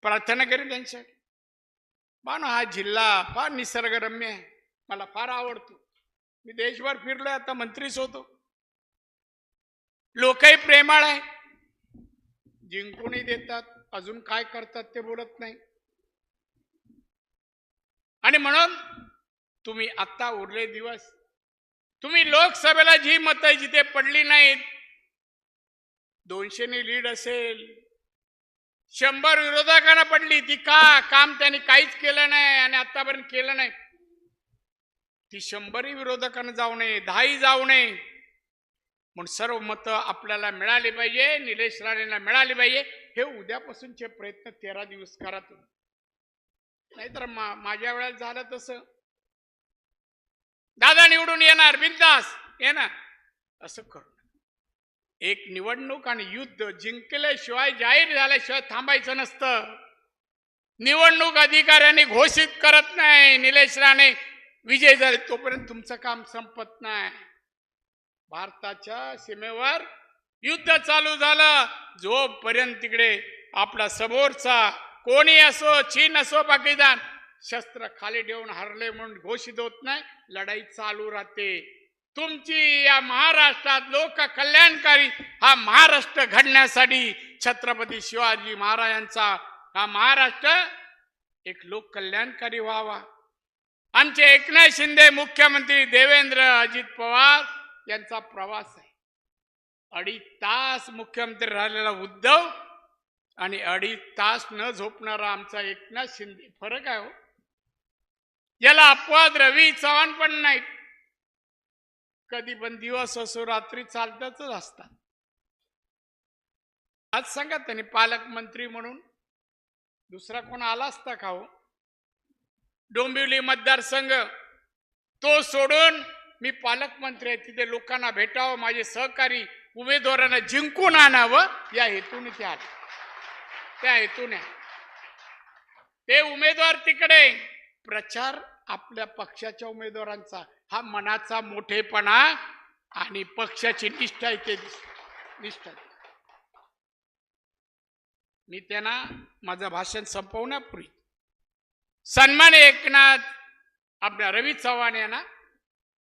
प्रार्थना करेन त्यांच्यासाठी. पण हा जिल्हा फार निसर्गरम्य आहे, मला फार आवडतो. मी देशभर फिरलोय, आता मंत्रीच होतो. लोकही प्रेमाळ आहे, जिंकूनही देतात, अजून काय करतात ते बोलत नाही. आणि म्हणून तुम्ही आता उरले दिवस, तुम्ही लोकसभेला जी मतं जिथे पडली नाहीत, 200 लीड असेल, 100 विरोधकांना पडली, ती का काम त्यांनी काहीच केलं नाही आणि आतापर्यंत केलं नाही, ती 100 विरोधकांना जाऊ नये, 10 जाऊ नये. म्हणून सर्व मतं आपल्याला मिळाली पाहिजे, निलेश राणेंना मिळाली पाहिजे. हे उद्यापासूनचे प्रयत्न 13 दिवस करा तुम्ही. नाहीतर माझ्या वेळेत झालं तसं, दादा निवडून येणार, बिनधास्त येणार, असं करू. एक निवडणूक आणि युद्ध जिंकल्याशिवाय, जाहीर झाल्याशिवाय थांबायचं नसतं. निवडणूक अधिकाऱ्यांनी घोषित करत नाही निलेश राणे विजय झाले तोपर्यंत तुमचं काम संपत नाही. भारताच्या सीमेवर युद्ध चालू झालं, जोपर्यंत तिकडे आपला समोरचा कोणी असो, चीन असो, पाकिस्तान, शस्त्र खाली ठेवून हरले म्हणून घोषित होत नाही, लढाई चालू राहते. तुमची या महाराष्ट्रात लोक कल्याणकारी हा महाराष्ट्र घडण्यासाठी छत्रपती शिवाजी महाराजांचा हा महाराष्ट्र एक लोक कल्याणकारी व्हावा. आमचे एकनाथ शिंदे मुख्यमंत्री, देवेंद्र अजित पवार यांचा प्रवास आहे. 2.5 तास मुख्यमंत्री राहिलेला उद्धव आणि 2.5 तास न झोपणारा आमचा एकनाथ शिंदे, फरक आहे हो. याला अपवाद रवी चव्हाण पण नाहीत. कधी पण दिवस असो रात्री चालतच असतात. आज सांगा, त्यांनी पालकमंत्री म्हणून दुसरा कोण आला असता का हो? डोंबिवली मतदारसंघ तो सोडून मी पालकमंत्री आहे, तिथे लोकांना भेटावं, माझे सहकारी उमेदवारांना जिंकून आणावं या हेतूने ते आले. त्या हेतूने ते उमेदवार तिकडे, प्रचार आपल्या पक्षाच्या उमेदवारांचा, हा मनाचा मोठेपणा आणि पक्षाची निष्ठा इथे निष्ठा. मी त्यांना माझं भाषण संपवण्यापूर्वी सन्मान एकनाथ आपल्या रवी चव्हाण यांना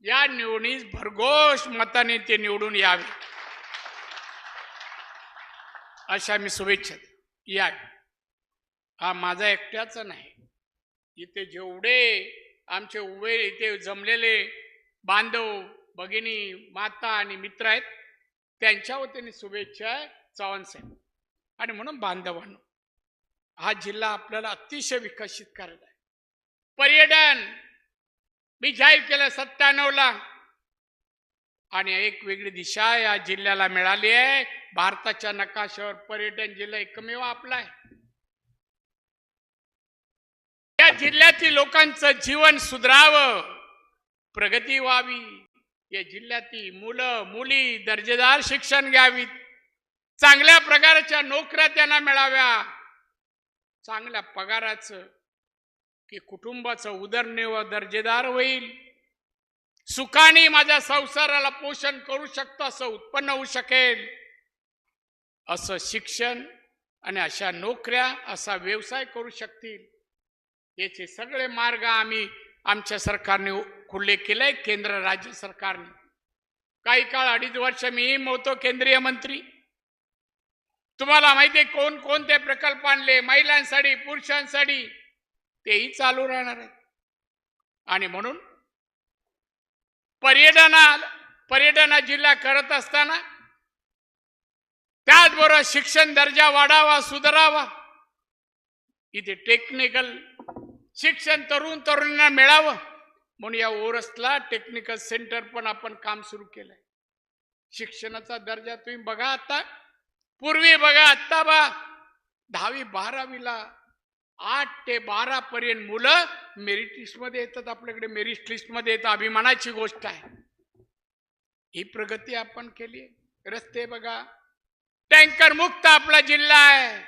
या निवडणीस भरघोष मताने ते निवडून यावे अशा मी शुभेच्छा यावे. हा माझा एकट्याचा नाही, इथे जेवढे आमचे उभे इथे जमलेले बांधव, भगिनी, माता आणि मित्र आहेत त्यांच्या वतीने शुभेच्छा आहे चव्हाण साहेब. आणि म्हणून बांधवांनो, हा जिल्हा आपल्याला अतिशय विकसित करायचा आहे. पर्यटन मी जाहीर केलं 97ला आणि एक वेगळी दिशा या जिल्ह्याला मिळाली आहे. भारताच्या नकाशावर पर्यटन जिल्हा एकमेव आपला आहे. या जिल्ह्यातील लोकांचं जीवन सुधारावं, प्रगती व्हावी, या जिल्ह्यातील मुलं मुली दर्जेदार शिक्षण घ्यावीत, चांगल्या प्रकारच्या नोकऱ्या त्यांना मिळाव्या, चांगल्या पगाराचं, की कुटुंबाचं उदरनिर्वाह दर्जेदार होईल, सुखाने माझ्या संसाराला पोषण करू शकतो, असं उत्पन्न होऊ शकेल, असं शिक्षण आणि अशा नोकऱ्या, असा व्यवसाय करू शकतील, याचे सगळे मार्ग आम्ही आमच्या सरकारने खुले केले. केंद्र राज्य सरकारने काही काळ 2.5 वर्ष मी होतो केंद्रीय मंत्री. तुम्हाला माहिती आहे कोण कोणते प्रकल्प आणले, महिलांसाठी, पुरुषांसाठी, तेही चालू राहणार आहे. आणि म्हणून पर्यटना जिल्हा करत असताना त्याचबरोबर शिक्षण दर्जा वाढावा, सुधारावा, इथे टेक्निकल शिक्षण तरुणांना मिळावं म्हणून या ओरसला टेक्निकल सेंटर पण आपण काम सुरू केलंय. शिक्षणाचा दर्जा तुम्ही बघा, आता पूर्वी बघा, आता बा 10वी 12वीला 8 ते 12 पर्यंत मुलं मेरिट लिस्ट मध्ये येतात. आपल्याकडे मेरिट लिस्ट मध्ये येतात, अभिमानाची गोष्ट आहे. ही प्रगती आपण केली. रस्ते बघा, टँकर मुक्त आपला जिल्हा आहे.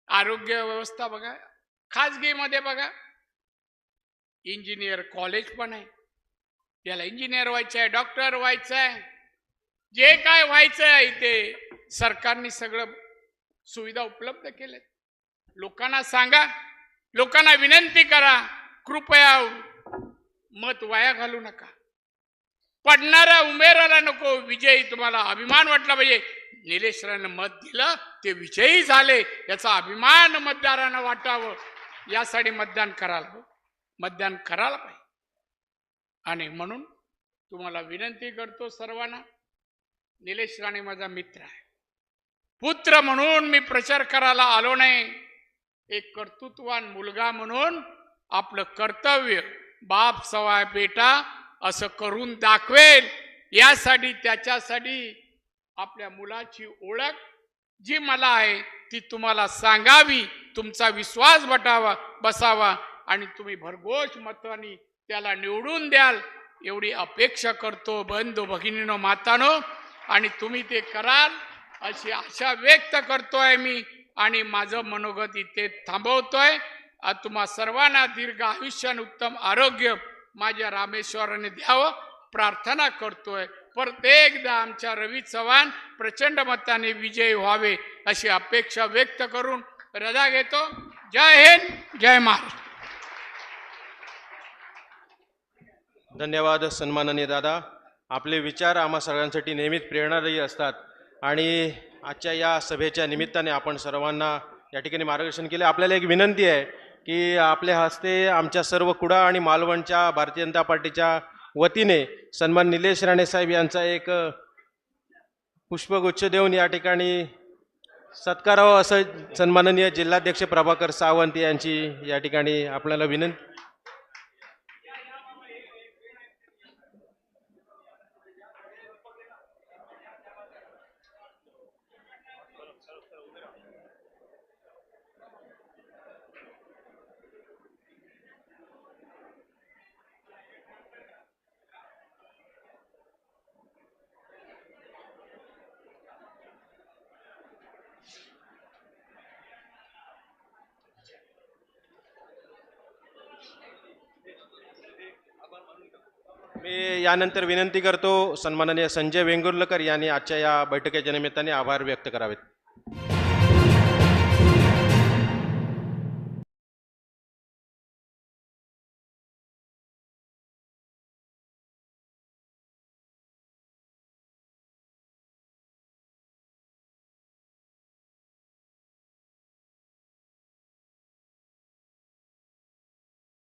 आरोग्य व्यवस्था बघा, खाजगी मध्ये बघा, इंजिनियर कॉलेज पण आहे. याला इंजिनियर व्हायचं आहे, डॉक्टर व्हायचं आहे, जे काय व्हायचं आहे इथे सरकारने सगळं सुविधा उपलब्ध केल्यात. लोकांना सांगा, लोकांना विनंती करा, कृपया मत वाया घालू नका. पडणाऱ्या उमेराला नको, विजयी तुम्हाला अभिमान वाटला पाहिजे. निलेश राणेंना मत दिलं, ते विजयी झाले, याचा अभिमान मतदारांना वाटावं, यासाठी मतदान करायला पाहिजे. आणि म्हणून तुम्हाला विनंती करतो सर्वांना, निलेश राणे माझा मित्र आहे, पुत्र म्हणून मी प्रचार करायला आलो नाही. एक कर्तृत्ववान मुलगा म्हणून आपलं कर्तव्य बाप सवाय बेटा असं करून दाखवेल. यासाठी त्याच्यासाठी आपल्या मुलाची ओळख जी मला आहे ती तुम्हाला सांगावी, तुमचा विश्वास बसावा आणि तुम्ही भरघोष मतांनी त्याला निवडून द्याल एवढी अपेक्षा करतो बंधू भगिनीनो मातानो. आणि तुम्ही ते कराल अशी आशा व्यक्त करतोय मी आणि माझं मनोगत इथे थांबवतोय. तुम्हा सर्वांना दीर्घ आयुष्य आणि उत्तम आरोग्य माझ्या रामेश्वराने द्यावं प्रार्थना करतोय. परत एकदा आमच्या रवी चव्हाण प्रचंड मताने विजयी व्हावे अशी अपेक्षा व्यक्त करून रजा घेतो. जय हिंद, जय महाराष्ट्र. धन्यवाद सन्माननीय दादा. आपले विचार आम्हा सगळ्यांसाठी नेहमीच प्रेरणादायी असतात आणि आजच्या या सभेच्या निमित्ताने आपण सर्वांना या ठिकाणी मार्गदर्शन केले. आपल्याला एक विनंती आहे की आपल्या हस्ते आमच्या सर्व कुडाळ आणि मालवणच्या भारतीय जनता पार्टीच्या वतीने सन्मान निलेश राणे साहेब यांचा एक पुष्पगुच्छ देऊन या ठिकाणी सत्कारावं असं सन्माननीय जिल्हाध्यक्ष प्रभाकर सावंत यांची या ठिकाणी आपल्याला विनंती. मी यानंतर विनंती करतो सन्माननीय संजय वेंगुर्लकर यांनी आजच्या या बैठकीच्या निमित्ताने आभार व्यक्त करावेत.